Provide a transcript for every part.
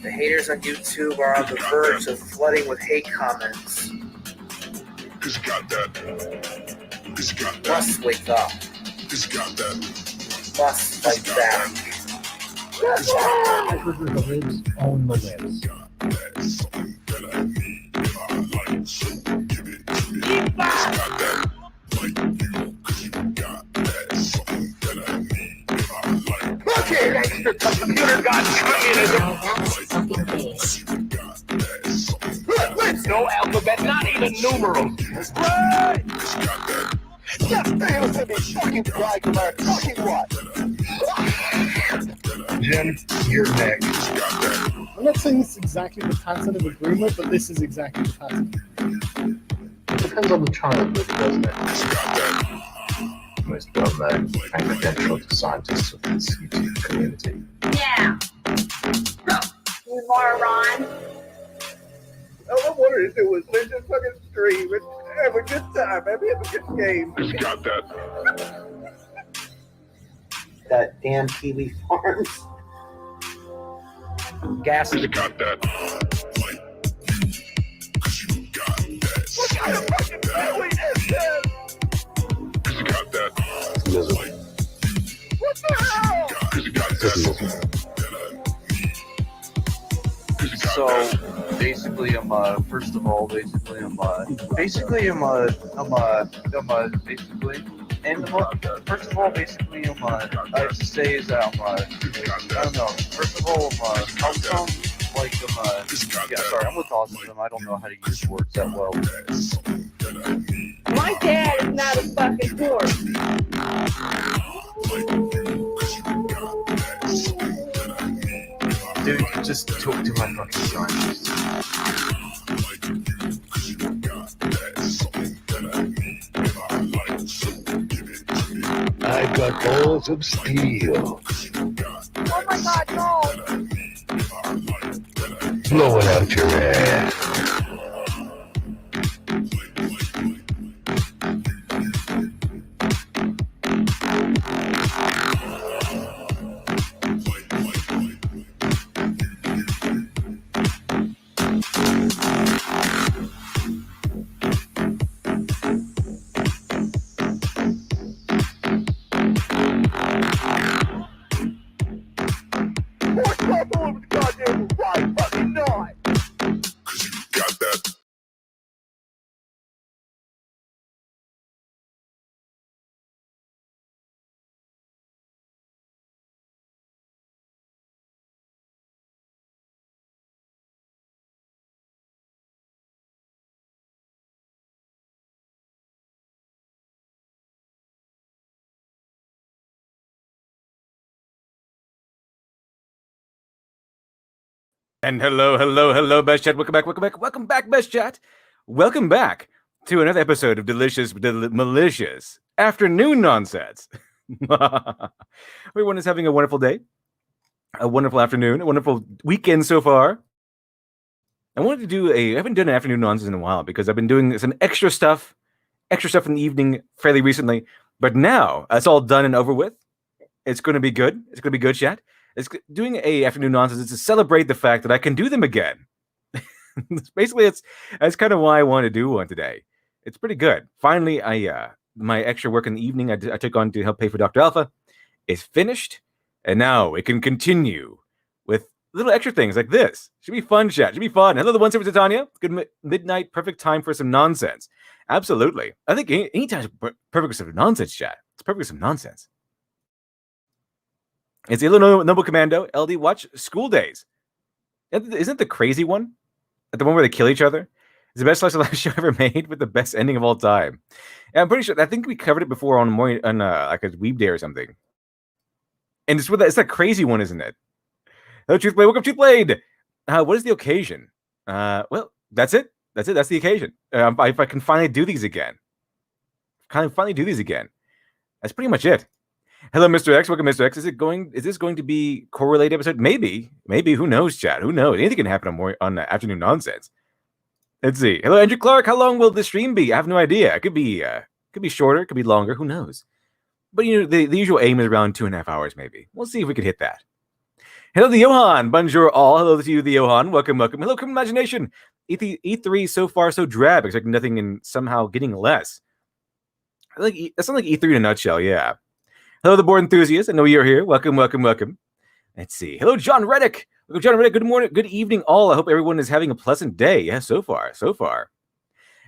The haters on YouTube are on the verge of flooding with hate comments. Must wake up. Must fight back. The libs own the libs. Okay, extra computer got Look, no alphabet, not even numerals. Right! Just fails to be fucking quiet about fucking what? Jen, you're next. I'm not saying it's exactly the pattern of agreement, but this is exactly the pattern. It depends on the child, doesn't it? Most well-known and credential to scientists of this YouTube community. Yeah. You moron. All I wanted to do was listen to fucking stream and have a good time, have a good game. Just got that. That damn Kiwi Farms. Gas is Got that. What kind of fucking family is this? Got that. Misery. What the hell? So basically, I'm first of all, basically, and first of all, basically, I have to say is that I don't know. First of all, how come, like, sorry, I'm with autism. I don't know how to use words that well. My dad is not a fucking horse. Dude, just talk to my fucking scientist. I've got balls of steel. Oh my god, no! Blow it out your ass. And hello, Best Chat. Welcome back, Best Chat. Welcome back to another episode of Malicious Afternoon Nonsense. Everyone is having a wonderful day, a wonderful afternoon, a wonderful weekend so far. I haven't done an afternoon nonsense in a while because I've been doing some extra stuff in the evening fairly recently. But now it's all done and over with. It's going to be good. It's going to be good, chat. It's doing a afternoon nonsense is to celebrate the fact that I can do them again. Basically, that's kind of why I want to do one today. It's pretty good. Finally, my extra work in the evening I took on to help pay for Dr. Alpha is finished, and now it can continue with little extra things like this. Should be fun, chat. Should be fun. Hello, the one super Titania. Good midnight, perfect time for some nonsense. Absolutely. I think any time is perfect for some nonsense, chat. It's perfect for some nonsense. It's the Illinois Noble Commando. LD, watch School Days. Isn't it the crazy one? The one where they kill each other? It's the best slice of life show ever made with the best ending of all time. And I'm pretty sure, I think we covered it before on like a Weeb Day or something. And it's that crazy one, isn't it? Hello, Truth Blade. Welcome, Truth Blade. What is the occasion? Well, that's it. That's the occasion. If I can finally do these again. That's pretty much it. Hello, Mr. X. Welcome, Mr. X. Is this going to be correlated episode? Maybe. Who knows, chat? Who knows? Anything can happen on afternoon nonsense. Let's see. Hello, Andrew Clark. How long will the stream be? I have no idea. It could be shorter. It could be longer. Who knows? But the usual aim is around 2.5 hours. Maybe we'll see if we could hit that. Hello, the Johan. Bonjour, all. Hello to you, the Johan. Welcome, welcome. Hello, Criminal Imagination. E3 so far so drab, expecting nothing and somehow getting less. That sounds like E3 in a nutshell, yeah. Hello, the board enthusiast. I know you're here. Welcome, welcome, welcome. Let's see. Hello, John Reddick. Welcome, John Reddick. Good morning, good evening, all. I hope everyone is having a pleasant day. Yeah, so far.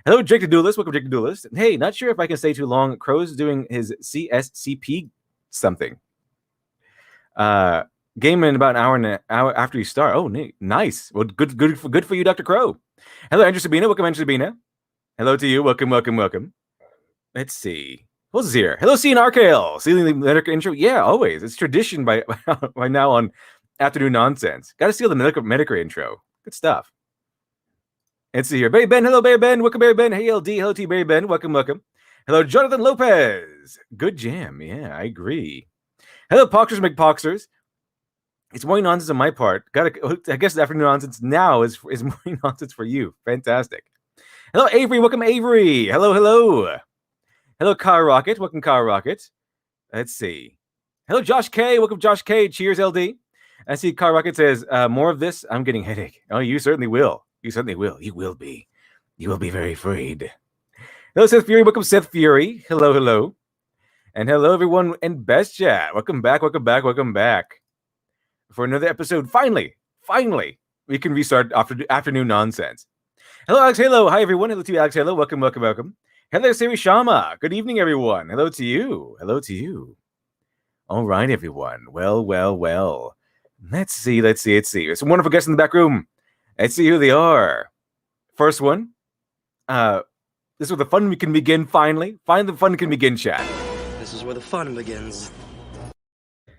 Hello, Jake the Duelist. Welcome, Jake the Duelist. Hey, not sure if I can stay too long. Crow's doing his CSCP something. Game in about an hour after you start. Oh, nice. Well, good for you, Dr. Crow. Hello, Andrew Sabina. Welcome, Andrew Sabina. Hello to you. Welcome, welcome, welcome. Let's see. Who's here? Hello, Cian Arkale. Stealing the Medica intro. Yeah, always. It's tradition by now on Afternoon Nonsense. Got to steal the Medica intro. Good stuff. Let's see here. Barry Ben. Hello, Barry Ben. Welcome, Barry Ben. Hey, LD. Hello to you, Barry Ben. Welcome, welcome. Hello, Jonathan Lopez. Good jam. Yeah, I agree. Hello, Poxers McPoxers. It's morning nonsense on my part. I guess the afternoon nonsense now is morning nonsense for you. Fantastic. Hello, Avery. Welcome, Avery. Hello. Hello, Kyle Rocket. Welcome, Kyle Rocket. Let's see. Hello, Josh K. Welcome, Josh K. Cheers, LD. I see Kyle Rocket says, more of this, I'm getting headache. Oh, you certainly will. You certainly will. You will be. You will be very afraid. Hello, Seth Fury. Welcome, Seth Fury. Hello. And hello, everyone in Best Chat. Welcome back. For another episode. Finally, we can restart afternoon nonsense. Hello, Alex Halo. Hi, everyone. Hello to you, Alex Halo. Welcome. Hello, Siri Shama. Good evening, everyone. Hello to you. All right, everyone. Well. Let's see. There's some wonderful guests in the back room. Let's see who they are. First one. This is where the fun can begin, finally. Finally, the fun can begin, chat. This is where the fun begins.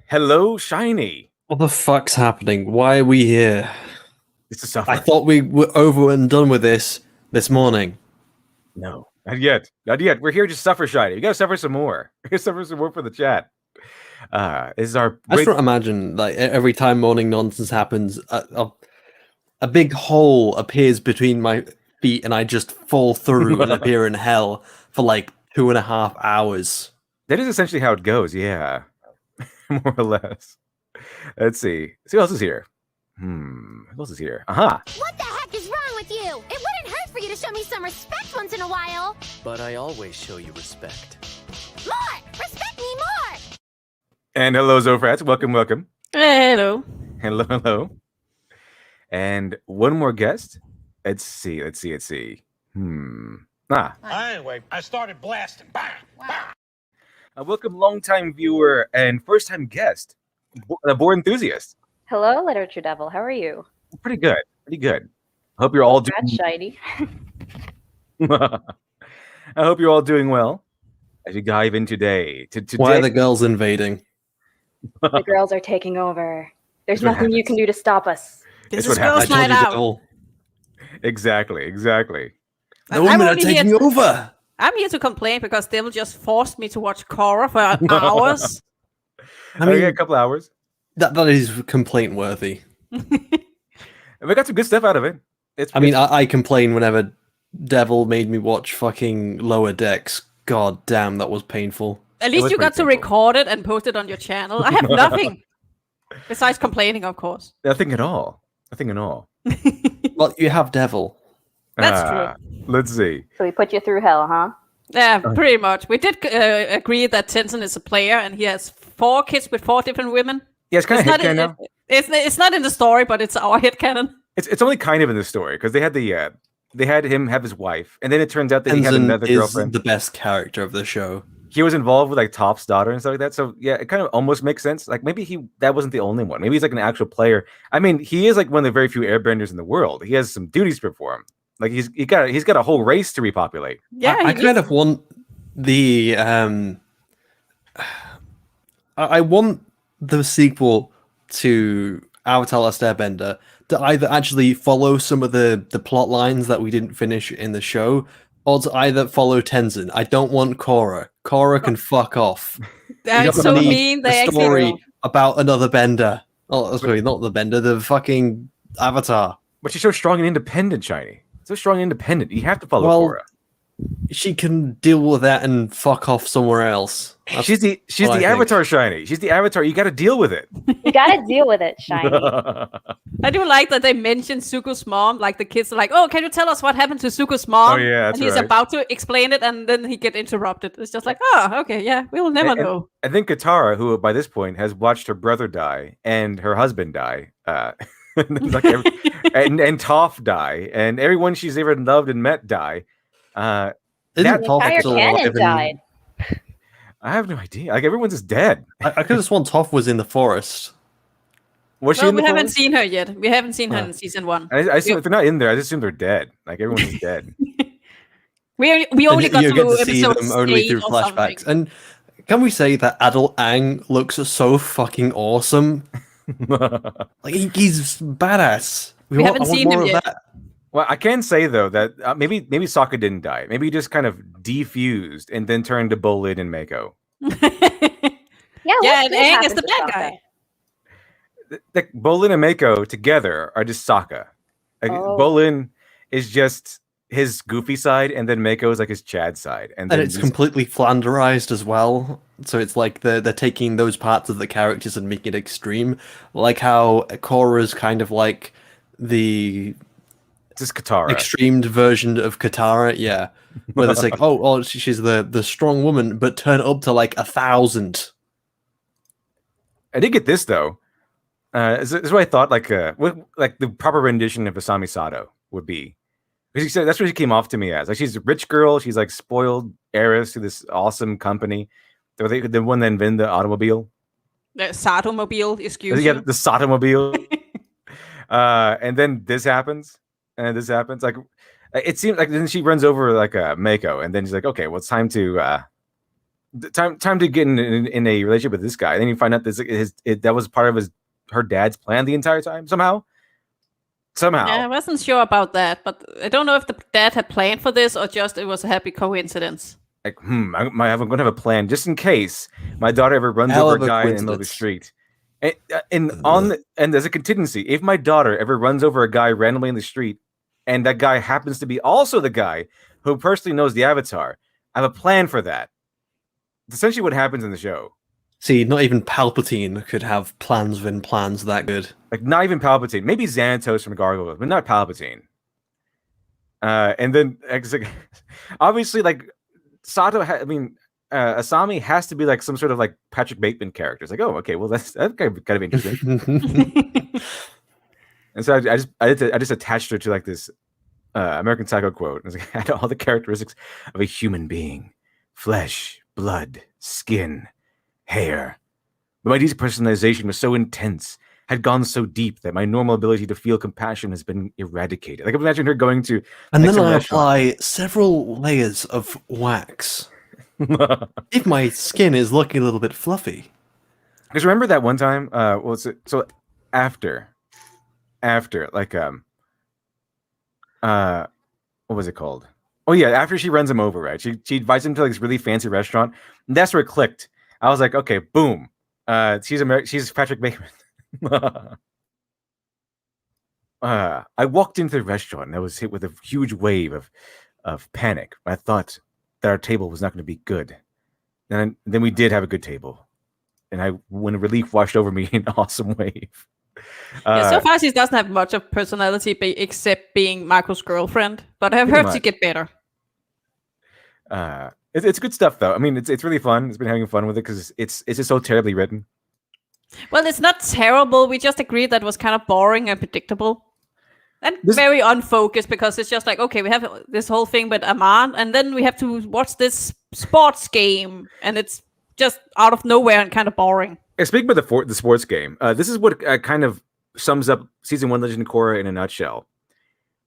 Hello, Shiny. What the fuck's happening? Why are we here? It's a suffer. I thought we were over and done with this morning. No, not yet. We're here to suffer, Shiny. You gotta suffer some more. You gotta suffer some more for the chat. This is our. I just can't imagine, like, every time morning nonsense happens, a big hole appears between my feet, and I just fall through and appear in hell for like 2.5 hours. That is essentially how it goes. Yeah, more or less. Let's see. Who else is here? Who else is here? Aha! What the heck is wrong with you? It wouldn't hurt for you to show me some respect once in a while. But I always show you respect. More! Respect me more! And hello, Zofrats. Welcome. Hello. And one more guest. Let's see. Anyway, I started blasting. Bam! Welcome, longtime viewer and first-time guest, the board enthusiast. Hello, Literature Devil. How are you? Pretty good. I hope you're all doing. Shiny. I hope you're all doing well as we dive in today. Why are the girls invading? The girls are taking over. There's nothing you can do to stop us. This is girls' night out. Exactly. The women are taking over. I'm here to complain because Devil just forced me to watch Korra for hours. I mean, a couple hours. That is complaint worthy. We got some good stuff out of it. I complain whenever Devil made me watch fucking Lower Decks. God damn, that was painful. At least you got to record it and post it on your channel. I have nothing besides complaining, of course. Nothing at all. Well, you have Devil. That's true. Let's see. So we put you through hell, huh? Yeah, pretty much. We did agree that Tenzin is a player, and he has 4 kids with 4 different women. Yeah, it's kind of headcanon now. It's not in the story, but it's our headcanon. It's only kind of in the story because they had him have his wife, and then it turns out that he had another girlfriend. The best character of the show. He was involved with like Top's daughter and stuff like that. So yeah, it kind of almost makes sense. Like maybe that wasn't the only one. Maybe he's like an actual player. I mean, he is like one of the very few airbenders in the world. He has some duties to perform. Like he's got a whole race to repopulate. Yeah, I kind of want the I want the sequel to Avatar: Last Airbender to either actually follow some of the plot lines that we didn't finish in the show, or to either follow Tenzin. I don't want Korra. Korra can fuck off. That's so mean. They story about another bender. Oh, sorry, not the bender. The fucking Avatar. But she's so strong and independent, Shiny. So strong and independent. You have to follow Korra. she can deal with that and fuck off somewhere else. That's She's the what I think. Avatar Shiny. She's the Avatar. You got to deal with it. You gotta deal with it, Shiny. I do like that they mentioned Zuko's mom. Like the kids are like, "Oh, can you tell us what happened to Zuko's mom?" Oh, yeah, that's and he's right. about to explain it, and then he get interrupted. It's just like, "Oh, okay, yeah, we will never And- know." I think Katara, who by this point has watched her brother die and her husband die, like and Toph die, and everyone she's ever loved and met die. Isn't The Toph entire still canon alive in- died. I have no idea. Like everyone's just dead. I could have sworn Toph was in the forest. Was she Well, in the we haven't forest? seen her yet. We haven't seen her in season 1. I assume if they're not in there, I just assume they're dead. Like everyone's just dead. We And only got you to get to see episode them only 8 through or flashbacks. something. And can we say that adult Aang looks so fucking awesome? Like he's badass. We haven't I want seen more him of yet. that. Well, I can say though that maybe Sokka didn't die. Maybe he just kind of defused and then turned to Bolin and Mako. Yeah, Yeah, what and did Aang happen is the to bad Sokka? guy. Like Bolin and Mako together are just Sokka. Like, Oh. Bolin is just his goofy side, and then Mako is like his Chad side, and And then it's completely flanderized as well. So it's like they're taking those parts of the characters and making it extreme. Like how Korra's kind of like the just Katara. extremed version of Katara, yeah. Where it's like, oh, she's the strong woman, but turn up to like 1,000. I did get this though. This is what I thought what the proper rendition of Asami Sato would be. Because that's what she came off to me as. Like she's a rich girl, she's like spoiled heiress to this awesome company. The one that invented the automobile. The Satomobile, excuse Yeah, you. the Sotomobile. And then this happens. And this happens. Like it seems like then she runs over like Mako, and then she's like, okay, well it's time to time to get in a relationship with this guy. And then you find out that was part of her dad's plan the entire time somehow. Yeah, I wasn't sure about that, but I don't know if the dad had planned for this or just it was a happy coincidence. Like, I'm going to have a plan just in case my daughter ever runs Hell over of a a guy in the middle of the coincidence. street. And as a contingency, if my daughter ever runs over a guy randomly in the street, and that guy happens to be also the guy who personally knows the Avatar, I have a plan for that. It's essentially what happens in the show. See, not even Palpatine could have plans within plans that good. Like, not even Palpatine. Maybe Xanatos from Gargoyles, but not Palpatine. And then, obviously, like, Asami has to be like some sort of like Patrick Bateman character. It's like, oh, okay, well, that's kind of interesting. And so I just attached her to like this American Psycho quote. It was like, had all the characteristics of a human being: flesh, blood, skin, hair. But my depersonalization was so intense, had gone so deep that my normal ability to feel compassion has been eradicated. Like, imagine her going to And then some I restaurant. apply several layers of wax. If my skin is looking a little bit fluffy. Because remember that one time? So after, like what was it called? Oh yeah, after she runs him over, right? She invites him to like this really fancy restaurant, and that's where it clicked. I was like, okay, boom. She's Patrick Bateman. I walked into the restaurant and I was hit with a huge wave of panic. I thought that our table was not going to be good. And then we did have a good table. And when relief washed over me in an awesome wave. Yeah, so far she doesn't have much of personality except being Marco's girlfriend, but I've heard she get better. It's good stuff though. I mean, it's really fun. It's been having fun with it because it's just so terribly written. Well, it's not terrible. We just agreed that it was kind of boring and predictable. And very unfocused because it's just like, okay, we have this whole thing with Aman, and then we have to watch this sports game, and it's just out of nowhere and kind of boring. Speaking about the sports game, this is what kind of sums up season 1 Legend of Korra in a nutshell.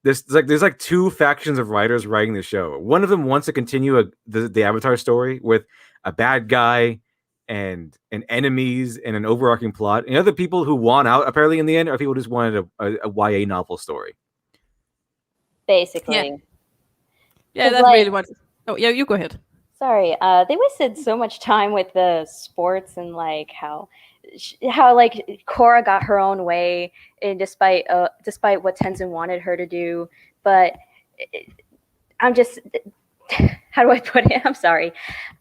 There's like two factions of writers writing the show. One of them wants to continue the Avatar story with a bad guy and enemies and an overarching plot. And other people who want out, apparently in the end, are people who just wanted a YA novel story. Basically. Yeah, that's really what... Oh, yeah, you go ahead. Sorry, they wasted so much time with the sports and like how like Korra got her own way, and despite what Tenzin wanted her to do. But how do I put it? I'm sorry.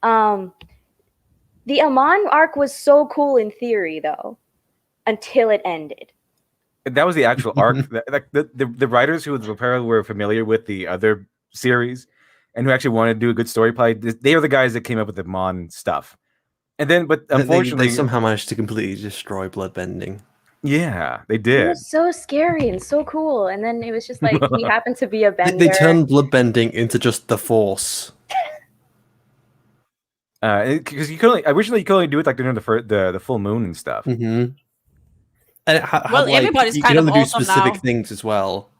The Amon arc was so cool in theory, though, until it ended. That was the actual arc. Like the writers who apparently were familiar with the other series and who actually wanted to do a good story play, they are the guys that came up with the Mon stuff. And then, but unfortunately, they somehow managed to completely destroy bloodbending. Yeah, they It did. was so scary and so cool, and then it was just like he happened to be a bender. They turned bloodbending into just the Force. Because you could only originally you could only do it like during the full moon and stuff. Mm-hmm. And it Well, everybody's you kind can of only do awesome specific now. things as well.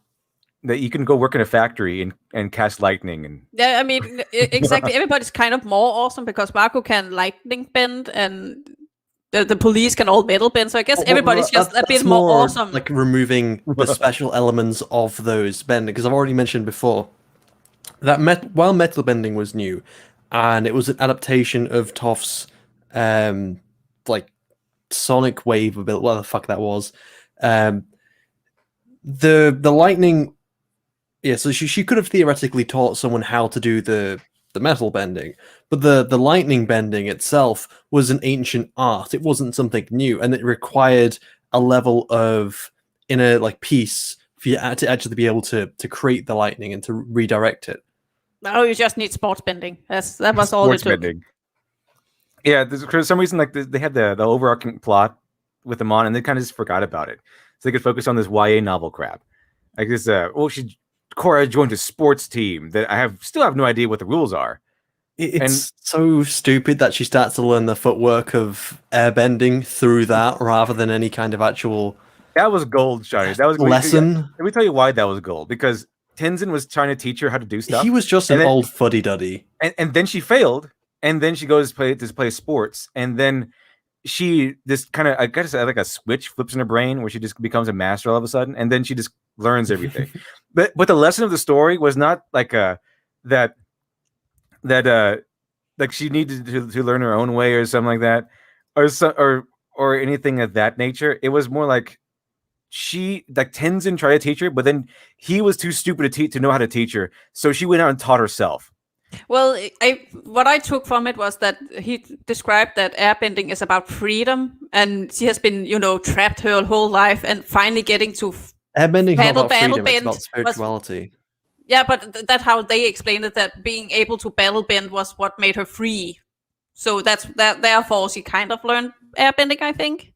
That you can go work in a factory and cast lightning and Yeah, I mean, exactly. Everybody's kind of more awesome because Marco can lightning bend and the police can all metal bend. So I guess everybody's just a bit That's more awesome. Like removing the special elements of those bending, because I've already mentioned before that while metal bending was new, and it was an adaptation of Toph's like sonic wave ability, what the fuck that was. The lightning, yeah. So she could have theoretically taught someone how to do the metal bending, but the lightning bending itself was an ancient art. It wasn't something new, and it required a level of inner like peace for you to actually be able to create the lightning and to redirect it. No, you just need sports bending. That was all it took. bending. Yeah, for some reason, like they had the overarching plot with them on, and they kind of just forgot about it, so they could focus on this YA novel crap. Like this, Korra joined a sports team that I still have no idea what the rules are. It's so stupid that she starts to learn the footwork of airbending through that rather than any kind of actual. That was gold, Shiny. That was lesson. Let me tell you why that was gold. Because Tenzin was trying to teach her how to do stuff. He was just an old fuddy-duddy. And then she failed. And then she goes to play sports. And then she just kind of, I guess, like a switch flips in her brain where she just becomes a master all of a sudden. And then she just learns everything. but the lesson of the story was not like that like she needed to learn her own way or something like that, or anything of that nature. It was more like Tenzin tried to teach her, but then he was too stupid to know how to teach her, so she went out and taught herself. Well, what I took from it was that he described that airbending is about freedom, and she has been, trapped her whole life, and finally getting to airbending is not about battle freedom, it's about spirituality. Yeah, but that's how they explained it, that being able to battle bend was what made her free. So therefore she kind of learned airbending, I think.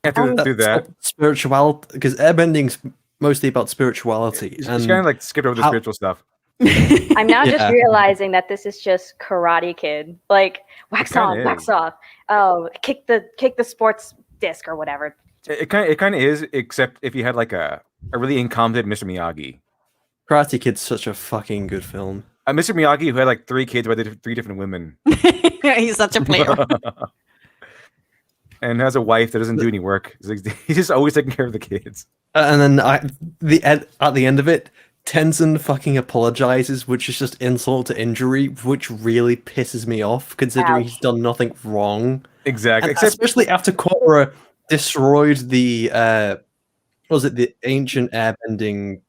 You have to do that. Spirituality, because airbending's mostly about spirituality. She kind of like skipped over the spiritual stuff. I'm now just realizing that this is just Karate Kid. Like wax on, wax off. Oh, kick the sports disc or whatever. It kind of is, except if you had like a really incompetent Mr. Miyagi. Karate Kid's such a fucking good film. Mr. Miyagi, who had like 3 kids by 3 different women. He's such a player. And has a wife that doesn't do any work. He's just always taking care of the kids. And then at the end of it, Tenzin fucking apologizes, which is just insult to injury, which really pisses me off, considering he's done nothing wrong. Exactly. Especially after Korra destroyed the the ancient airbending.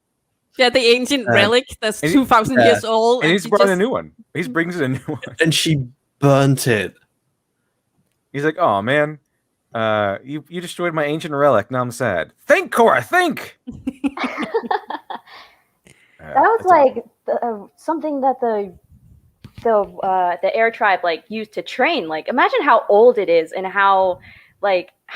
Yeah, the ancient relic that's 2,000 years old. And he's brought a new one. He brings in a new one. And she burnt it. Like, oh man, you destroyed my ancient relic. Now I'm sad. Think, Korra, think! That was like something that the air tribe used to train. Like, imagine how old it is and how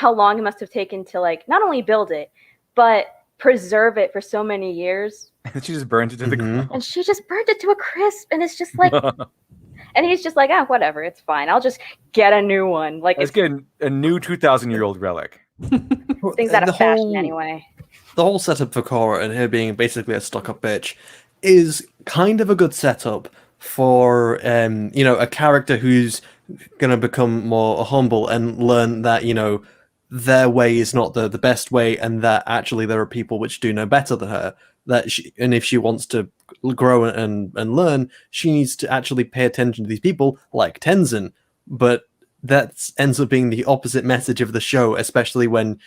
long it must have taken to not only build it, but preserve it for so many years. And she just burned it to the ground. And she just burned it to a crisp, and it's just like, and he's just like, whatever, it's fine. I'll just get a new one. Like, let's get a new 2,000-year-old relic. Things out of fashion anyway. The whole setup for Korra and her being basically a stuck-up bitch is kind of a good setup for a character who's gonna become more humble and learn that their way is not the best way, and that actually there are people which do know better than her. And if she wants to grow and learn, she needs to actually pay attention to these people like Tenzin. But that ends up being the opposite message of the show, especially when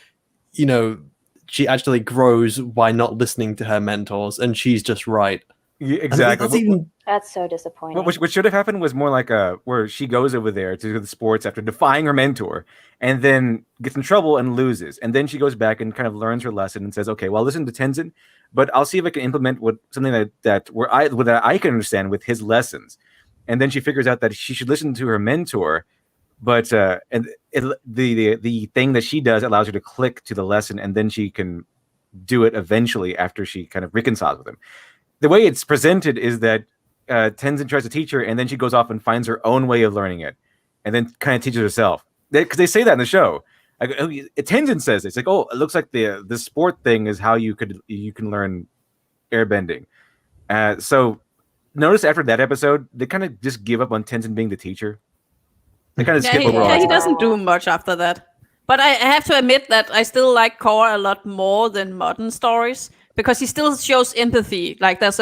she actually grows by not listening to her mentors, and she's just right. Yeah, exactly. That's so disappointing. What should have happened was more like where she goes over there to do the sports after defying her mentor, and then gets in trouble and loses, and then she goes back and kind of learns her lesson and says, "Okay, well, listen to Tenzin, but I'll see if I can implement something that I can understand with his lessons." And then she figures out that she should listen to her mentor, but the thing that she does allows her to click to the lesson, and then she can do it eventually after she kind of reconciles with him. The way it's presented is that Tenzin tries to teach her, and then she goes off and finds her own way of learning it, and then kind of teaches herself. Because they say that in the show. Tenzin says it's like, oh, it looks like the sport thing is how you can learn airbending. So notice after that episode, they kind of just give up on Tenzin being the teacher. They kind of skip over all that he stuff. doesn't do much after that. But I have to admit that I still like Korra a lot more than modern stories because he still shows empathy. Like there's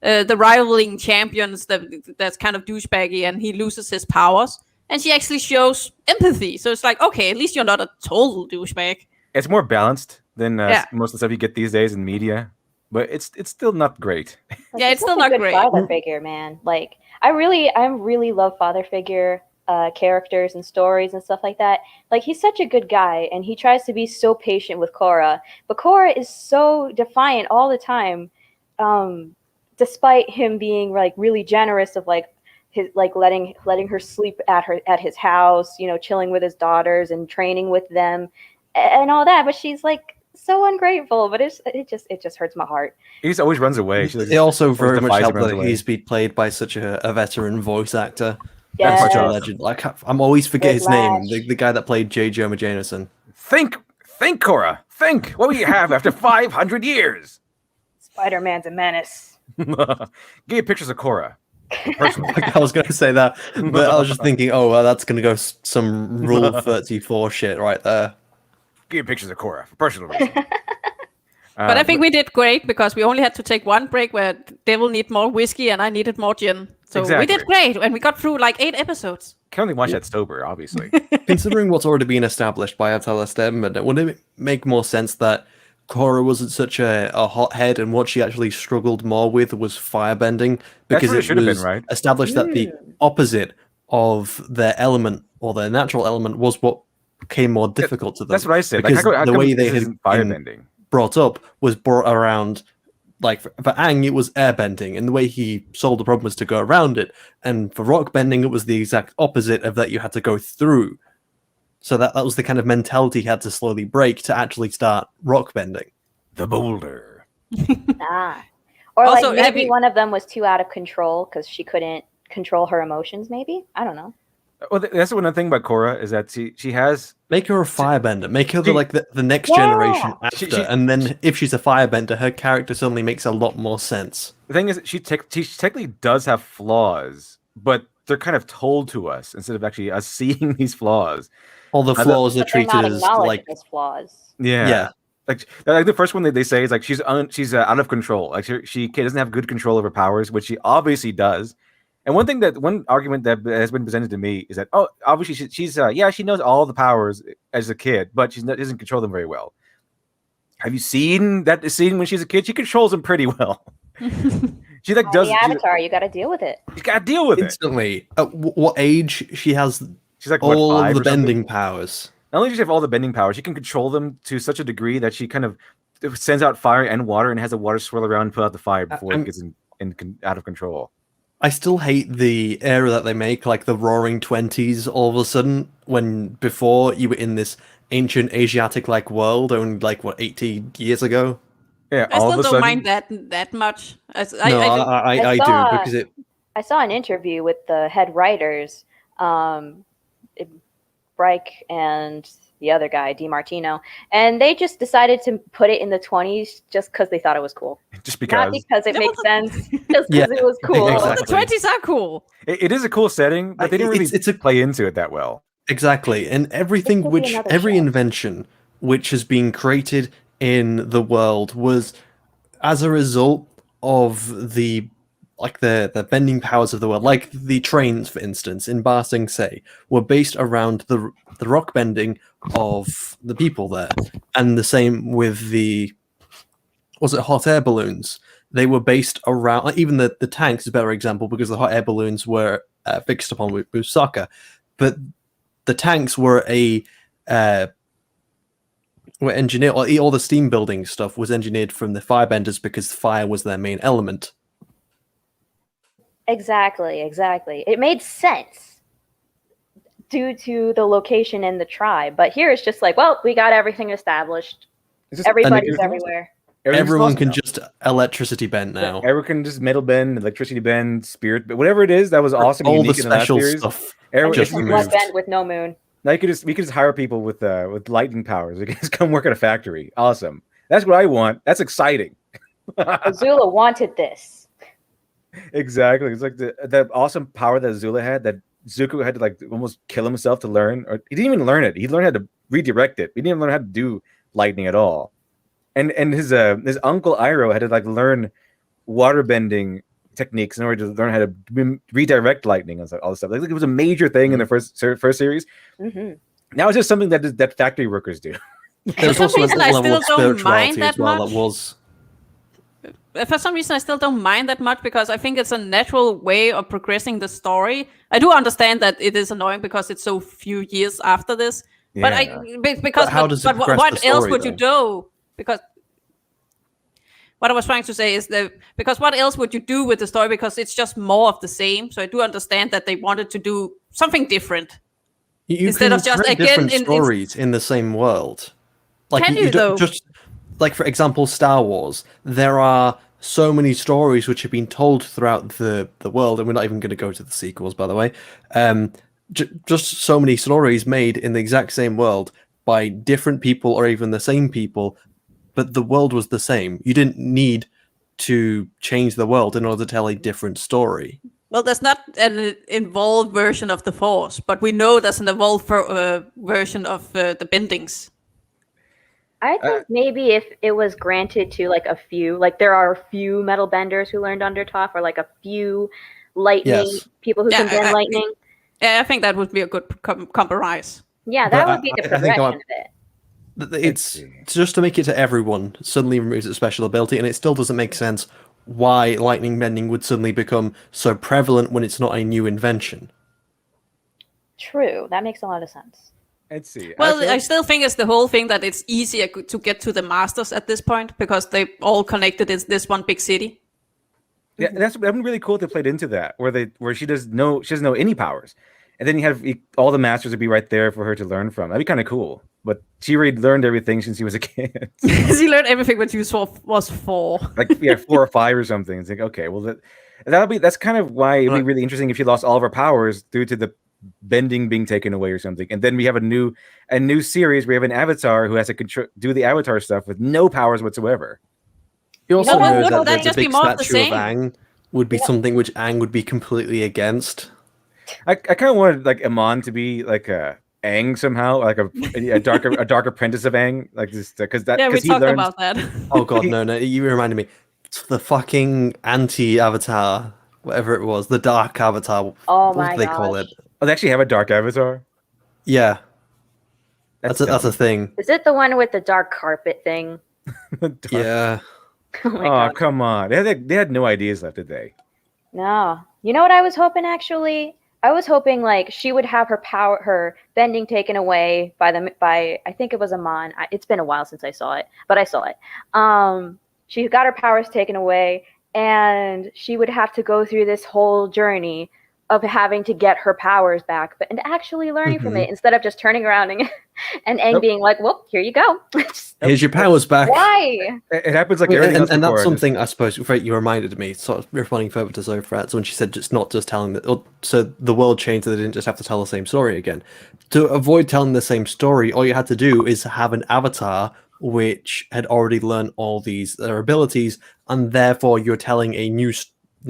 the rivaling champions that's kind of douchebaggy and he loses his powers. And she actually shows empathy. So it's like, okay, at least you're not a total douchebag. It's more balanced than most of the stuff you get these days in media. But it's still not great. Like, it's still not a good great. Father figure, man. Like I really love father figure characters and stories and stuff like that. Like he's such a good guy, and he tries to be so patient with Korra, but Korra is so defiant all the time, despite him being like really generous of like his like letting her sleep at his house, you know, chilling with his daughters and training with them and all that. But she's like so ungrateful, but it just hurts my heart. He just always runs away. It also very much helped that he's been played by such a veteran voice actor. Yes. Such a legend. Like I'm always forget his name. The guy that played J. Jonah Jameson. Think, Korra. Think. What will you have after 500 years? Spider-Man's a menace. Give you pictures of Korra. Personally. I was going to say that, but I was just thinking, oh, well, that's going to go some Rule 34 shit right there. Give you pictures of Korra for personal reasons. But I think we did great because we only had to take one break where Devil needed more whiskey and I needed more gin. So we did great, and we got through like 8 episodes. Can only watch that sober, obviously. Considering what's already been established by Atala Stem, wouldn't it make more sense that Korra wasn't such a hothead, and what she actually struggled more with was firebending? Because it was established that the opposite of their element, or their natural element, was what became more difficult to them. That's what I said. Because like, the way they had firebending brought up was brought around. Like for Aang, it was airbending, and the way he solved the problem was to go around it. And for rock bending, it was the exact opposite of that. You had to go through. So that was the kind of mentality he had to slowly break to actually start rock bending. The boulder. Or also, like maybe one of them was too out of control because she couldn't control her emotions. Maybe I don't know. Well, that's one thing about Korra is that she has... Make her a firebender. Make her the next generation after. And then if she's a firebender, her character suddenly makes a lot more sense. The thing is, she technically does have flaws, but they're kind of told to us instead of actually us seeing these flaws. All the flaws are treated as like... as flaws. Yeah. Like the first one they say is like she's out of control. Like she doesn't have good control over powers, which she obviously does. And one argument that has been presented to me is that obviously she's she knows all the powers as a kid, but she doesn't control them very well. Have you seen that scene when she's a kid? She controls them pretty well. She like does the Avatar. You got to deal with it. You got to deal with instantly. At what age she has? She's like all of the bending powers. Not only does she have all the bending powers, she can control them to such a degree that she kind of sends out fire and water and has the water swirl around and put out the fire before it gets out of control. I still hate the era that they make, like the Roaring 20s all of a sudden, when before you were in this ancient Asiatic-like world only, 80 years ago? Yeah, I still don't mind that much. I do, because it... I saw an interview with the head writers, Bryke and the other guy, DiMartino, and they just decided to put it in the 20s just because they thought it was cool. Just because. Not because it makes sense, just because it was cool. Exactly. The 20s are cool. It is a cool setting, but they didn't really play into it that well. Exactly, and every invention which has been created in the world was as a result of the bending powers of the world, like the trains, for instance, in Ba Sing Se, were based around the rock bending of the people there, and the same with the hot air balloons. they were based around, like, even the tanks is a better example because the hot air balloons were fixed upon with Sokka, but the tanks were were engineered, or all the steam building stuff was engineered from the firebenders because fire was their main element. Exactly. It made sense due to the location and the tribe. But here it's just like, well, we got everything established. Everybody's everywhere. Everyone can just electricity bend now. Everyone can just metal bend, electricity bend, spirit, but whatever it is, that was awesome. All unique the in the last special series. stuff. Just bend with no moon. Now we could just hire people with lightning powers. They can just come work at a factory. Awesome. That's what I want. That's exciting. Azula wanted this. Exactly. It's like the awesome power that Azula had, that Zuko had to like almost kill himself to learn. Or he didn't even learn it. He learned how to redirect it. He didn't even learn how to do lightning at all. And his uncle Iroh had to like learn water bending techniques in order to learn how to redirect lightning and all this stuff. Like it was a major thing in the first series. Mm-hmm. Now it's just something that factory workers do. There's also a level of spirituality as well that was. For some reason, I still don't mind that much because I think it's a natural way of progressing the story. I do understand that it is annoying because it's so few years after this. Yeah. But what else would you do? Because what I was trying to say is because what else would you do with the story? Because it's just more of the same. So I do understand that they wanted to do something different. Instead of just different stories in the same world. Like can you though? Just like for example, Star Wars. There are so many stories which have been told throughout the world, and we're not even going to go to the sequels, by the way. Just so many stories made in the exact same world by different people or even the same people, but the world was the same. You didn't need to change the world in order to tell a different story. Well, there's not an involved version of the Force, but we know there's an evolved version of the bendings. I think maybe if it was granted to like a few, like there are a few metal benders who learned under Toph, or like a few lightning people who can bend lightning. Yeah, I think that would be a good compromise. Yeah, that would be the progression of it. It's just to make it to everyone suddenly removes its special ability, and it still doesn't make sense why lightning bending would suddenly become so prevalent when it's not a new invention. True, that makes a lot of sense. Let's see. Well, I still think it's the whole thing that it's easier to get to the masters at this point because they all connected in this one big city. Yeah, that's been really cool. They played into that where she doesn't know any powers, and then you have all the masters would be right there for her to learn from. That'd be kind of cool. But she already learned everything since she was a kid. She learned everything when she was 4. Like 4 or 5 or something. It's like, okay, well that's kind of why it'd be really interesting if she lost all of her powers due to the bending being taken away or something. And then we have a new series where we have an Avatar who has to do the Avatar stuff with no powers whatsoever. You also know that the big statue of Aang would be something which Aang would be completely against. I kind of wanted like Amon to be like a Aang somehow, like a dark apprentice of Aang, like this because that. Yeah, we talked about that. Oh god, no! You reminded me. It's the fucking anti-Avatar, whatever it was, the dark Avatar. Oh what do they call it? Oh, they actually have a dark Avatar. Yeah, that's a thing. Is it the one with the dark carpet thing? Yeah. Oh, come on! They had no ideas left, did they? No. You know what I was hoping actually? I was hoping like she would have her bending taken away by I think it was Amon. It's been a while since I saw it, but I saw it. She got her powers taken away, and she would have to go through this whole journey of having to get her powers back, and actually learning from it instead of just turning around and Aang being like, "Well, here you go. Here's your powers back." Why? It happens like everything else. And that's something I suppose you reminded me, sort of responding further to Zofrat, when she said it's not just telling that. So the world changed, so they didn't just have to tell the same story again. To avoid telling the same story, all you had to do is have an avatar which had already learned all their abilities, and therefore you're telling a new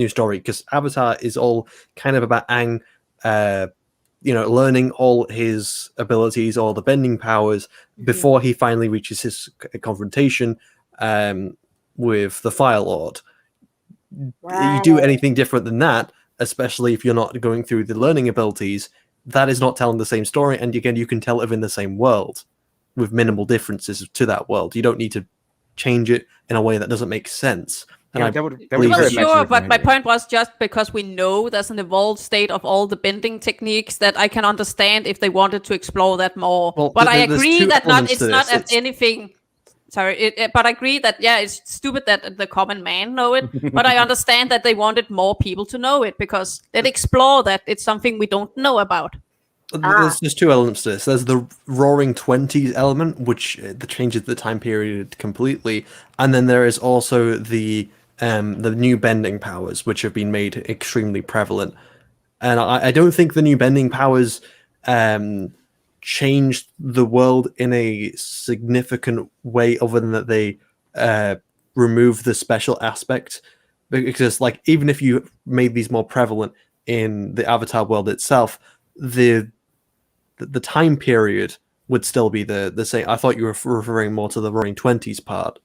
story, because Avatar is all kind of about Aang, learning all his abilities, all the bending powers before he finally reaches his confrontation with the Fire Lord. Right. You do anything different than that, especially if you're not going through the learning abilities, that is not telling the same story. And again, you can tell it within the same world with minimal differences to that world. You don't need to change it in a way that doesn't make sense. And Yeah, I that would believe Well, very it- much sure, different but my idea. point was just because we know there's an evolved state of all the bending techniques that I can understand if they wanted to explore that more. Well, but I there's agree two that elements it's to not this. as anything. Sorry, but I agree that it's stupid that the common man know it. But I understand that they wanted more people to know it because they'd explore that. It's something we don't know about. There's two elements to this. There's the Roaring Twenties element, which changes the time period completely, and then there is also the new bending powers, which have been made extremely prevalent. And I don't think the new bending powers changed the world in a significant way, other than that they remove the special aspect. Because, like, even if you made these more prevalent in the Avatar world itself, the time period would still be the same. I thought you were referring more to the Roaring Twenties part.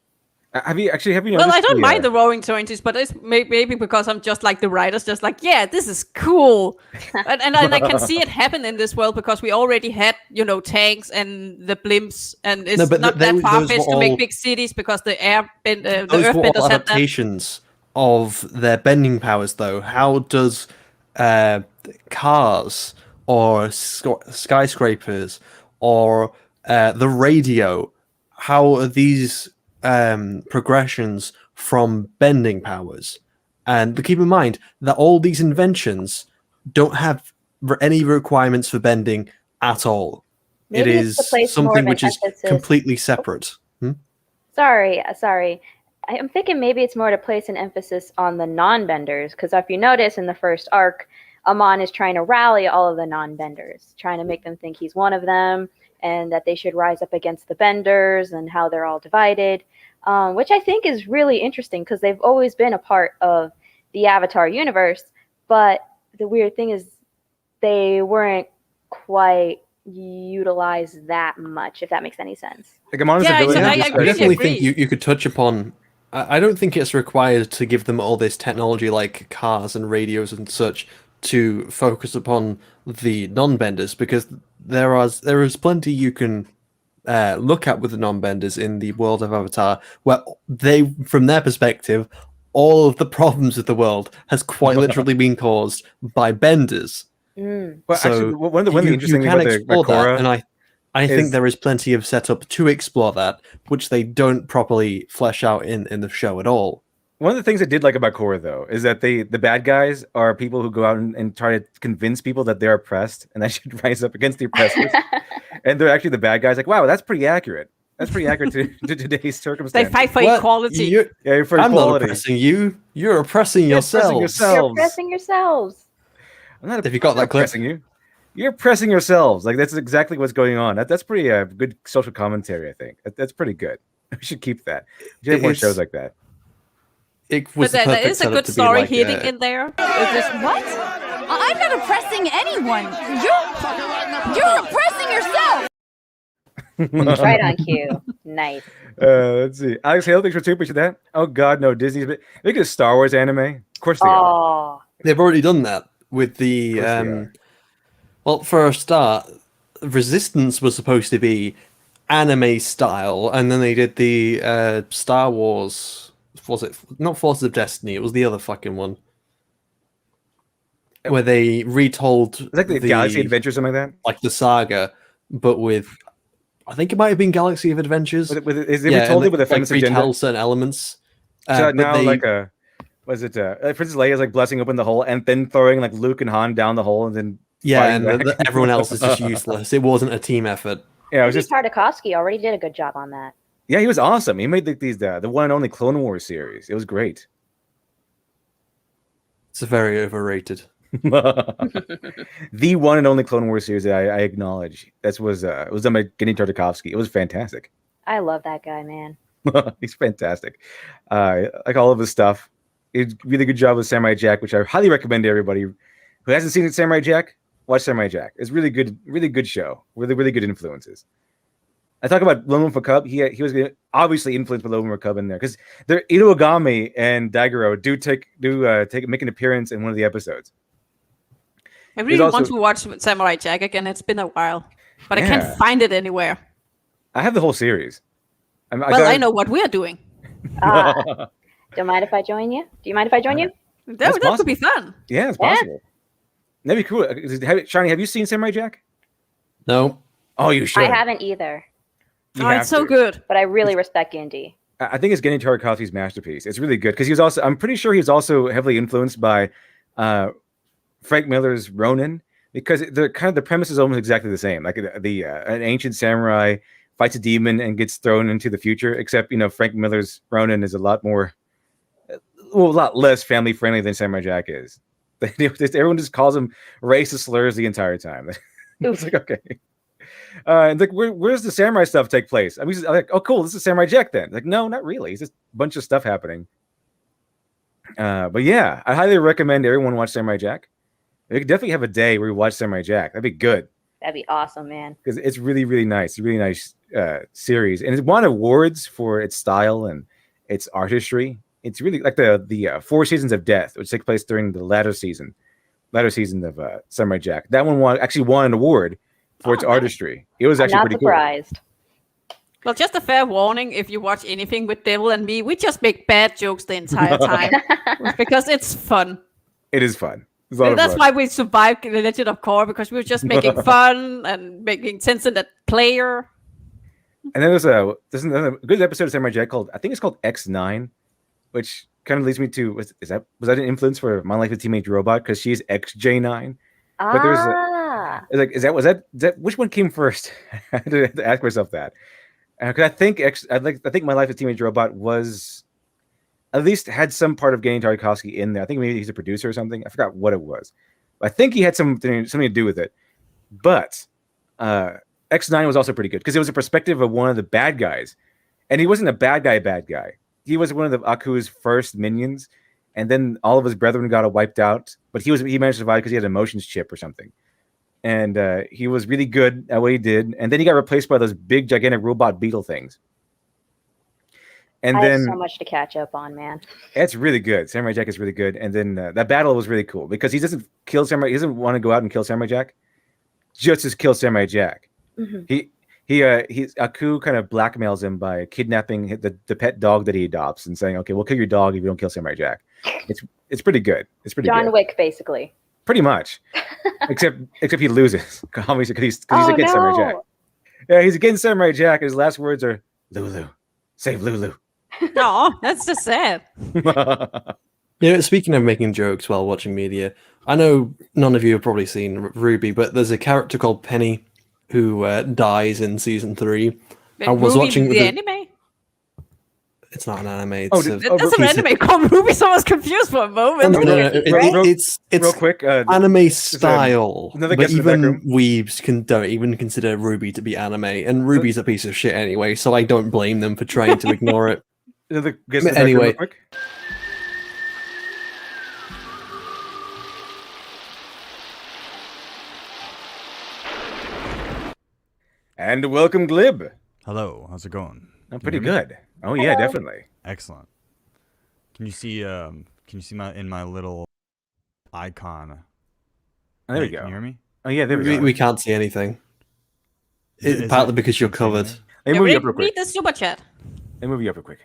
Have you noticed? Well, I don't mind the Roaring Twenties, but it's maybe because I'm just like the writers, just like, yeah, this is cool, and I can see it happen in this world because we already had, tanks and the blimps, and it's not that far-fetched to make big cities because the Those were all earthbenders had that. adaptations of their bending powers, though. How does cars or skyscrapers or the radio, how are these progressions from bending powers? And keep in mind that all these inventions don't have any requirements for bending at all. Maybe it it's is to place more something of an which is emphasis- completely separate. Sorry. I'm thinking maybe it's more to place an emphasis on the non-benders, because if you notice in the first arc, Amon is trying to rally all of the non-benders, trying to make them think he's one of them, and that they should rise up against the benders and how they're all divided, which I think is really interesting because they've always been a part of the Avatar universe, but the weird thing is they weren't quite utilized that much, if that makes any sense. Like, I'm honest, Yeah, I definitely agree. think you could touch upon. I don't think it's required to give them all this technology like cars and radios and such to focus upon the non-benders, because there is plenty you can look at with the non-benders in the world of Avatar, where they, from their perspective, all of the problems of the world has quite literally been caused by benders. Mm. Well, So actually, one of the interesting you things can about explore Korra that, and I think is- there is plenty of setup to explore that, which they don't properly flesh out in the show at all. One of the things I did like about Korra, though, is that the bad guys are people who go out and try to convince people that they're oppressed and they should rise up against the oppressors. And they're actually the bad guys. Like, wow, that's pretty accurate. That's pretty accurate to today's circumstances. They fight for Well, equality. Yeah, for I'm not equality. oppressing you. You're oppressing You're yourselves. oppressing You're oppressing yourselves. I'm not, Have you got I'm not that clip? oppressing you. You're oppressing yourselves. Like, that's exactly what's going on. That's pretty good social commentary, I think. That's pretty good. We should keep that. We should have more It's- shows like that. It was But the there perfect is a setup good to be story like, hitting in there. What? I'm not oppressing anyone. You're oppressing yourself. Right on cue. Nice. Let's see. Alex Hale, thanks for 2. Appreciate that. Oh, God, no. Disney's making a Star Wars anime. Of course they are. Oh, They've already done that with the Of course they are. well, for a start, Resistance was supposed to be anime style, and then they did the Star Wars. Was it not Forces of Destiny? It was the other fucking one where they retold It's like the Galaxy Adventure, something like that. like the saga, but with I think it might have been Galaxy of Adventures. Is it retold it with a feminist like agenda? retell certain elements. So but now, they- like was it Princess Leia's like blessing open the hole and then throwing like Luke and Han down the hole and then yeah, and fighting back? everyone else is just useless. It wasn't a team effort. Yeah, it was Maybe just Tartakovsky already did a good job on that. yeah, he was awesome. He made the one and only Clone Wars series. It was great. It's very overrated. The one and only Clone Wars series that I acknowledge. That was it was done by Genny Tartakovsky. It was fantastic. I love that guy, man. He's fantastic. Like all of his stuff. He did a really good job with Samurai Jack, which I highly recommend to everybody who hasn't seen Samurai Jack. Watch Samurai Jack. It's really good show. Really good influences. I talk about Lone Wolf Cub. He was obviously influenced by Lone Wolf Cub in there because Inugami and Daigoro make an appearance in one of the episodes. I really There's want also- to watch Samurai Jack again. It's been a while, but I Yeah. can't find it anywhere. I have the whole series. I know what we are doing. Don't mind if I join you? Do you mind if I join you? That could be fun. Yeah, it's possible. That'd be cool. Shiny, have you seen Samurai Jack? No. Oh, you should. I haven't either. It's so good. But I really respect Gendy. I think it's Gendy Tartakovsky's masterpiece. It's really good because he was also. I'm pretty sure he was also heavily influenced by Frank Miller's Ronin, because the premise is almost exactly the same. Like an ancient samurai fights a demon and gets thrown into the future. Except Frank Miller's Ronin is a lot less family friendly than Samurai Jack is. Everyone just calls him racist slurs the entire time. It's like, okay. And like, where's the samurai stuff take place? I'm like, oh, cool, this is Samurai Jack then. Like, no, not really. It's just a bunch of stuff happening. But yeah, I highly recommend everyone watch Samurai Jack. We could definitely have a day where we watch Samurai Jack. That'd be good. That'd be awesome, man. Because it's really, really nice. It's a really nice series. And it won awards for its style and its artistry. It's really like the 4 Seasons of Death, which took place during the latter season of Samurai Jack. That one actually won an award for its artistry. It was actually pretty surprised. Cool. Well, just a fair warning: if you watch anything with Devil and me, we just make bad jokes the entire time because it's fun. It is fun. That's why we survived the Legend of Korra, because we were just making fun and making sense in that player. And then there's another good episode of Samurai Jack called X9, which kind of leads me to was that an influence for My Life with Teenage Robot, because she's XJ9. But there's was that which one came first? I had to ask myself that, because I think My Life with Teenage Robot was at least had some part of Gendy Tartakovsky in there. I think maybe he's a producer or something. I forgot what it was. I think he had something to do with it. But X9 was also pretty good because it was a perspective of one of the bad guys, and he wasn't a bad guy. He was one of the Aku's first minions, and then all of his brethren got wiped out. But he managed to survive because he had an emotions chip or something, and he was really good at what he did. And then he got replaced by those big gigantic robot beetle things. And I then have so much to catch up on, man. It's really good. Samurai Jack is really good. And then that battle was really cool because he doesn't kill Samurai. He doesn't want to go out and kill Samurai Jack, just to kill Samurai Jack. Mm-hmm. Aku kind of blackmails him by kidnapping the pet dog that he adopts and saying, "Okay, we'll kill your dog if you don't kill Samurai Jack." It's pretty good. It's pretty John good. Wick, basically. Pretty much, except he loses, obviously, because he's against Samurai Jack. Yeah, he's against Samurai Jack. His last words are "Lulu, save Lulu." No, that's just sad. Speaking of making jokes while watching media, I know none of you have probably seen Ruby, but there's a character called Penny who dies in season 3. I was watching the anime. It's not an anime. That's an anime called Ruby. So I was confused for a moment. No, it's real quick. Anime style. But even weebs don't even consider Ruby to be anime, and Ruby's a piece of shit anyway. So I don't blame them for trying to ignore it. Anyway. And welcome, Glib. Hello, how's it going? I'm pretty good. Oh yeah, definitely. Excellent. Can you see my little icon? Oh, there we go. Can you hear me? Oh yeah, there we go. We can't see anything. It's partly because you're covered. Let me move you up real quick. Read the super chat. Let me move you up real quick.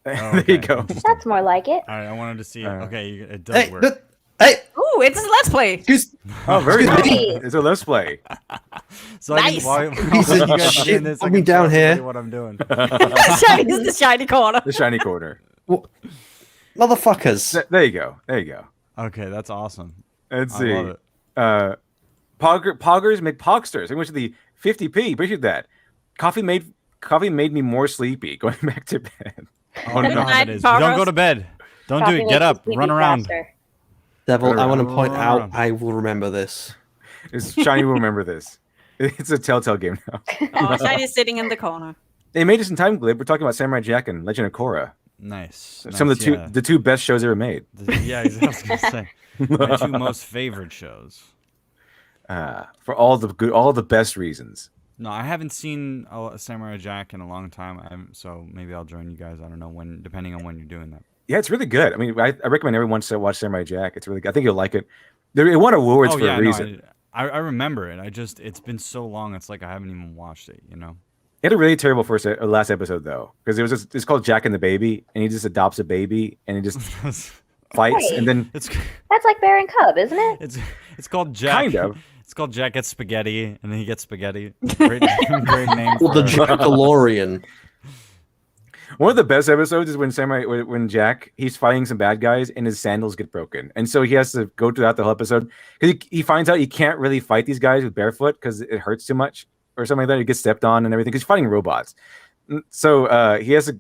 Okay. There you go. That's more like it. All right, I wanted to see. Okay, it does work. Ooh, it's a let's play. Oh, very good. It's a let's play. So nice. While you guys are doing this, I Put me can down tell here. everybody what I'm doing. The shiny corner. The shiny corner. Motherfuckers. There you go. There you go. Okay, that's awesome. Let's I see. love it. Poggers make pogsters. I went to the 50p. Appreciate that. Coffee made me more sleepy. Going back to bed. Oh, no, that is. Don't go to bed. Don't do it. Get up. Run around. Devil, I want to point out, I will remember this. Shiny will remember this. It's a Telltale game now. Oh, Shiny's sitting in the corner. They made us in time, Glib. We're talking about Samurai Jack and Legend of Korra. Nice. Some of the two best shows ever made. Yeah, exactly. I was gonna say my 2 most favorite shows. For all the best reasons. No, I haven't seen Samurai Jack in a long time. So maybe I'll join you guys. I don't know depending on when you're doing that. Yeah, it's really good. I mean, I recommend everyone to watch Samurai Jack. It's really good. I think you'll like it. It won awards for a reason. I remember it. It's been so long. It's like I haven't even watched it. You know. It had a really terrible last episode though, because it's called Jack and the Baby, and he just adopts a baby and he just fights, Hey. and then That's like Bear and Cub, isn't it? It's called Jack. Kind of. It's called Jack Gets Spaghetti, and then he gets spaghetti. Great name. Well, the Jackalorean. One of the best episodes is when Jack, he's fighting some bad guys and his sandals get broken, and so he has to go throughout the whole episode because he finds out he can't really fight these guys with barefoot because it hurts too much or something like that. He gets stepped on and everything because he's fighting robots. So he has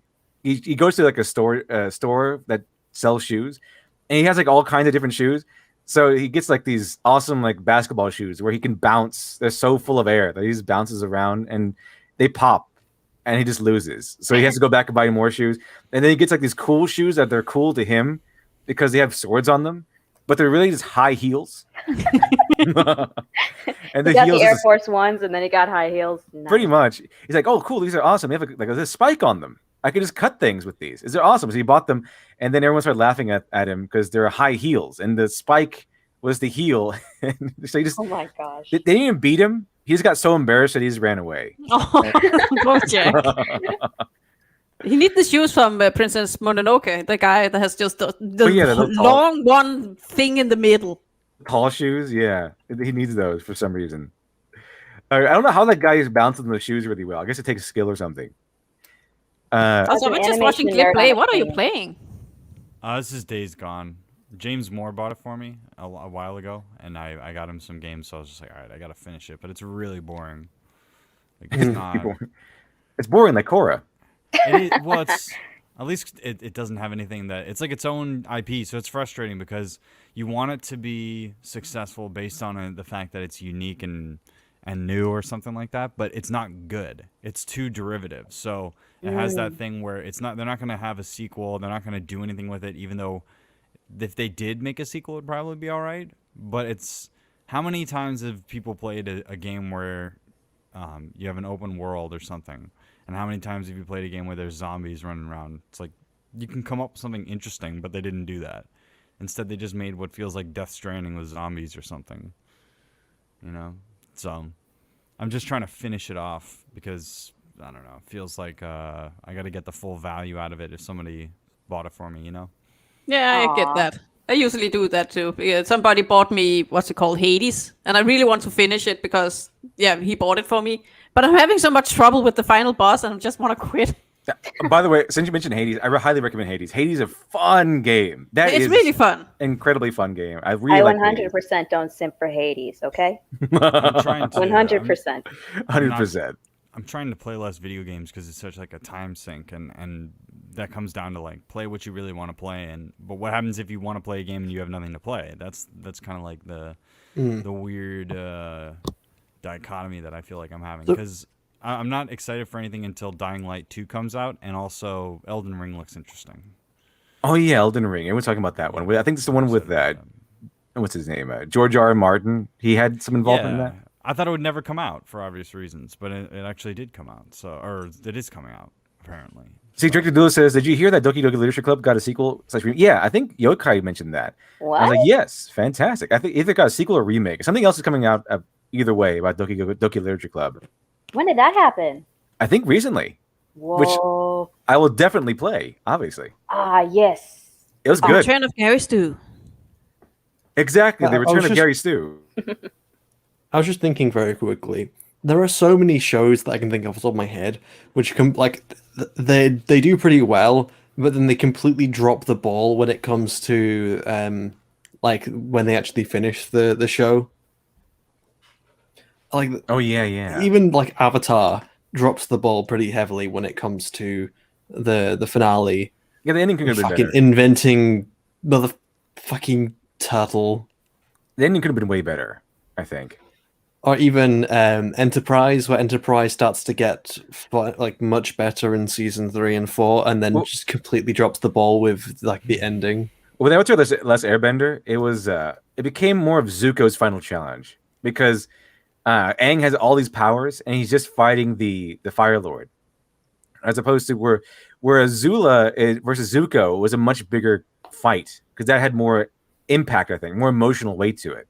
he goes to like a store that sells shoes, and he has like all kinds of different shoes. So he gets like these awesome like basketball shoes where he can bounce. They're so full of air that he just bounces around and they pop. And he just loses. So he has to go back and buy more shoes. And then he gets like these cool shoes that they're cool to him because they have swords on them, but they're really just high heels. And He got the Air Force Ones, and then he got high heels. Nice. Pretty much. He's like, oh, cool, these are awesome. They have like a spike on them. I could just cut things with these. They're awesome. So he bought them, and then everyone started laughing at him because they're high heels, and the spike was the heel. So he just, oh my gosh. They didn't even beat him. He just got so embarrassed that he just ran away. Oh, poor Jack. He needs the shoes from Princess Mononoke, the guy that has just the long one thing in the middle. Tall shoes, yeah. He needs those for some reason. I don't know how that guy is bouncing the shoes really well. I guess it takes skill or something. Also, I'm just watching Clip play. What are you playing? This is Days Gone. James Moore bought it for me a while ago, and I got him some games, so I was just like, all right, I got to finish it. But it's really boring. Like, it's not... It's boring like Korra. Well, at least it doesn't have anything that... It's like its own IP, so it's frustrating because you want it to be successful based on the fact that it's unique and new or something like that, but it's not good. It's too derivative. So it has that thing where they're not going to have a sequel. They're not going to do anything with it, even though... If they did make a sequel, it'd probably be all right. But it's how many times have people played a game where you have an open world or something, and how many times have you played a game where there's zombies running around? It's like you can come up with something interesting, but they didn't do that. Instead, they just made what feels like Death Stranding with zombies or something. You know, so I'm just trying to finish it off because I don't know. It feels like I got to get the full value out of it if somebody bought it for me. You know. Yeah, I get that. I usually do that too. Somebody bought me, what's it called, Hades, and I really want to finish it because, yeah, he bought it for me. But I'm having so much trouble with the final boss, and I just want to quit. By the way, since you mentioned Hades, I highly recommend Hades. Hades is a fun game. It's really fun. Incredibly fun game. I 100% don't simp for Hades, okay? I'm trying to 100%. 100%. I'm trying to play less video games because it's such like a time sink, and that comes down to like play what you really want to play. But what happens if you want to play a game and you have nothing to play? That's kind of like the weird dichotomy that I feel like I'm having because I'm not excited for anything until Dying Light 2 comes out, and also Elden Ring looks interesting. Oh yeah, Elden Ring. Everyone's talking about that one. I think it's the one with what's his name? George R. R. Martin. He had some involvement in that. I thought it would never come out for obvious reasons, but it actually did come out. Or it is coming out apparently. See, Director Doodle says, "Did you hear that Doki Doki Literature Club got a sequel?" Yeah, I think Yokai mentioned that. What? I was like, "Yes, fantastic." I think either it got a sequel or remake. Something else is coming out either way about Doki Literature Club. When did that happen? I think recently. Whoa. Which I will definitely play. Obviously. Yes. It was good. Return of Gary Stu. Exactly, the return of Gary Stu. I was just thinking very quickly. There are so many shows that I can think of off the top of my head, which they do pretty well, but then they completely drop the ball when it comes to like when they actually finish the show. Like even like Avatar drops the ball pretty heavily when it comes to the finale. Yeah, the ending could have been fucking better. Inventing fucking turtle. The ending could have been way better, I think. Or even Enterprise, where Enterprise starts to get like much better in season 3 and 4, and then just completely drops the ball with like the ending. When they went to Last Airbender, it became more of Zuko's final challenge because Aang has all these powers and he's just fighting the Fire Lord, as opposed to where Azula versus Zuko was a much bigger fight because that had more impact, I think, more emotional weight to it.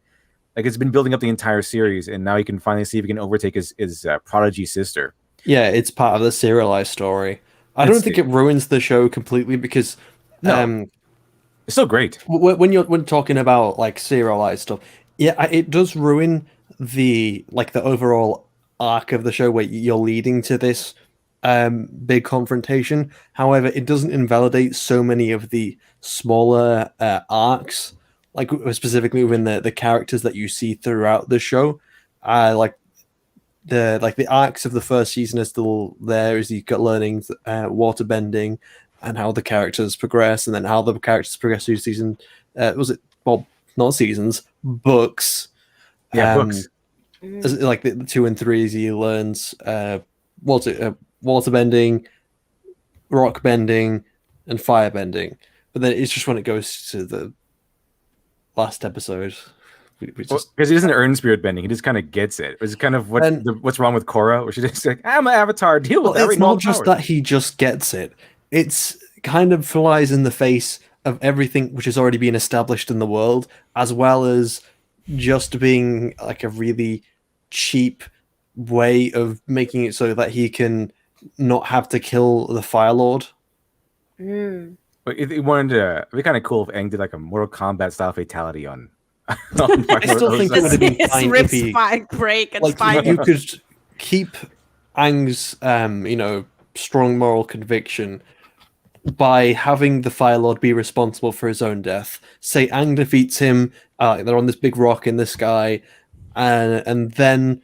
Like it's been building up the entire series, and now he can finally see if he can overtake his prodigy sister. Yeah, it's part of the serialized story. I don't think it ruins the show completely because it's still great. When talking about like serialized stuff, yeah, it does ruin the overall arc of the show where you're leading to this big confrontation. However, it doesn't invalidate so many of the smaller arcs, like specifically within the characters that you see throughout the show. Like the arcs of the first season are still there, as you've got learning water bending and how the characters progress, and then how the characters progress through season. Not seasons, books. Yeah, books. Like the 2 and 3, as he learns water bending, rock bending, and fire bending. But then it's just when it goes to the last episode. Because he doesn't earn spirit bending, he just kind of gets it. It's kind of what's wrong with Korra, where she's just like, "I'm an avatar, deal with It's not just that he just gets it; it's kind of flies in the face of everything which has already been established in the world, as well as just being like a really cheap way of making it so that he can not have to kill the Fire Lord. But he wanted to, it'd be kind of cool if Aang did like a Mortal Kombat style fatality on. I still think it would have been fine if he break and you could keep Aang's strong moral conviction by having the Fire Lord be responsible for his own death. Say Aang defeats him, they're on this big rock in the sky, and then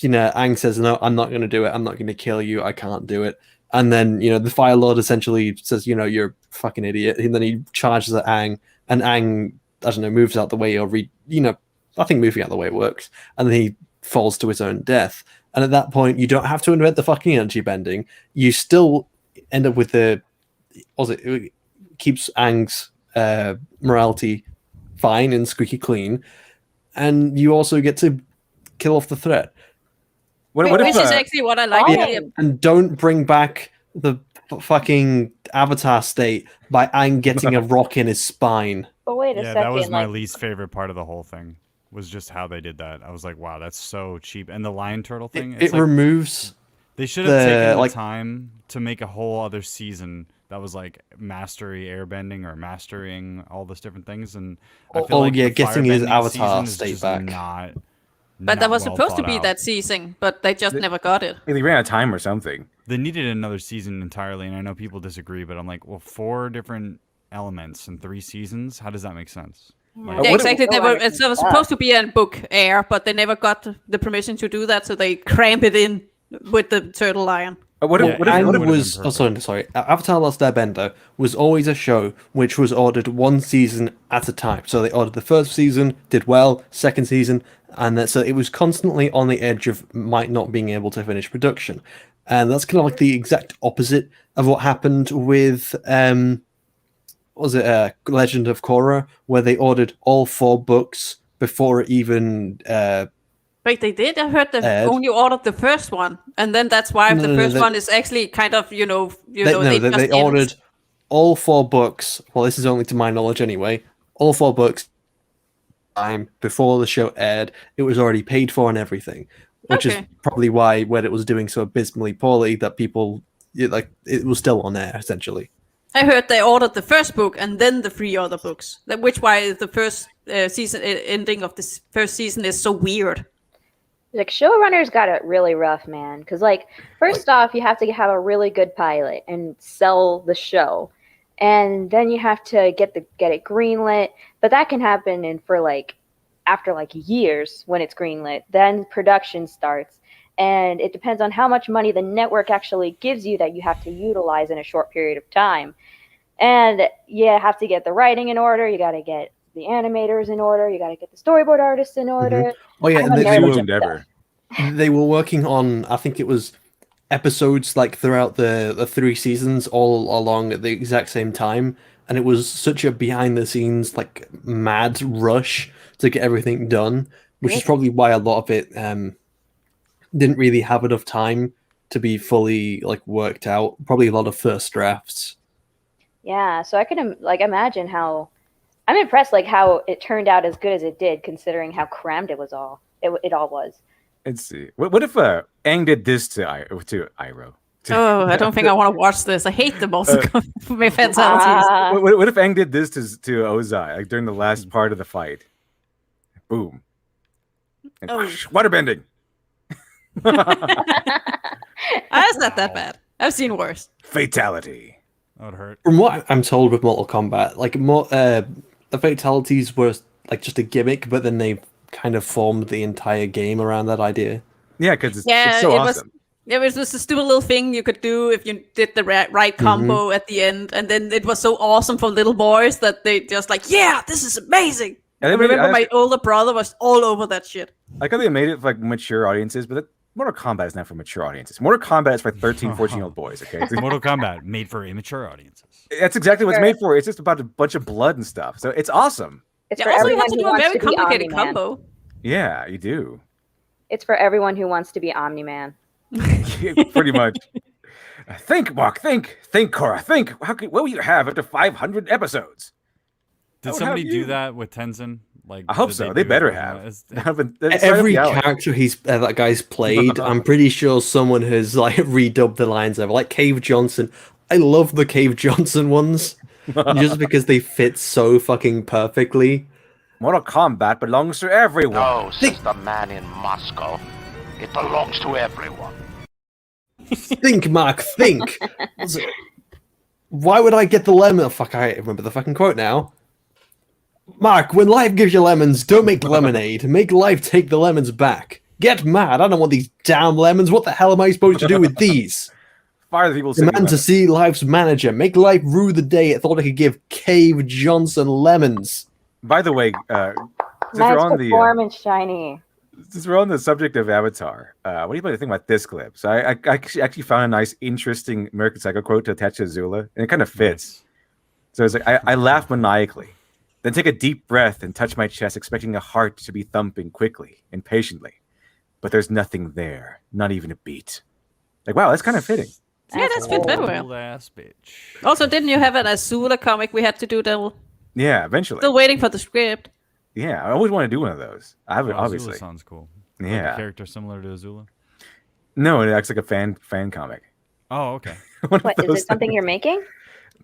Aang says, "No, I'm not going to do it. I'm not going to kill you. I can't do it." And then the Fire Lord essentially says, "You're a fucking idiot," and then he charges at Aang, and Aang, I don't know, moves out the way, or I think moving out the way works, and then he falls to his own death. And at that point, you don't have to invent the fucking energy bending. You still end up with it keeps Aang's morality fine and squeaky clean, and you also get to kill off the threat. Which is actually what I like. And don't bring back the fucking Avatar state by Aang getting a rock in his spine. But wait a second. That was my least favorite part of the whole thing. Was just how they did that. I was like, wow, that's so cheap. And the lion turtle thing. It removes. They should have taken the time to make a whole other season that was like mastery airbending or mastering all those different things. And I feel getting his Avatar state back. But that was supposed to be that season, but they just never got it. They ran out of time or something. They needed another season entirely, and I know people disagree, but I'm like, well, 4 different elements in 3 seasons? How does that make sense? Yeah, exactly. It was supposed to be a book air, but they never got the permission to do that, so they cramp it in with the turtle lion. Avatar Last Airbender was always a show which was ordered 1 season at a time. So they ordered the first season, did well, second season, and so it was constantly on the edge of might not being able to finish production. And that's kind of like the exact opposite of what happened with Legend of Korra, where they ordered all 4 books before it even Wait, they did? I heard they only ordered the first one, and then that's why the first one is actually kind of they ordered all 4 books. Well, this is only to my knowledge anyway. All 4 books time before the show aired. It was already paid for and everything, which is probably why when it was doing so abysmally poorly that people it was still on air essentially. I heard they ordered the first book and then the 3 other books. Which why the first season ending of this first season is so weird. Like, showrunners got it really rough, man. Because, first off, you have to have a really good pilot and sell the show. And then you have to get it greenlit. But that can happen after years when it's greenlit. Then production starts. And it depends on how much money the network actually gives you that you have to utilize in a short period of time. And you have to get the writing in order. You got to get the animators in order. You got to get the storyboard artists in order. Mm-hmm. Oh yeah, and they were working on, I think it was episodes throughout the 3 seasons all along at the exact same time, and it was such a behind the scenes mad rush to get everything done, which is probably why a lot of it didn't really have enough time to be fully worked out. Probably a lot of first drafts. Yeah, so I can imagine how I'm impressed how it turned out as good as it did, considering how crammed it all was. Let's see. What if Aang did this to Iroh? Oh, I don't think I want to watch this. I hate them also fatalities. What if Aang did this to Ozai, like during the last part of the fight? Boom. And waterbending. That's not that bad. I've seen worse. Fatality. That would hurt. From what I'm told with Mortal Kombat, like the fatalities were like just a gimmick, but then they kind of formed the entire game around that idea. Yeah, because it's so awesome. It was just a stupid little thing you could do if you did the right combo at the end, and then it was so awesome for little boys that they just like, yeah, this is amazing. I remember my older brother was all over that shit. I thought they made it for like mature audiences, but Mortal Kombat is not for mature audiences. Mortal Kombat is for 13, 14-year-old boys, okay? Mortal Kombat, made for immature audiences. That's exactly what it's made for. It's just about a bunch of blood and stuff. So it's awesome. It's for also, you everyone have to who do a wants very to be complicated Omni-Man. combo. Yeah, you do. It's for everyone who wants to be Omni-Man. Pretty much. Think, Mark. Think, Cora. Think. What will you have after 500 episodes? Did somebody do that with Tenzin? Like, I hope so. They better have. Every character that guy's played, I'm pretty sure someone has like redubbed the lines over. Like Cave Johnson. I love the Cave Johnson ones just because they fit so fucking perfectly. Mortal Kombat belongs to everyone. No, says the man in Moscow. It belongs to everyone. Think, Mark, think. Why would I get the lemon? Oh, fuck, I remember the fucking quote now. Mark, when life gives you lemons, don't make lemonade. Make life take the lemons back. Get mad. I don't want these damn lemons. What the hell am I supposed to do with these? Fire the people. Demand to see life's manager. Make life rue the day I thought I could give Cave Johnson lemons. By the way, Nice performance, Shiny. Since we're on the subject of Avatar, what do you think about this clip? So I actually found a nice, interesting American Psycho quote to attach to Azula, and it kind of fits. So it's like, I laugh maniacally, then take a deep breath and touch my chest, expecting a heart to be thumping quickly and patiently. But there's nothing there, not even a beat. Like, wow, that's kind of fitting. Yeah, that's fit very well. Old ass bitch. Also, didn't you have an Azula comic we had to do that? Yeah, eventually. Still waiting for the script. Yeah, I always want to do one of those. I haven't, obviously. Azula sounds cool. Yeah. Like a character similar to Azula? No, it acts like a fan comic. Oh, okay. What, is it something you're making?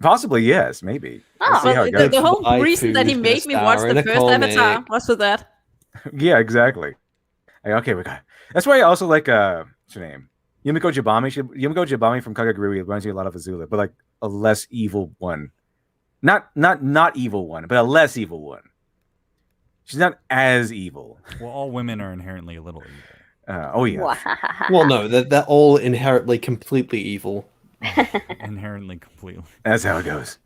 Possibly, yes, maybe. We'll see how it goes. The whole reason that he made me watch the first Avatar was for that. Yeah, exactly. Okay, we got. That's why I also like what's her name? Yumiko Jabami. Yumiko Jabami from Kagaguri reminds me a lot of Azula, but like a less evil one. Not evil one, but a less evil one. She's not as evil. Well, all women are inherently a little evil. Oh yeah. Well, no, they're all inherently completely evil. Inherently, completely. That's how it goes.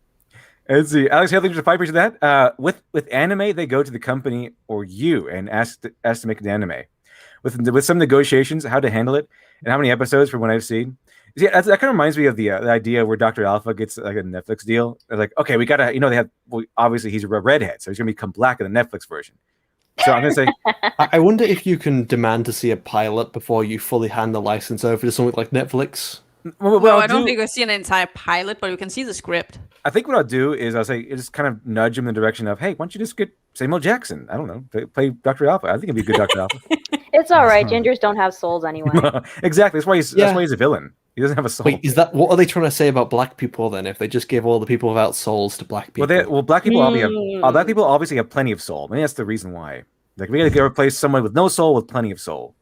Let's see. Alex, how think there's a that? With anime, they go to the company or you and ask to make an anime. With some negotiations, how to handle it, and how many episodes from what I've seen. See, that kind of reminds me of the idea where Dr. Alpha gets like a Netflix deal. They're like, okay, we gotta, they have. Well, obviously, he's a redhead, so he's gonna become black in the Netflix version. So I'm gonna say, I wonder if you can demand to see a pilot before you fully hand the license over to something like Netflix. Well, I don't think we'll see an entire pilot, but you can see the script. I think what I'll do is I'll say, just kind of nudge him in the direction of, hey, why don't you just get Samuel Jackson? I don't know, play Dr. Alpha. I think it'd be a good Dr. Alpha. It's all right. Gingers don't have souls anyway. Exactly. That's why he's a villain. He doesn't have a soul. Wait, what are they trying to say about black people then? If they just give all the people without souls to black people? Well, black people black people obviously have plenty of soul. Maybe that's the reason why. Like we gotta replace someone with no soul with plenty of soul.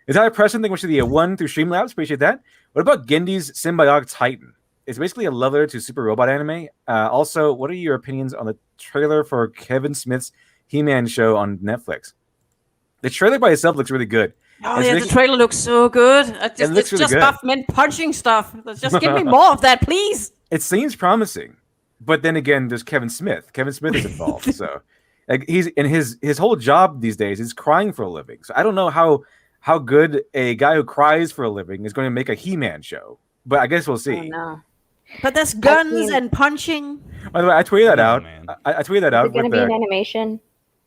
Is that a pressing thing? Which should be a 1 through Streamlabs? Appreciate that. What about Gendy's Symbiotic Titan? It's basically a love letter to Super Robot anime. Also, what are your opinions on the trailer for Kevin Smith's He-Man show on Netflix? The trailer by itself looks really good. Oh yeah, the trailer looks so good. It's just buff men punching stuff. Just give me more of that, please. It seems promising, but then again, there's Kevin Smith. Kevin Smith is involved, so like he's in his whole job these days is crying for a living. So I don't know how good a guy who cries for a living is going to make a He-Man show, but I guess we'll see. Oh, no. But there's guns and punching. By the way, I tweeted that out. I tweeted that out. Is it going to be an animation?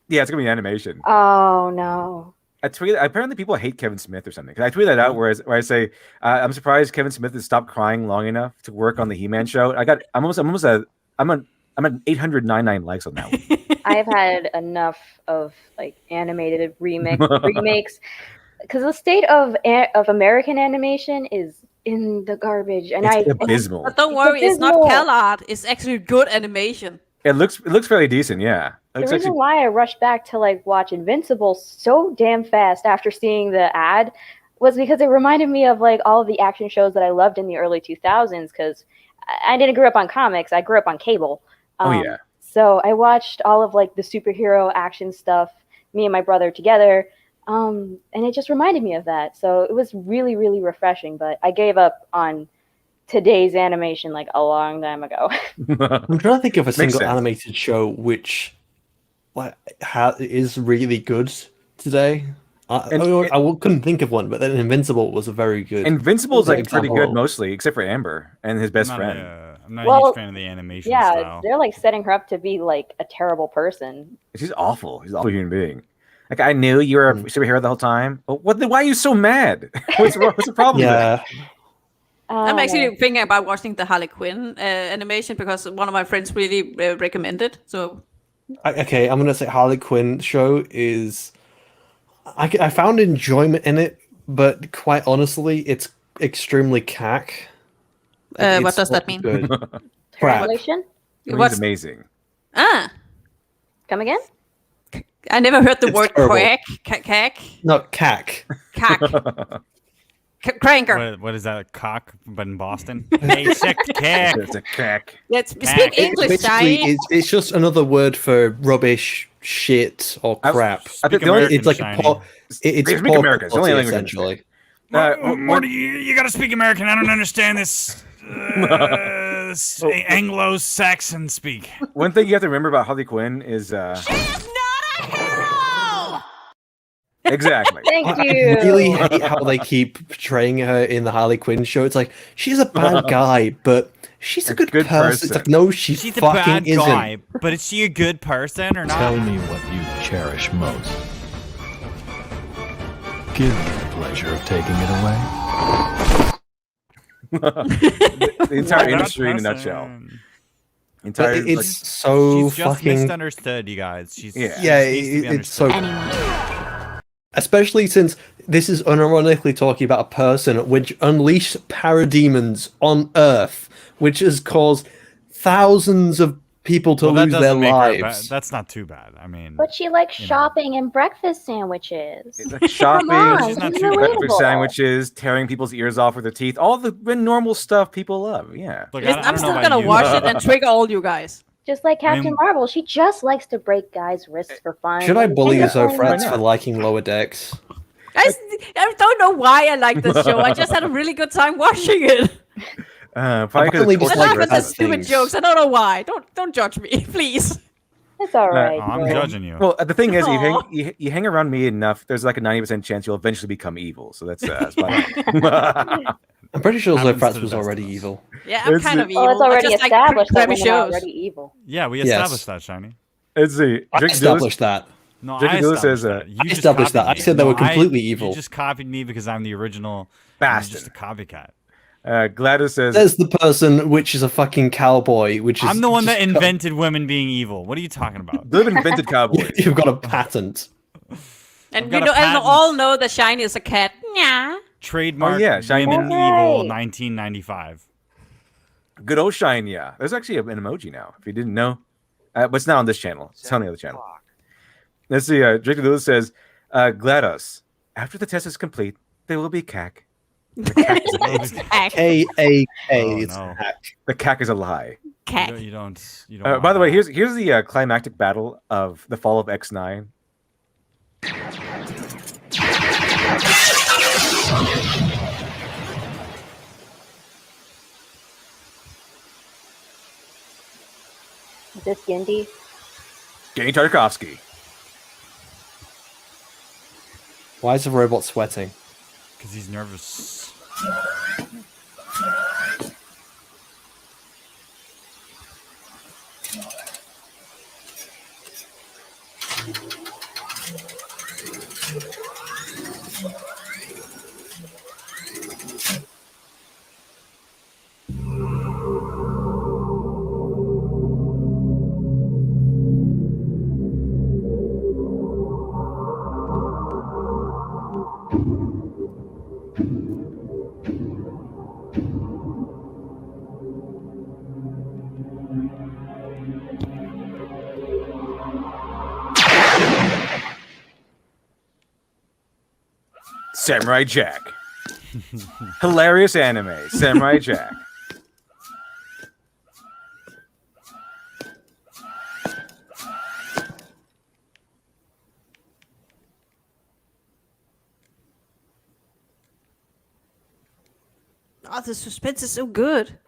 Yeah, it's gonna be an animation. Oh no. I tweeted. Apparently, people hate Kevin Smith or something. I tweeted that out where I say I'm surprised Kevin Smith has stopped crying long enough to work on the He-Man show. I'm at 899 likes on that one. I've had enough of like animated remakes. because the state of American animation is in the garbage, and It's abysmal. But don't worry, it's not Cal art. It's actually good animation. It looks fairly decent, yeah. The reason why I rushed back to like watch Invincible so damn fast after seeing the ad was because it reminded me of like all of the action shows that I loved in the early 2000s. Because I didn't grow up on comics, I grew up on cable. Yeah. So I watched all of like the superhero action stuff, me and my brother together, and it just reminded me of that. So it was really, really refreshing. But I gave up on today's animation like a long time ago. I'm trying to think of a single sense. animated show which is really good today. I couldn't think of one, but then Invincible was a very good. Invincible's like pretty example. good mostly, except for Amber and his best friend. I'm not a huge fan of the animation style. They're like setting her up to be like a terrible person. She's awful. She's an awful human being. Like, I knew you were a superhero the whole time. But why are you so mad? What's the problem? Yeah. I'm actually thinking about watching the Harley Quinn animation because one of my friends really recommended. So, okay, I'm gonna say Harley Quinn show is. I found enjoyment in it, but quite honestly, it's extremely cack. What does that mean? Good. Crap. Translation? It was amazing. Come again? I never heard the word terrible. quack. Cack. No, cack. Cack. Cranker. What is that? A cock, but in Boston? Hey, check the cack. It's a cack. Let's speak English, Basically, Shiny. it's just another word for rubbish, shit, or crap. I think the only It's like Shiny. a poor. It's Speak poor American. It's the only quality, language essentially. Morty, you gotta speak American. I don't understand this Anglo-Saxon speak. One thing you have to remember about Harley Quinn is exactly. Thank I you. really hate how they keep portraying her in the Harley Quinn show. It's like she's a bad guy, but she's a good person. It's like no, she's She's a fucking bad isn't. guy, but is she a good person or not? Tell me what you cherish most. Give me the pleasure of taking it away. The entire industry in a nutshell. But it's so She's just fucking misunderstood, you guys. She's it's so. Especially since this is unironically talking about a person which unleashed parademons on Earth, which has caused thousands of people to lose their lives. That's not too bad. I mean, But she likes shopping and breakfast sandwiches. Like shopping, Come on, she's she's breakfast relatable. sandwiches, tearing people's ears off with her teeth, all the normal stuff people love. Yeah. Look, Listen, I'm still gonna watch it and trigger all you guys. Just like Captain Marvel, she just likes to break guys' wrists for fun. Should I bully And Zofrats for liking Lower Decks? I don't know why I like this show. I just had a really good time watching it. Probably because only it's just I like laugh at the other stupid things. jokes. I don't know why. Don't judge me, please. It's all right. I'm judging you. Well, the thing is, you hang around me enough. There's like a 90% chance you'll eventually become evil. So that's I'm pretty sure Happens to Zofrats the was best already of us. evil. Yeah, I'm kind of evil. Well, it's I already just like established that crappy women are shows. already evil. Yeah, we Yes. established that, Shiny. Let's see. I established that. No, Drinking I Lewis established says, that. You I just established that. copied I said me. they were No, completely evil. You just copied me because I'm the original. Bastard. You're just a copycat. Gladys says, There's the person which is a fucking cowboy, which is I'm the one that just- invented women being evil. What are you talking about? "They've invented cowboys." You've got a patent. And got we a and patent. all know that Shiny is a cat. Yeah. Trademark Shiny. Women Right. Evil 1995. Good old shine, yeah. There's actually an emoji now. If you didn't know, but it's not on this channel. It's on the other channel. Let's see. Drake Lewis says, "GLaDOS. After the test is complete, there will be cack. The cack is a lie. K-A-K. It's no. hack. The cack is a lie." Cat. You don't. By the way, here's the climactic battle of the fall of X9. Is this Gindy? Gary Tartakovsky. Why is the robot sweating? Because he's nervous. Samurai Jack. Hilarious anime, Samurai Jack. Oh, the suspense is so good.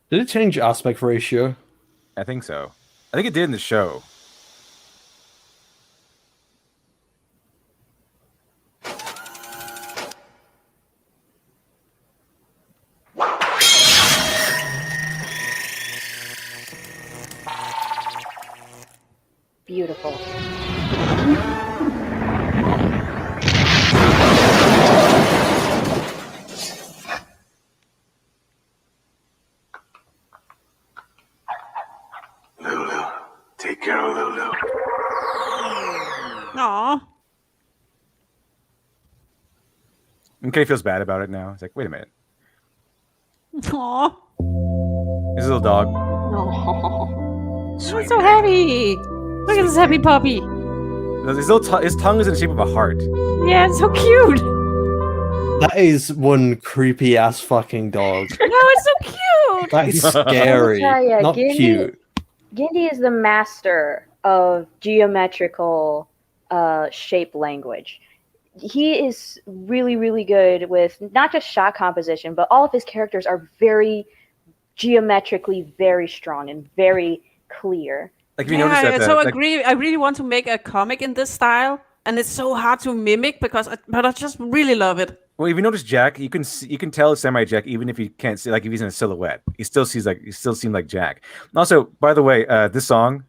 Did it change aspect ratio? I think so. I think it did in the show. Beautiful. Lulu, take care of Lulu. Aww. And Kenny feels bad about it now. He's like, wait a minute. Aww. His little dog. Oh, she's so happy. Look at this happy puppy. His tongue is in the shape of a heart. Yeah, it's so cute. That is one creepy ass fucking dog. No, it's so cute. That is scary. Not cute. Gindi is the master of geometrical shape language. He is really, really good with not just shot composition, but all of his characters are very geometrically very strong and very clear. Like, if you notice that, so I really want to make a comic in this style, and it's so hard to mimic but I just really love it. Well, if you notice Jack, you can tell it's Samurai Jack even if you can't see, like if he's in a silhouette, he still seems like Jack. And also, by the way, this song,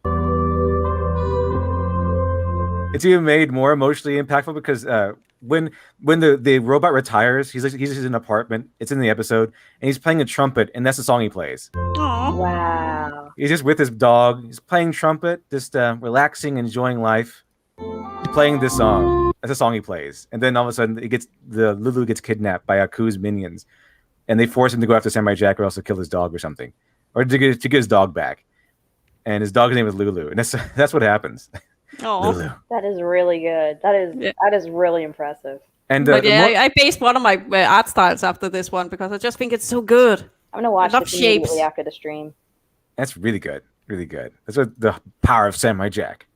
it's even made more emotionally impactful because when the robot retires, he's in an apartment. It's in the episode, and he's playing a trumpet, and that's the song he plays. Aww. Wow. He's just with his dog. He's playing trumpet, just relaxing, enjoying life, playing this song. That's a song he plays, and then all of a sudden, Lulu gets kidnapped by Aku's minions, and they force him to go after Samurai Jack, or else he'll kill his dog or something, or to get his dog back. And his dog's name is Lulu, and that's what happens. Lulu. That is really good. That is really impressive. And but I based one of my art styles after this one because I just think it's so good. I'm gonna watch I love this shapes. immediately after the stream. That's really good, really good. That's what the power of Samurai Jack.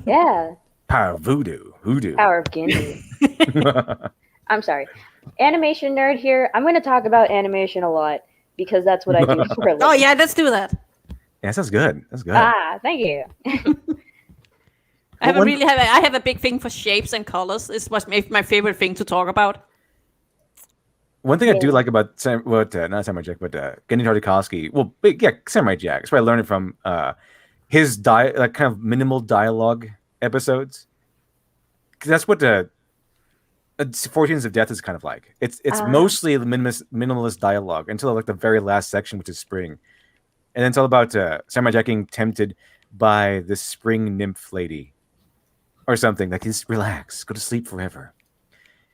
Yeah. Power of voodoo. Power of Gindi. I'm sorry. Animation nerd here. I'm going to talk about animation a lot because that's what I do for a living. Oh yeah, let's do that. Yeah, that's good. That's good. Ah, thank you. I have a big thing for shapes and colors. It's my favorite thing to talk about. One thing I do like about not Samurai Jack, but Genndy Tartakovsky. Well, Samurai Jack. That's where I learned it from. His kind of minimal dialogue episodes. Because that's what 14s of Death is kind of like. It's mostly the minimalist dialogue until like the very last section, which is spring, and then it's all about Samurai Jack getting tempted by this spring nymph lady, or something. Like, just relax, go to sleep forever.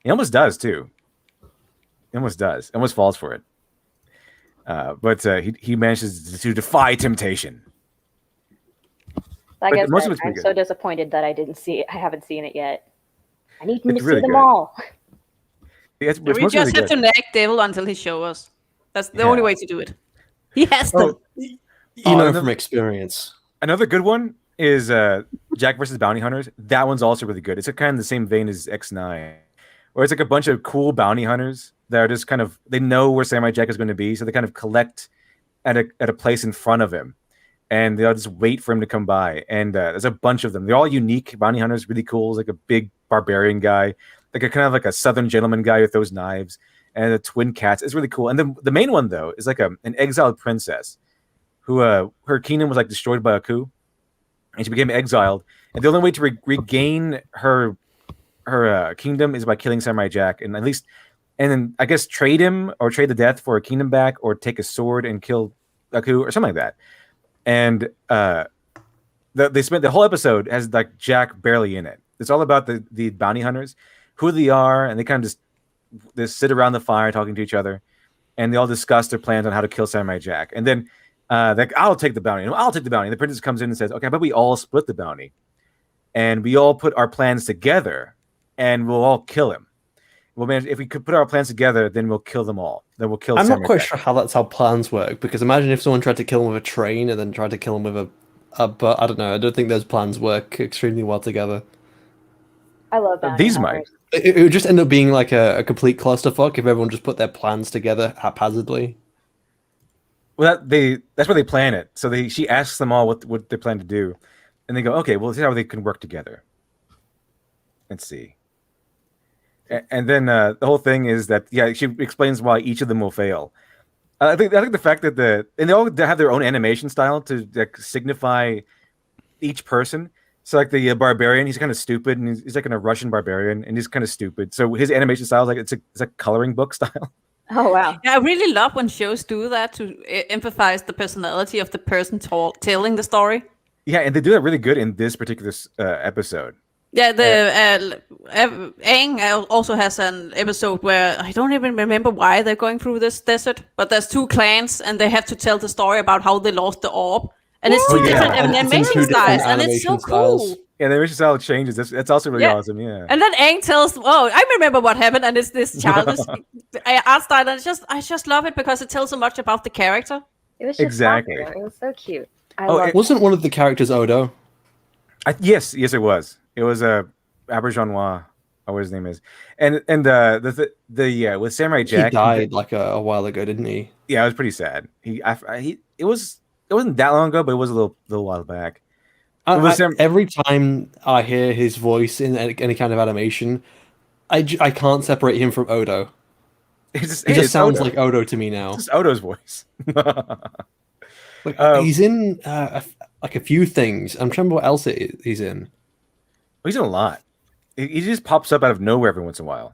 He almost does too. He almost does. Almost falls for it. But he manages to defy temptation. I guess most of it's I'm pretty so good. disappointed that I didn't see it. I haven't seen it yet. I need to It's see really them good. all. Yeah, it's We mostly just really have to good. nag Devil until he shows us. That's the only way to do it. He has to. You know another- from experience. Another good one is Jack versus Bounty Hunters. That one's also really good. It's kind of the same vein as X9, where it's like a bunch of cool bounty hunters that are just kind of, they know where Samurai Jack is going to be, so they kind of collect at a place in front of him, and they'll just wait for him to come by. And there's a bunch of them. They're all unique bounty hunters, really cool. It's like a big barbarian guy, like a kind of like a southern gentleman guy with those knives, and the twin cats. It's really cool. And then the main one though is like an exiled princess who her kingdom was like destroyed by a coup, and she became exiled. And the only way to regain her kingdom is by killing Samurai Jack, and then I guess trade him or trade the death for a kingdom back, or take a sword and kill a coup or something like that. And they spent the whole episode has like Jack barely in it. It's all about the bounty hunters, who they are, and they kind of they sit around the fire talking to each other, and they all discuss their plans on how to kill Samurai Jack. And then like, I'll take the bounty. I'll take the bounty. And the princess comes in and says, "Okay, but we all split the bounty." and we all put our plans together, and we'll all kill him. Well, man, if we could put our plans together, then we'll kill them all. Then we'll kill. I'm not quite Samurai sure how plans work, because imagine if someone tried to kill him with a train and then tried to kill him with but I don't know. I don't think those plans work extremely well together. I love that. These might. It would just end up being like a complete clusterfuck if everyone just put their plans together haphazardly. Well, that's where they plan it. So she asks them all what they plan to do, and they go, okay, well, this is how they can work together. Let's see. And then the whole thing is that she explains why each of them will fail. I think the fact that and they all have their own animation style to signify each person. So like the barbarian, he's kind of stupid, and he's like a Russian barbarian, and he's kind of stupid. So his animation style is like it's a coloring book style. Oh wow! Yeah, I really love when shows do that to emphasize the personality of the person telling the story. Yeah, and they do that really good in this particular episode. Yeah, Aang also has an episode where I don't even remember why they're going through this desert, but there's two clans and they have to tell the story about how they lost the orb. And it's two different animation styles, and it's so cool. Yeah, the animation style changes. That's also really awesome, yeah. And then Aang tells, "Oh, I remember what happened," and it's this childish art style, and I just love it because it tells so much about the character. It was just popular. It was so cute. I love it. Wasn't one of the characters Odo? Yes, it was. It was Aubergenois, or what his name is, and with Samurai Jack, he died like a while ago, didn't he? Yeah, it was pretty sad. It wasn't that long ago, but it was a little while back. Every time I hear his voice in any kind of animation, I can't separate him from Odo. It just sounds like Odo to me now. It's just Odo's voice. He's in like a few things. I'm trying to remember what else he's in. He's in a lot. He just pops up out of nowhere every once in a while.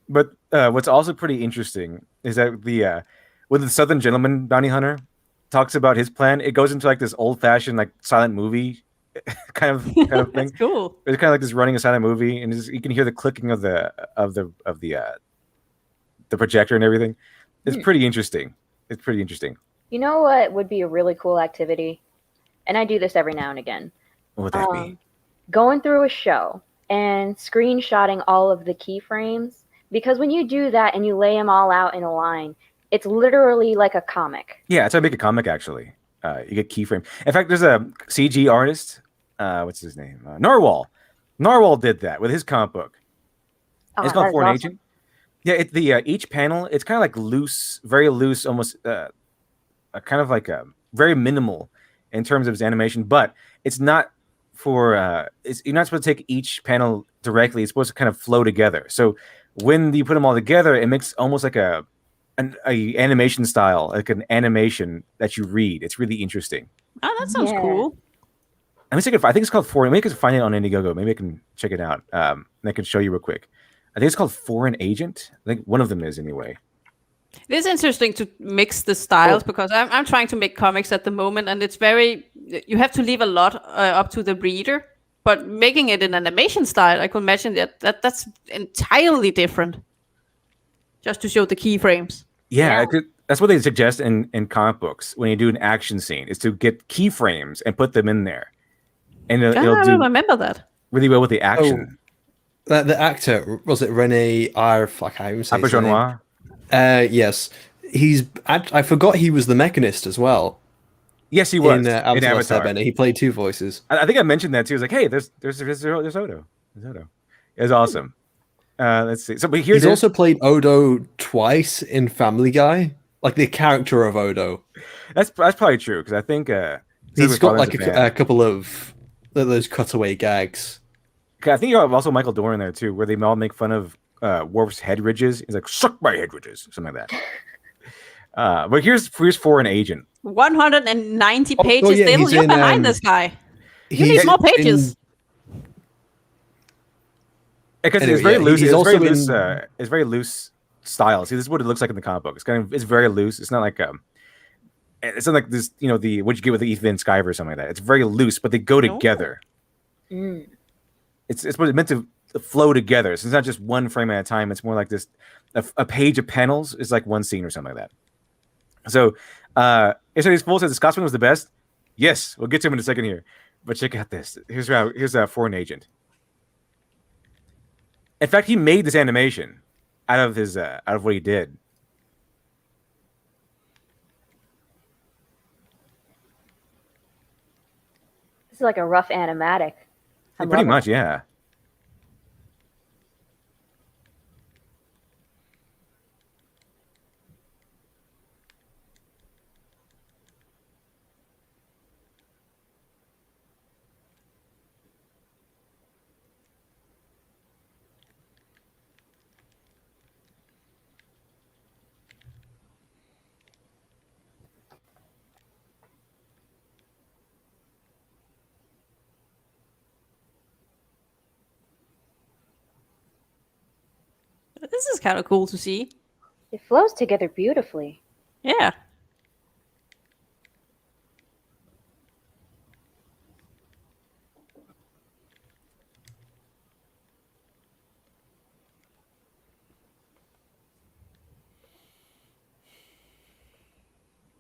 But what's also pretty interesting is that with the Southern Gentleman Bounty Hunter talks about his plan, it goes into like this old-fashioned like silent movie kind of thing. That's cool. It's kind of like this running a silent movie, and you can hear the clicking of the projector and everything. It's pretty interesting. It's pretty interesting. You know what would be a really cool activity? And I do this every now and again. What would that be? Going through a show and screenshotting all of the keyframes, because when you do that and you lay them all out in a line, it's literally like a comic. Yeah, that's how I make a comic, actually. You get keyframe. In fact, there's a CG artist. What's his name? Narwhal. Narwhal did that with his comic book. It's called Foreign Agent. Yeah, each panel, it's kind of like loose, very loose, almost kind of like very minimal in terms of its animation, but it's not you're not supposed to take each panel directly. It's supposed to kind of flow together. So when you put them all together, it makes almost like an animation style, like an animation that you read. It's really interesting. Oh, that sounds cool. I think it's called Foreign. Maybe I can find it on Indiegogo. Maybe I can check it out. And I can show you real quick. I think it's called Foreign Agent. I think one of them is anyway. It is interesting to mix the styles because I'm trying to make comics at the moment, and it's you have to leave a lot up to the reader. But making it in animation style, I could imagine that's entirely different. Just to show the keyframes. Yeah. That's what they suggest in comic books when you do an action scene, is to get keyframes and put them in there. And it'll do remember that really well with the action. The actor, was it Rene Arf? I can't even say his name. Yes. I forgot he was the Mechanist as well. Yes, he was in Avatar. Airbender. He played two voices. I think I mentioned that too. It's like, hey, there's Odo. There's Odo. It's awesome. Let's see. So, but he's also played Odo twice in Family Guy, like the character of Odo. That's probably true because I think he's got like a couple of those cutaway gags. I think you have also Michael Dorn there too, where they all make fun of Worf's head ridges. He's like, "Suck my head ridges," something like that. But here's Foreign Agent. 190 pages. You're behind this guy. You need more pages. Because it's very loose. It's very loose style. See, this is what it looks like in the comic book. It's very loose. It's not like it's not like this. What you get with the Ethan Skyver or something like that. It's very loose, but they go together. It's meant to flow together. So it's not just one frame at a time. It's more like this. A page of panels is like one scene or something like that. So, Full says the Scotsman was the best. Yes, we'll get to him in a second here. But check out this. Here's a foreign agent. In fact, he made this animation out of what he did. This is like a rough animatic. Pretty much, yeah. This is kind of cool to see. It flows together beautifully. Yeah.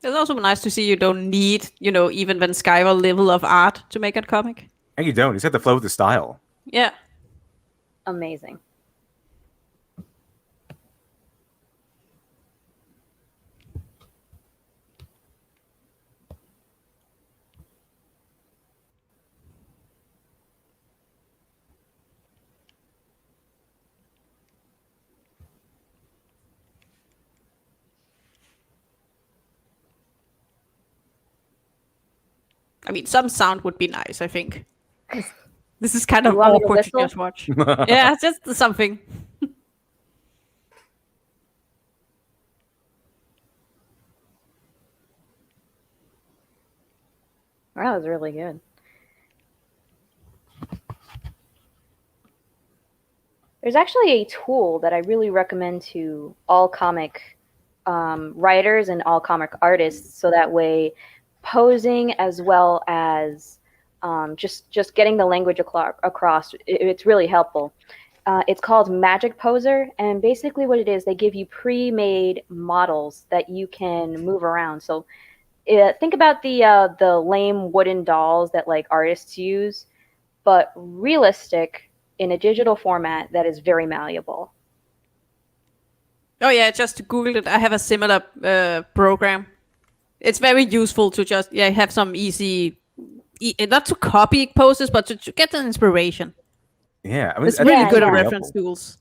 It's also nice to see you don't need, even Van Skyver level of art to make a comic. And you don't. You just have to flow with the style. Yeah. Amazing. I mean, some sound would be nice, I think. This is kind of You want me to awkward to whistle? just watch. Yeah, just something. That was really good. There's actually a tool that I really recommend to all comic writers and all comic artists, so that way posing as well as just getting the language across, it's really helpful. It's called Magic Poser, and basically what it is, they give you pre-made models that you can move around. So think about the lame wooden dolls that like artists use, but realistic in a digital format that is very malleable. Oh yeah, just Google it. I have a similar program. It's very useful to just have some easy, not to copy poses, but to get an inspiration. Yeah, I mean, It's really good at reference tools.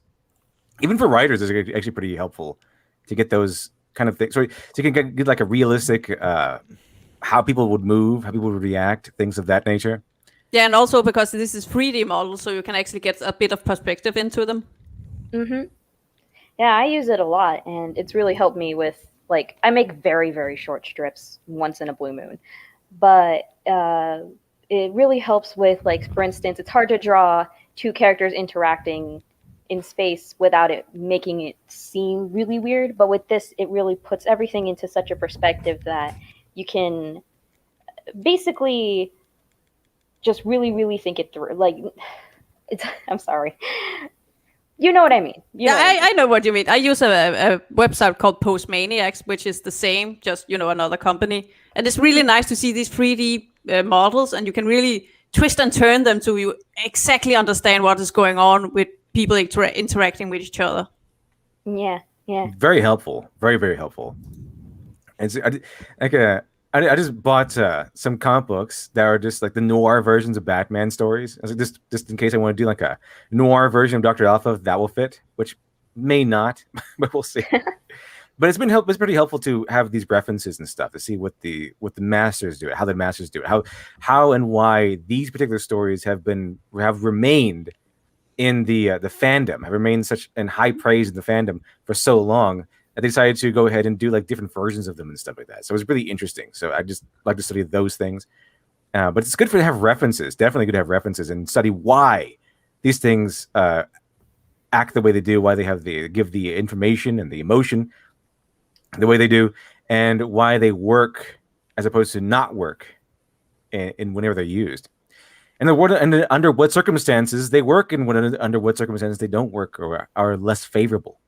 Even for writers, it's actually pretty helpful to get those kind of things. So you can get like a realistic how people would move, how people would react, things of that nature. Yeah, and also because this is 3D models, so you can actually get a bit of perspective into them. Mm-hmm. Yeah, I use it a lot, and it's really helped me with, like, I make very, very short strips once in a blue moon. But it really helps with, like, for instance, it's hard to draw two characters interacting in space without it making it seem really weird. But with this, it really puts everything into such a perspective that you can basically just really, really think it through. Like, I'm sorry. You know what I mean. I know what you mean. I use a website called Postmaniacs, which is the same, just, another company. And it's really nice to see these 3D models, and you can really twist and turn them to you exactly understand what is going on with people interacting with each other. Yeah. Very helpful. Very, very helpful. And so I just bought some comic books that are just like the noir versions of Batman stories. I was like, just in case I want to do like a noir version of Dr. Alpha, that will fit, which may not, but we'll see. But it's pretty helpful to have these references and stuff to see what the masters do it, how the masters do it, how and why these particular stories have remained in the fandom, have remained such in high praise in the fandom for so long. They decided to go ahead and do like different versions of them and stuff like that. So it was really interesting. So I just like to study those things. But it's good to have references. Definitely good to have references and study why these things act the way they do, why they give the information and the emotion the way they do, and why they work as opposed to not work in whenever they're used. And under what circumstances they work and under what circumstances they don't work or are less favorable.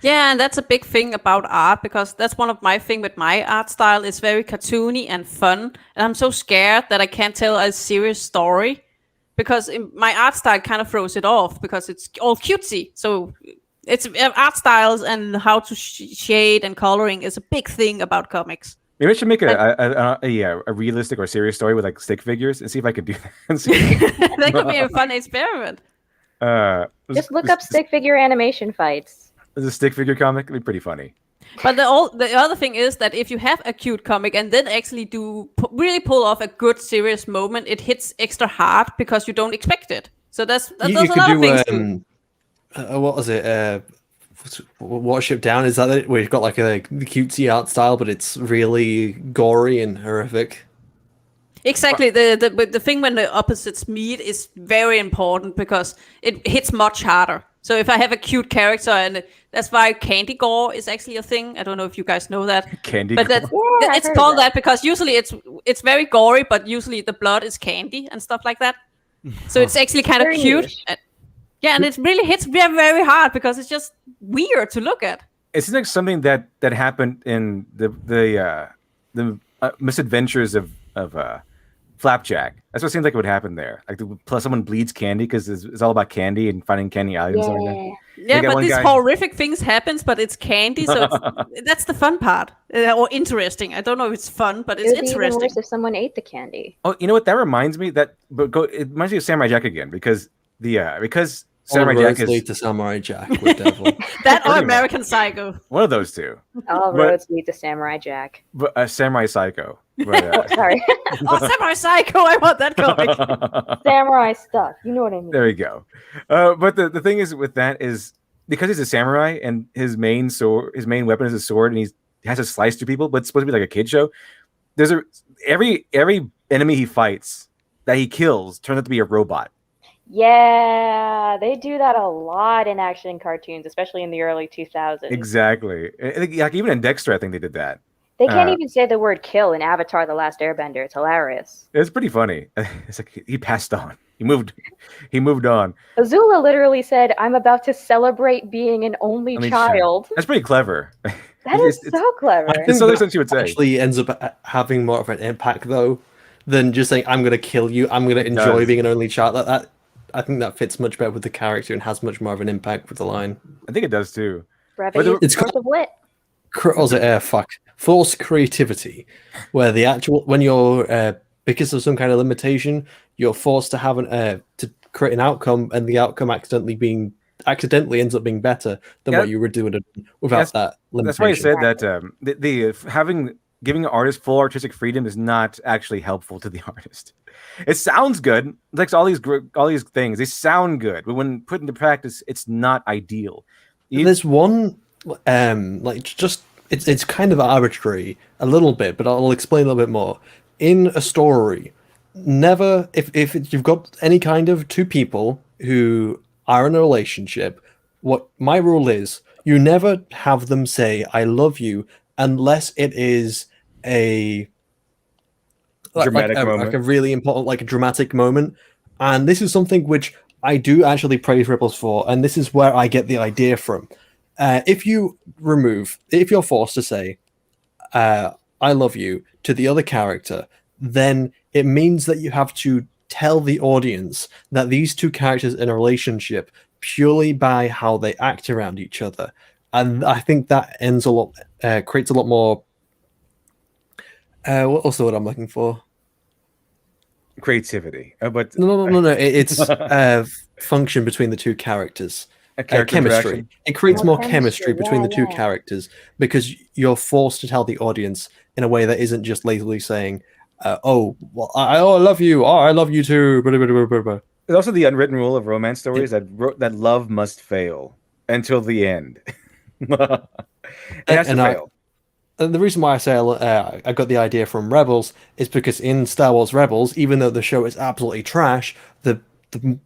Yeah, and that's a big thing about art because that's one of my thing with my art style. It's very cartoony and fun, and I'm so scared that I can't tell a serious story because my art style kind of throws it off because it's all cutesy. So it's art styles and how to shade and coloring is a big thing about comics. Maybe I should make a realistic or serious story with like stick figures and see if I could do that. That could be a fun experiment. Just look up stick figure animation fights. There's a stick figure comic. It'd be pretty funny. But the other thing is that if you have a cute comic and then actually really pull off a good serious moment, it hits extra hard because you don't expect it. So that's You those could are do things too. what was it? Watership Down, is that it? Where you've got like the cutesy art style, but it's really gory and horrific. Exactly. The thing when the opposites meet is very important because it hits much harder. So if I have a cute character, and that's why candy gore is actually a thing. I don't know if you guys know that. Candy but gore? It's called that because usually it's very gory, but usually the blood is candy and stuff like that. So it's actually kind of cute. Yeah, and it really hits very, very hard because it's just weird to look at. It's like something that happened in the misadventures of Flapjack. That's what it seems like it would happen there. Like plus someone bleeds candy because it's all about candy and finding candy items. Yeah, but these horrific things happens, but it's candy, so that's the fun part or interesting. I don't know if it's fun, but it's interesting. Even worse if someone ate the candy. Oh, you know what? That reminds me it reminds me of Samurai Jack again because Samurai Jack is to Samurai Jack with Devil. That or American Psycho. One of those two. All roads lead to Samurai Jack. But Samurai Psycho. But, Sorry. Samurai Psycho. I want that comic. Samurai stuff. You know what I mean. There we go. But the thing is with that is because he's a samurai and his main weapon is a sword, and he has to slice through people, but it's supposed to be like a kid show. There's every enemy he fights that he kills turns out to be a robot. Yeah, they do that a lot in action cartoons, especially in the early 2000s. Exactly. Like even in Dexter, I think they did that. They can't even say the word kill in Avatar: The Last Airbender. It's hilarious. It's pretty funny. It's like he passed on. He moved on. Azula literally said, "I'm about to celebrate being an only child." That's pretty clever. That is so clever. It's other sense you would say. Actually ends up having more of an impact though than just saying, "I'm going to kill you. I'm going to enjoy being an only child." That I think that fits much better with the character and has much more of an impact with the line. I think it does too. Brevity is the source of wit. Forced creativity, where the actual when you're because of some kind of limitation, you're forced to have to create an outcome, and the outcome accidentally ends up being better than what you were doing without that limitation. That's why I said that giving an artist full artistic freedom is not actually helpful to the artist. It sounds good, like all these things. They sound good, but when put into practice, it's not ideal. There's one it's kind of arbitrary a little bit, but I'll explain a little bit more. In a story, never if you've got any kind of two people who are in a relationship, what my rule is, you never have them say "I love you" unless it is a dramatic moment, like a really important, like a dramatic moment. And this is something which I do actually praise Ripples for, and this is where I get the idea from. If you're forced to say "I love you" to the other character, then it means that you have to tell the audience that these two characters in a relationship purely by how they act around each other. And I think that creates a lot more. What's the word I'm looking for? Creativity. But no. It's function between the two characters. Chemistry. It creates more chemistry between the two characters because you're forced to tell the audience in a way that isn't just lazily saying, I love you. Oh, I love you too. There's also the unwritten rule of romance stories that love must fail until the end. It has to fail. The reason why I say I got the idea from Rebels is because in Star Wars Rebels, even though the show is absolutely trash, the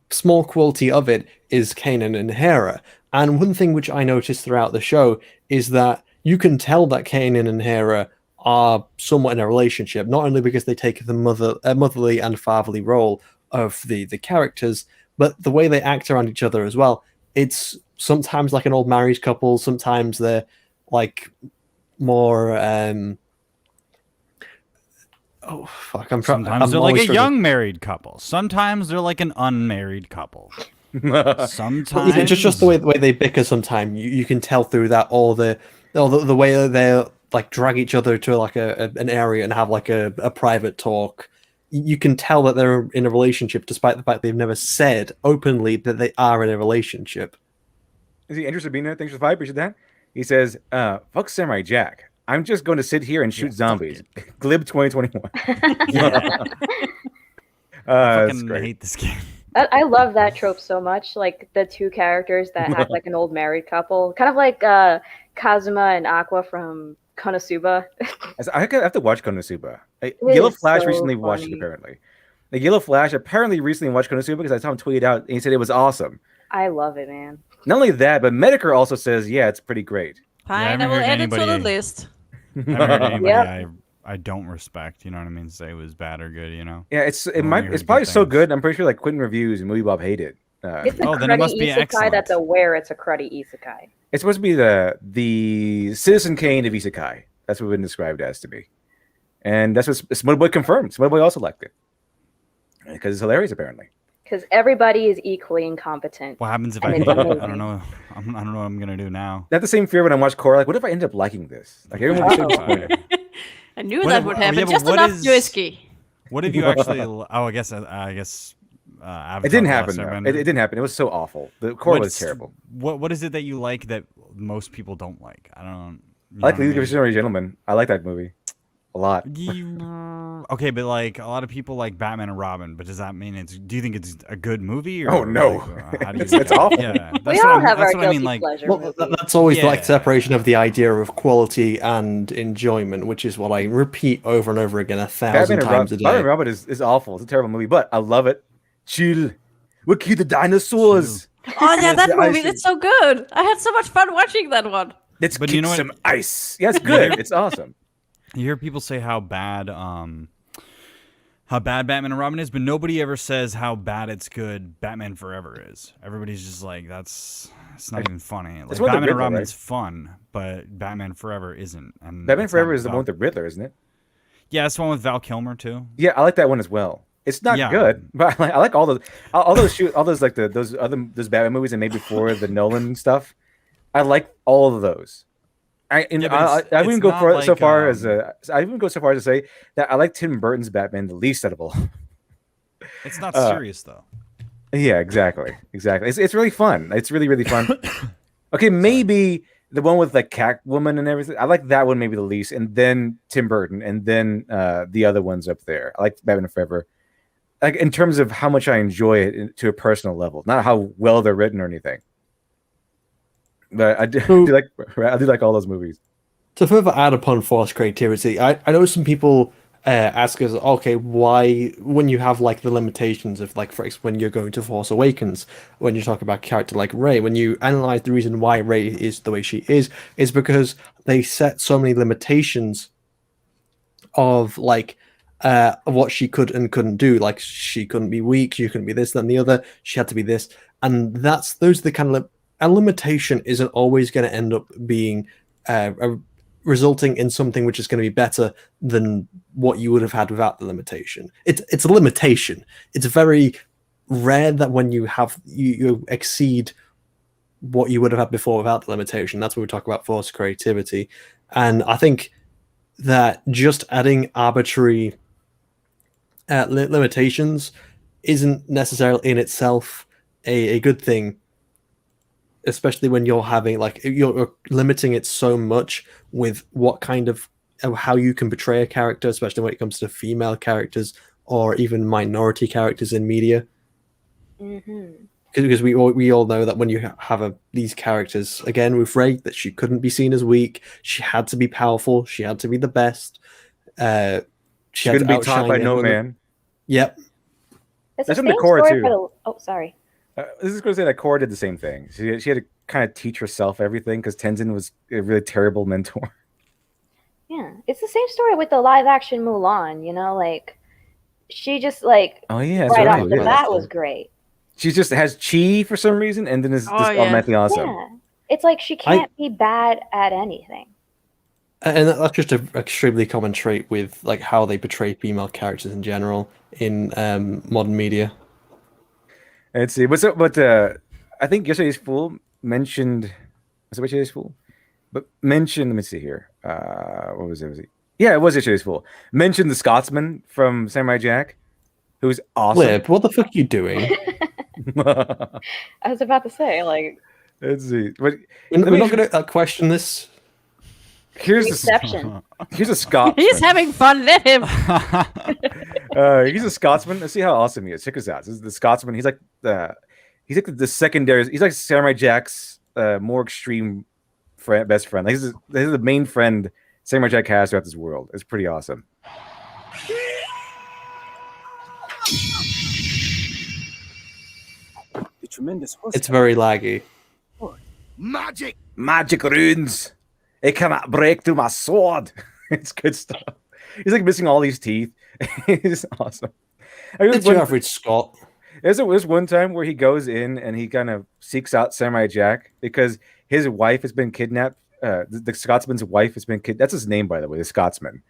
small quality of it is Kanan and Hera. And one thing which I noticed throughout the show is that you can tell that Kanan and Hera are somewhat in a relationship, not only because they take the motherly and fatherly role of the characters, but the way they act around each other as well. It's sometimes like an old married couple, sometimes they're like more oh fuck, Sometimes they're like a young married couple. Sometimes they're like an unmarried couple. Sometimes even just the way they bicker. Sometimes you can tell through that, or the way that they like drag each other to like an area and have like a private talk. You can tell that they're in a relationship, despite the fact they've never said openly that they are in a relationship. Is he interested in being there? Thanks for the 5. Appreciate that. He says, fuck Samurai Jack. I'm just going to sit here and shoot zombies. Glib 2021. I fucking hate this game. I love that trope so much. Like the two characters that act like an old married couple, kind of like Kazuma and Aqua from Konosuba. I have to watch Konosuba. Yellow Flash so recently watched it, funny. apparently. Like Yellow Flash apparently recently watched Konosuba because I saw him tweet it out and he said it was awesome. I love it, man. Not only that, but Medicare also says, yeah, it's pretty great. Fine, I will add it to the list. I haven't heard anybody I don't respect, you know what I mean, say it was bad or good, you know? Yeah, it's probably so good. I'm pretty sure like Quentin Reviews and Movie Bob hate it. It's a then it must cruddy be isekai excellent. that's aware it's a cruddy isekai. It's supposed to be the Citizen Kane of Isekai. That's what it's been described as to me. And that's what Smudboy confirmed. Smudboy also liked it. Because it's hilarious, apparently. Because everybody is equally incompetent. What happens if And I it's hate it? I amazing. don't know. I don't know what I'm gonna do now. Not the same fear when I watch Korra. Like, what if I end up liking this? Like, everyone was so disappointed. I knew What that if- would oh, happen. yeah, but Just what enough is- whiskey. What if you actually? I guess. Avatar It didn't The Last happen, though. Airbender. It didn't happen. It was so awful. The Korra was terrible. What is it that you like that most people don't like? I don't. I like League of Extraordinary Gentlemen. I like that movie a lot. Okay, but like a lot of people like Batman and Robin, but does that mean it's? Do you think it's a good movie? Or Oh, no. like, how do you It's awful. Yeah, We all have our that's what I guilty mean. Like, pleasure Well, movies. that's always Yeah. like separation of the idea of quality and enjoyment, which is what I repeat over and over again 1,000 times a day. Batman and Robin is awful. It's a terrible movie, but I love it. Chill. We'll kill the dinosaurs. Oh yeah, that The movie. ice- It's so good. I had so much fun watching that one. Let's But kick you know what- some ice. Yeah, it's good. It's awesome. You hear people say how bad Batman and Robin is, but nobody ever says how bad it's good Batman Forever is. Everybody's just like, it's not even funny. Like, one with the Batman and Riddler, Robin right? is fun, but Batman Forever isn't. And Batman it's Forever not is the one with the Riddler, isn't it? Yeah, it's the one with Val Kilmer too. Yeah, I like that one as well. It's not Yeah. good, but I like all those like those Batman movies and maybe before the Nolan stuff. I like all of those. I but wouldn't it's go not so like, far as I wouldn't go so far as to say that I like Tim Burton's Batman the least out of all. It's not serious though. Yeah, exactly. It's really fun. It's really fun. Okay, maybe the one with like Catwoman and everything. I like that one maybe the least, and then Tim Burton, and then the other ones up there. I like Batman Forever. Like in terms of how much I enjoy it to a personal level, not how well they're written or anything. But I do like all those movies. To further add upon forced creativity, I know some people ask us, okay, why, when you have like the limitations of like, for example, when you're going to Force Awakens, when you talk about a character like Rey, when you analyze the reason why Rey is the way she is because they set so many limitations of like what she could and couldn't do. Like she couldn't be weak, she couldn't be this, that, and the other. She had to be this, and those are the kind of a limitation isn't always going to end up being resulting in something which is going to be better than what you would have had without the limitation. It's a limitation. It's very rare that when you have you exceed what you would have had before without the limitation. That's what we talk about forced creativity, and I think that just adding arbitrary limitations isn't necessarily in itself a good thing, especially when you're having like you're limiting it so much with what kind of how you can portray a character, especially when it comes to female characters or even minority characters in media. Because we all know that when you have these characters, again with Rey, that she couldn't be seen as weak. She had to be powerful. She had to be the best. She had couldn't to be taught by outshine no everyone. man. Yep. It's That's the in the same core, story too. for the- sorry. This is going to say that Korra did the same thing. She had to kind of teach herself everything because Tenzin was a really terrible mentor. Yeah, it's the same story with the live action Mulan. You know, like she just like Oh yeah, that's right right. off the Yeah. bat was great. She just has chi for some reason, and then is just automatically awesome. Yeah. It's like she can't be bad at anything. And that's just an extremely common trait with like how they portray female characters in general in modern media. Let's see. What's up? But I think yesterday's fool mentioned. Was it yesterday's fool? But mentioned. Let me see here. What was it? Yeah, it was yesterday's fool. Mentioned the Scotsman from Samurai Jack, who's awesome. Flip, what the fuck are you doing? I was about to say, like, let's see. But we're not going to question this. Here's exception. Here's a Scotsman. He's having fun. Let him. He's a Scotsman. Let's see how awesome he is. Check this out. This is the Scotsman. He's like the secondary. He's like Samurai Jack's more extreme best friend. Like, this is the main friend Samurai Jack has throughout this world. It's pretty awesome. It's very laggy. Magic runes. They cannot break through my sword. It's good stuff. He's like missing all these teeth. It's awesome. It's your average Scot. There's one time where he goes in and he kind of seeks out Samurai Jack because his wife has been kidnapped. The Scotsman's wife has been kidnapped. That's his name, by the way, the Scotsman.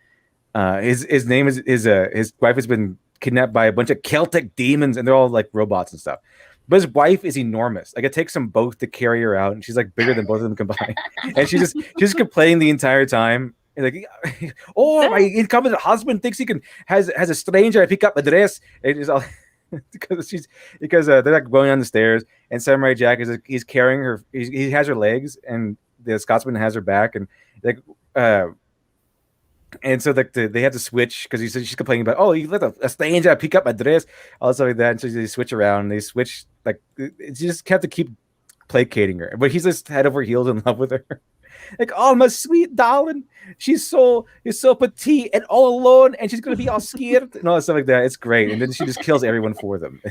His name is his wife has been kidnapped by a bunch of Celtic demons, and they're all like robots and stuff. But his wife is enormous. Like, it takes them both to carry her out, and she's like bigger than both of them combined. And she's complaining the entire time. And like, oh, my incoming husband thinks he has a stranger pick up a dress. And it's all because they're like going down the stairs, and Samurai Jack he's carrying her. He has her legs, and the Scotsman has her back, and like and so like they have to switch because she's complaining about, oh, you let a stranger pick up my dress, all stuff like that. And so they switch around, and they switch, like, you just have to keep placating her, but he's just head over heels in love with her. Like, oh, my sweet darling, she's so petite and all alone, and she's gonna be all scared and all that stuff like that. It's great, and then she just kills everyone for them.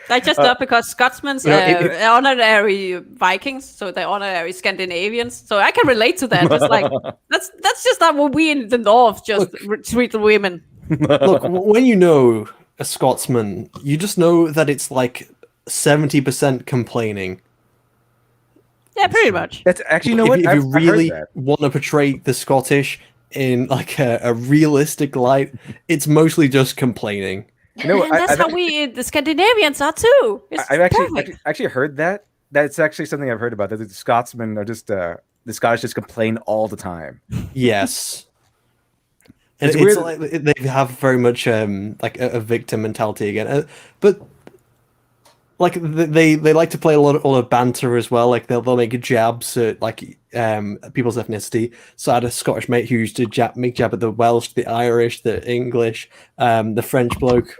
I just thought because Scotsmen's honorary Vikings, so they're honorary Scandinavians, so I can relate to that. Just like that's just not what we in the North just treat the women. Look, when you know a Scotsman, you just know that it's like 70% complaining. Yeah, pretty much. That's actually, you know what? If you really want to portray the Scottish in like a realistic light, it's mostly just complaining. You know, and that's how the Scandinavians are too. I've actually heard that. That's actually something I've heard about. That the Scotsmen are just the Scottish just complain all the time. Yes, and it's like they have very much like a victim mentality again. But like they like to play a lot of banter as well. Like they'll make jabs at like people's ethnicity. So I had a Scottish mate who used to make jab at the Welsh, the Irish, the English, the French bloke,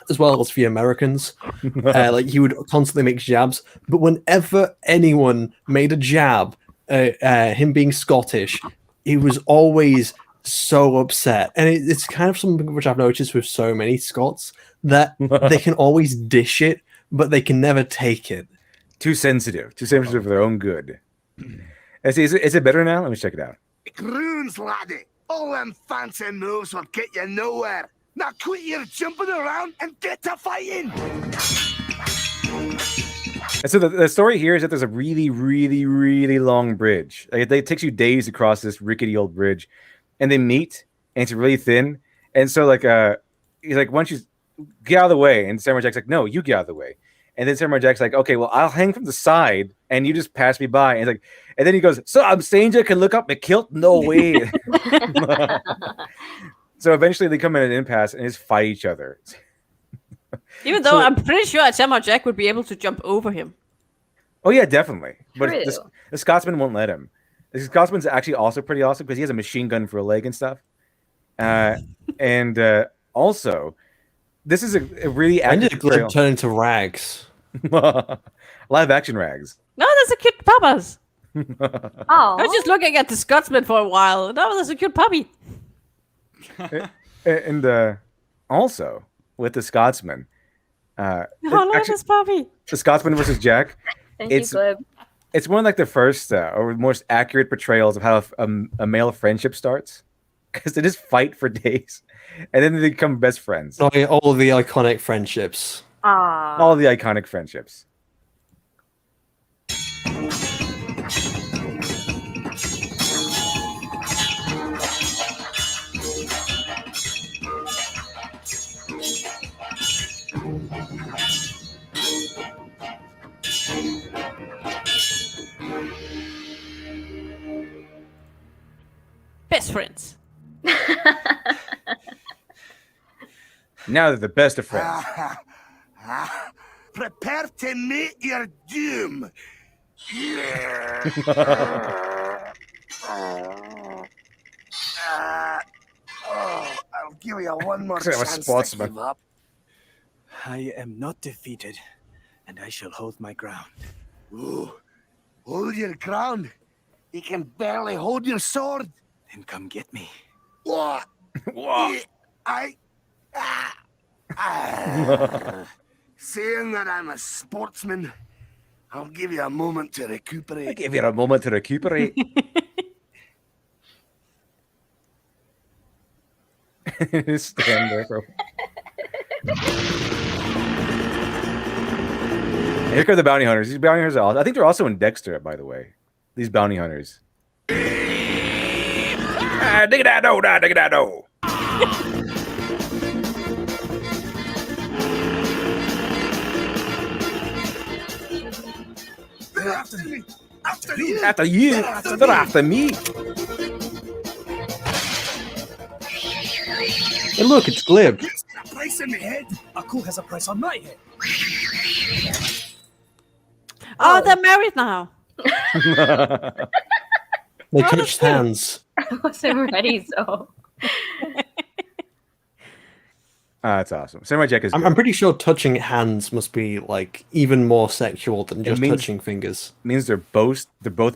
as well as the Americans. Like he would constantly make jabs. But whenever anyone made a jab, him being Scottish, he was always so upset. And it's kind of something which I've noticed with so many Scots, that they can always dish it, but they can never take it. Too sensitive for their own good. Is it better now? Let me check it out. Runes, laddie. All them fancy moves will get you nowhere. Now quit your jumping around and get to fighting. And so the story here is that there's a really, really, really long bridge. Like, it takes you days to cross this rickety old bridge, and they meet, and it's really thin. And so like he's like, once you get out of the way, and Samurai Jack's like, no, you get out of the way. And then Samurai Jack's like, okay, well, I'll hang from the side, and you just pass me by. And he's like, and then he goes, so I'm stranger can look up my kilt? No way. So eventually they come in an impasse and just fight each other. Even though I'm pretty sure Samurai Jack would be able to jump over him. Oh yeah, definitely. But the Scotsman won't let him. The Scotsman's actually also pretty awesome because he has a machine gun for a leg and stuff. And also, this is a really accurate portrayal. Turn into rags. Live action rags. No, that's a cute papas. Oh, I was just looking at the Scotsman for a while. No, that's a cute puppy. And also with the Scotsman, look at this puppy. The Scotsman versus Jack. It's one of like the first or most accurate portrayals of how a male friendship starts, because they just fight for days, and then they become best friends. All the iconic friendships. All the iconic friendships. Best friends. Now they're the best of friends. Prepare to meet your doom. I'll give you one more Kind of a chance to sportsman. give up. I am not defeated, and I shall hold my ground. Ooh, hold your ground? You can barely hold your sword. Then come get me. What? What? Seeing that I'm a sportsman, I'll give you a moment to recuperate. I give you a moment to recuperate. Stand there, bro. Here come the bounty hunters. These bounty hunters I think they're also in Dexter, by the way. These bounty hunters. Dig it out, dig it out. They're after me! After you! After you! They're after me! Hey, look, it's Glib. A price in my head! Aku has a price on my head! Oh, they're married now. They touched hands. I wasn't ready, so. That's awesome. Samurai Jack is. I'm pretty sure touching hands must be like even more sexual than just touching fingers. Means they're both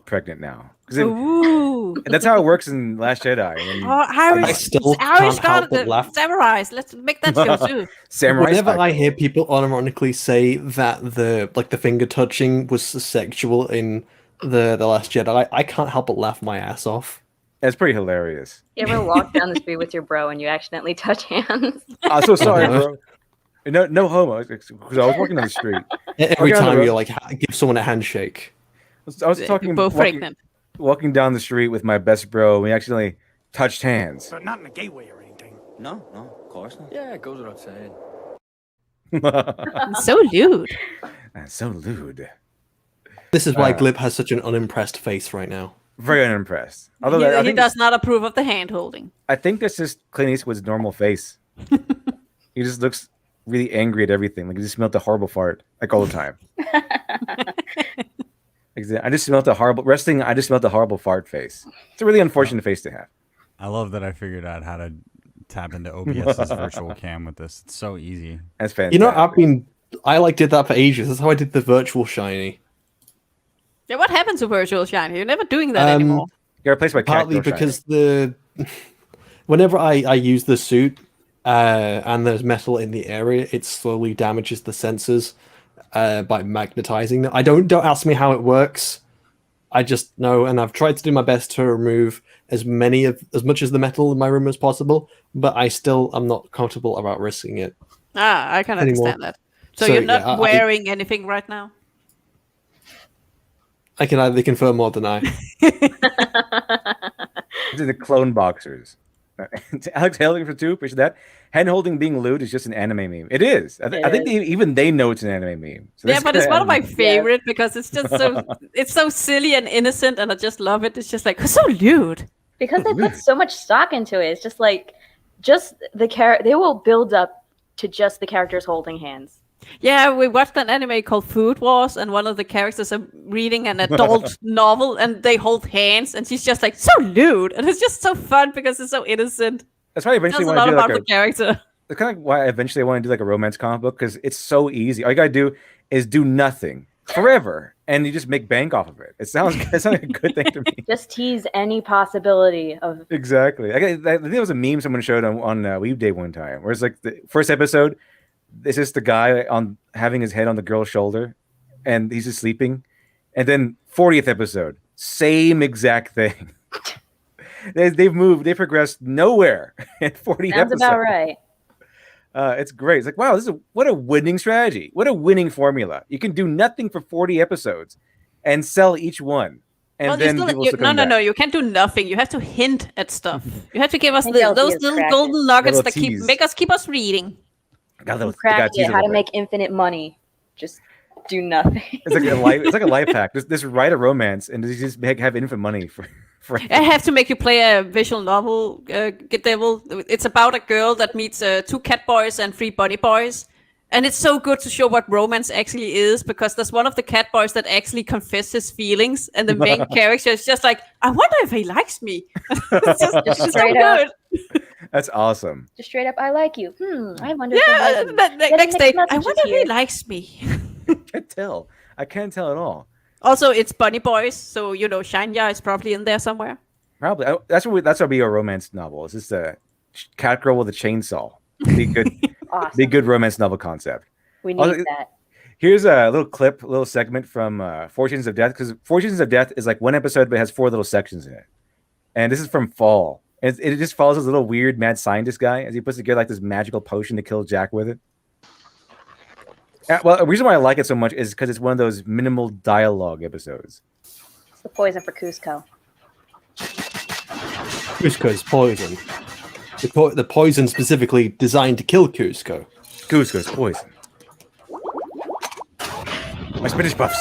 pregnant now. Ooh. That's how it works in Last Jedi. Irish got the samurais. Let's make that show too. Whenever I hear people unironically say that the finger touching was sexual in the Last Jedi, I can't help but laugh my ass off. It's pretty hilarious. You ever walk down the street with your bro and you accidentally touch hands? I'm so sorry, bro. No homo, because I was walking on the street. Every time you like give someone a handshake. I was talking both pregnant. Walking down the street with my best bro, we accidentally touched hands. But not in a gay way or anything. No, of course not. Yeah, it goes without saying. So lewd. That's so lewd. This is why Glib has such an unimpressed face right now. Very unimpressed. Although He does not approve of the hand holding. I think that's just Clint Eastwood's normal face. He just looks really angry at everything. Like he just smelled a horrible fart, like all the time. I just smelled a horrible fart face. It's a really unfortunate face to have. I love that I figured out how to tap into OBS's virtual cam with this. It's so easy. That's fantastic. You know, I did that for ages. That's how I did the virtual shiny. Yeah, what happened to virtual shiny? You're never doing that anymore. You replaced by partly because whenever I use the suit and there's metal in the area, it slowly damages the sensors by magnetizing them. Don't ask me how it works. I just know, and I've tried to do my best to remove as much of the metal in my room as possible, but I'm not comfortable about risking it. I can understand that. So you're not wearing anything right now? I can either confirm or deny. These are the clone boxers. Alex Hailing for 2, appreciate that. Hand holding being lewd is just an anime meme. It is. I think even they know it's an anime meme. So yeah, but it's one of my favorite because it's just so silly and innocent, and I just love it. It's just like so lewd. Because they put so much stock into it. It's just like they will build up to just the characters holding hands. Yeah, we watched an anime called Food Wars, and one of the characters are reading an adult novel, and they hold hands, and she's just like so lewd, and it's just so fun because it's so innocent. That's why I eventually want to do the character. That's kind of why eventually I want to do like a romance comic book because it's so easy. All you gotta do is do nothing forever, and you just make bank off of it. It sounds like a good thing to me. Just tease any possibility of Exactly. I think it was a meme someone showed on Weeb Day one time, where it's like the first episode. It's just the guy having his head on the girl's shoulder, and he's just sleeping. And then 40th episode, same exact thing. They've progressed nowhere at 40 Sounds episodes. about right. It's great. It's like, wow, what a winning strategy. What a winning formula. You can do nothing for 40 episodes and sell each one. And Well, then people still come back. no. You can't do nothing. You have to hint at stuff. You have to give us Maybe I'll those be as little cracked golden as- nuggets Little that tease. keep us reading. Got a little, Crack got a tease it, a how to little bit. make infinite money. Just do nothing. It's like a life hack. Just write a romance and just have infinite money for I have to make you play a visual novel, Get Devil. It's about a girl that meets 2 cat boys and 3 bunny boys. And it's so good to show what romance actually is, because there's one of the cat boys that actually confesses his feelings, and the main character is just like, I wonder if he likes me. It's so straight good. up. That's awesome. Just straight up, I like you. I wonder. Yeah, if I like you. next day, I messages wonder if here. he likes me. Can't tell. I can't tell at all. Also, it's bunny boys, so Shanya is probably in there somewhere. Probably. That's what be a romance novel. It's just a cat girl with a chainsaw. Be good. Awesome. Be good romance novel concept. We need Also, that. Here's a little segment from Four Seasons of Death, because Four Seasons of Death is like one episode, but it has 4 little sections in it. And this is from Fall. And it just follows this little weird mad scientist guy as he puts together like this magical potion to kill Jack with it. Well, the reason why I like it so much is because it's one of those minimal dialogue episodes. It's the poison for Cusco. Cusco's poison. The poison specifically designed to kill Cusco. Cusco's poison. My spinach puffs.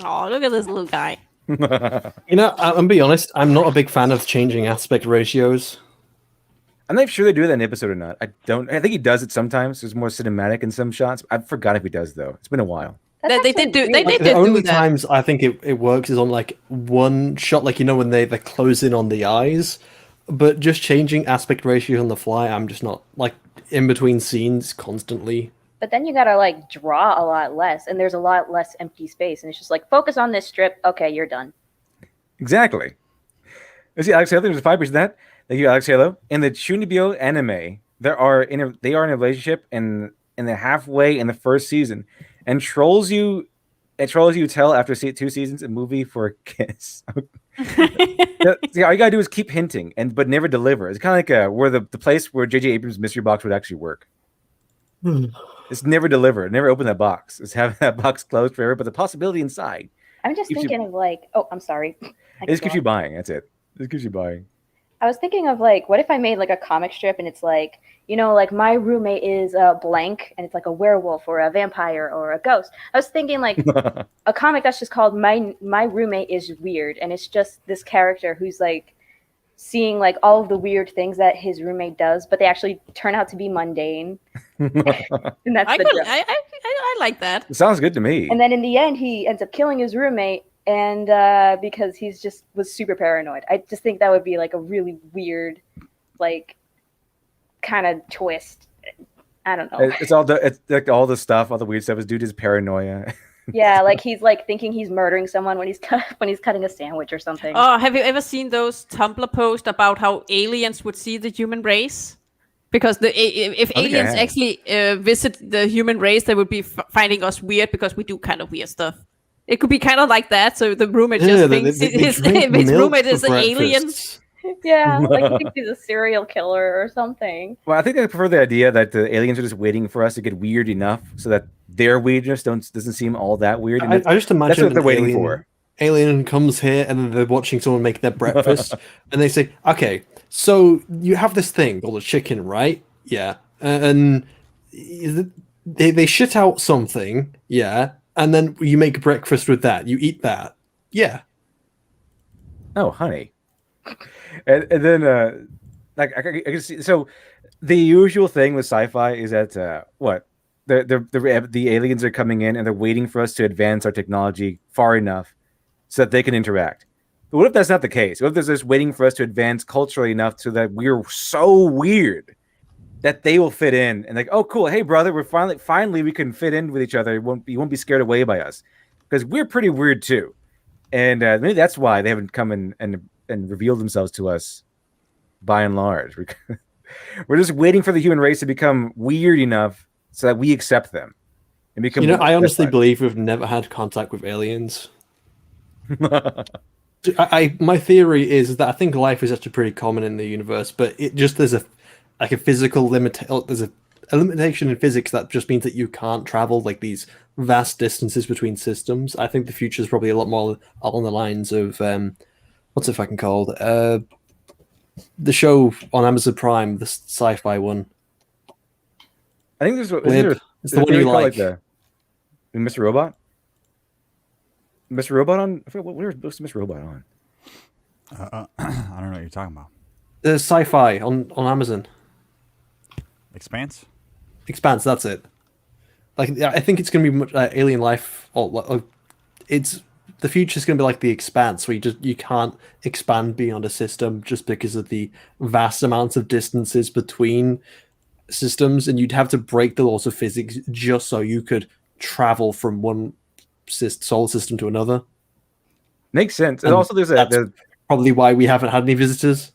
Oh, look at this little guy. You know, I'm gonna be honest. I'm not a big fan of changing aspect ratios. I'm not sure they do that in the episode or not. I think he does it sometimes. There's more cinematic in some shots. I forgot if he does though. It's been a while. They did do. They did The only do that. times I think it works is on like one shot, like when they close in on the eyes. But just changing aspect ratio on the fly, I'm just not like in between scenes constantly. But then you gotta like draw a lot less, and there's a lot less empty space, and it's just like focus on this strip. Okay, you're done. Exactly. You see, Alex Halo, there's 5% of that. Thank you, Alex Halo. In the Chunibyo anime, they are in a relationship in the halfway in the first season, and trolls you tell after 2 seasons a movie for a kiss. See, all you gotta do is keep hinting but never deliver. It's kind of like where the place where J.J. Abrams' mystery box would actually work. It's never deliver. Never open that box. It's having that box closed forever, but the possibility inside. I'm just thinking of like, oh, I'm sorry. It just keeps you buying. That's it. It just keeps you buying. I was thinking of like, what if I made like a comic strip and it's like, like my roommate is blank and it's like a werewolf or a vampire or a ghost. I was thinking like a comic that's just called my roommate is weird, and it's just this character who's like seeing like all of the weird things that his roommate does, but they actually turn out to be mundane. And that's I like that. It sounds good to me. And then in the end, he ends up killing his roommate, and because he's was super paranoid. I just think that would be like a really weird, like, kind of twist. I don't know. It's like all the stuff, all the weird stuff is due to his paranoia. Yeah, like he's like thinking he's murdering someone when he's cutting a sandwich or something. Oh, have you ever seen those Tumblr posts about how aliens would see the human race? Because if aliens actually visit the human race, they would be finding us weird because we do kind of weird stuff. It could be kind of like that. So the roommate just thinks his roommate is an alien. Yeah, like he thinks he's a serial killer or something. Well, I think I prefer the idea that the aliens are just waiting for us to get weird enough so that their weirdness doesn't seem all that weird. I just imagine that's what they're waiting for. Alien comes here and then they're watching someone make their breakfast and they say, okay, so you have this thing called a chicken, right? Yeah. And they shit out something, yeah, and then you make breakfast with that. You eat that. Yeah. Oh, honey. And then like I can see, so the usual thing with sci-fi is that the aliens are coming in and they're waiting for us to advance our technology far enough so that they can interact. But what if that's not the case? What if they're just waiting for us to advance culturally enough so that we're so weird that they will fit in and like, oh, cool, hey brother, we're finally we can fit in with each other. You won't be scared away by us because we're pretty weird too. And maybe that's why they haven't come in and revealed themselves to us by and large. We're just waiting for the human race to become weird enough so that we accept them. and become. You know, I honestly believe we've never had contact with aliens. My theory is that I think life is actually pretty common in the universe, but there's a physical limit. There's a limitation in physics that just means that you can't travel like these vast distances between systems. I think the future is probably a lot more along the lines of what's it fucking called? The show on Amazon Prime, the sci-fi one. I think there's it's the one you like. Mr. Robot. Mr. Robot on. I forget where's Mr. Robot on? I don't know what you're talking about. The sci-fi on Amazon. Expanse. Expanse. That's it. Like I think it's going to be much alien life. It's the future is going to be like the Expanse, where you can't expand beyond a system just because of the vast amounts of distances between systems, and you'd have to break the laws of physics just so you could travel from one solar system to another. Makes sense. And also, there's probably why we haven't had any visitors.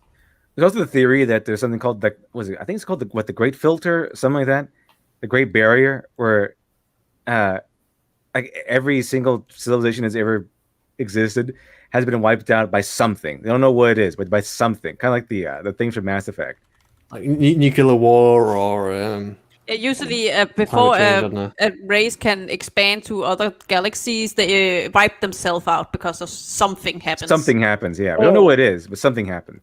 There's also the theory that there's something called I think it's called the Great Filter, something like that, the Great Barrier, where like every single civilization has ever existed has been wiped out by something. They don't know what it is, but by something, kind of like the things from Mass Effect, like nuclear war or. Usually, before a race can expand to other galaxies, they wipe themselves out because of something happens. Something happens, yeah. We don't know what it is, but something happened.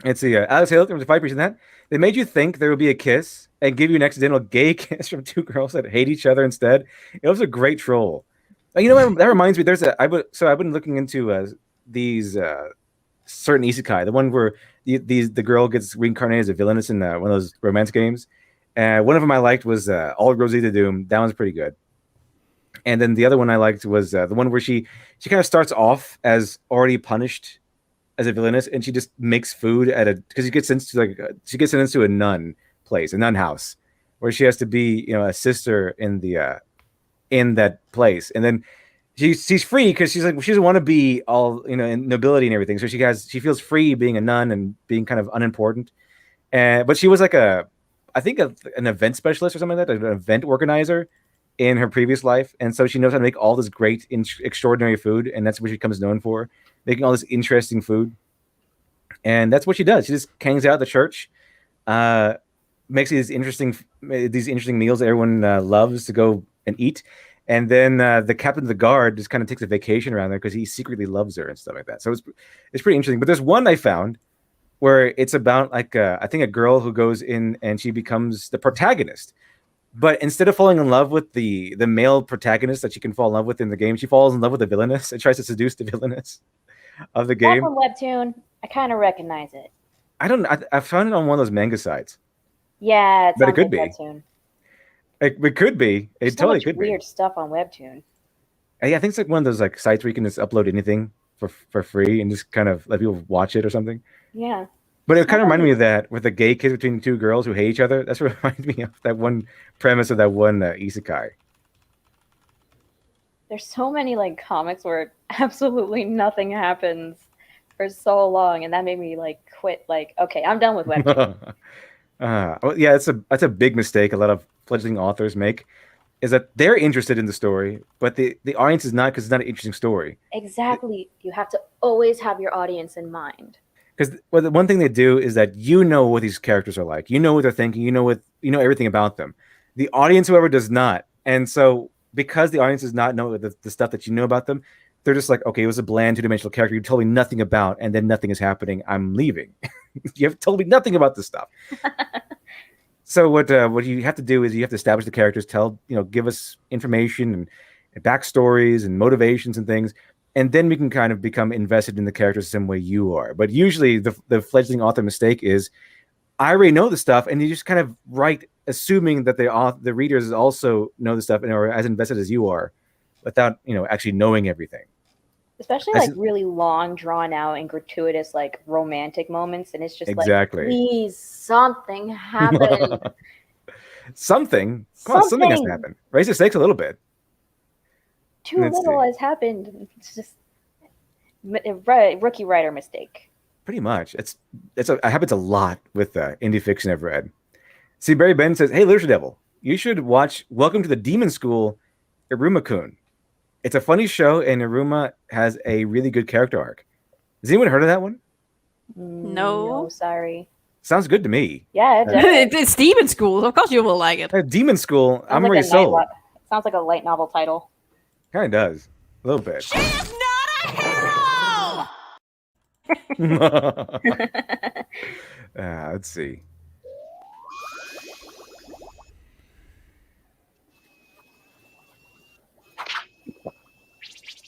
Let's see. Alex Hill, there was a 5% that they made you think there would be a kiss and give you an accidental gay kiss from two girls that hate each other instead. It was a great troll. You know what? That reminds me. I've been looking into these certain isekai. The one where the girl gets reincarnated as a villainess in one of those romance games. One of them I liked was All Rosita Doom. That one's pretty good. And then the other one I liked was the one where she kind of starts off as already punished as a villainess, and she just makes food because she gets into a nun place, a nun house, where she has to be a sister in that place, and then she's free because she's like she doesn't want to be all in nobility and everything, so she feels free being a nun and being kind of unimportant, but she was like an event specialist or something like that, an event organizer in her previous life, and so she knows how to make all this great, extraordinary food, and that's what she becomes known for, making all this interesting food. And that's what she does. She just hangs out at the church, makes these interesting meals that everyone loves to go and eat, and then the captain of the guard just kind of takes a vacation around there because he secretly loves her and stuff like that. So it's pretty interesting. But there's one I found where it's about like I think a girl who goes in and she becomes the protagonist. But instead of falling in love with the male protagonist that she can fall in love with in the game, she falls in love with the villainess and tries to seduce the villainess of the game. That's a webtoon. I kind of recognize it. I found it on one of those manga sites. Yeah, but it could be. Webtoon. It could be. There's It totally so much could be. weird stuff on Webtoon. I think it's like one of those like sites where you can just upload anything for free and just kind of let people watch it or something. Yeah. But it kind of reminded me of that with the gay kiss between two girls who hate each other. That's what reminds me of that one premise of that one isekai. There's so many like comics where absolutely nothing happens for so long, and that made me like quit. Like, okay, I'm done with Webtoon. Well, yeah, that's a big mistake a lot of fledgling authors make, is that they're interested in the story, but the audience is not, because it's not an interesting story. Exactly. You have to always have your audience in mind. Because the one thing they do is that what these characters are like. You know what they're thinking. You know everything about them. The audience, however, does not. And so because the audience does not know the stuff that you know about them, they're just like, okay, it was a bland two-dimensional character you told me nothing about, and then nothing is happening. I'm leaving. You have told me nothing about this stuff. So what you have to do is you have to establish the characters, give us information and backstories and motivations and things, and then we can kind of become invested in the characters the same way you are. But usually the fledgling author mistake is, I already know the stuff, and you just kind of write assuming that the readers also know the stuff and are as invested as you are, without actually knowing everything. Especially like really long, drawn out, and gratuitous like romantic moments, and it's just exactly. Like, please, something happen. Something has to happen. Raise the stakes a little bit. Too little has happened. It's just a rookie writer mistake. Pretty much. It happens a lot with indie fiction I've read. See, Barry Ben says, "Hey, Literature Devil, you should watch Welcome to the Demon School, Iruma-kun. It's a funny show, and Iruma has a really good character arc. Has anyone heard of that one? No. Sorry. Sounds good to me. Yeah, it's Demon School. Of course you will like it. Demon School, I'm like already sold. Sounds like a light novel title. Kind of does. A little bit. Let's see.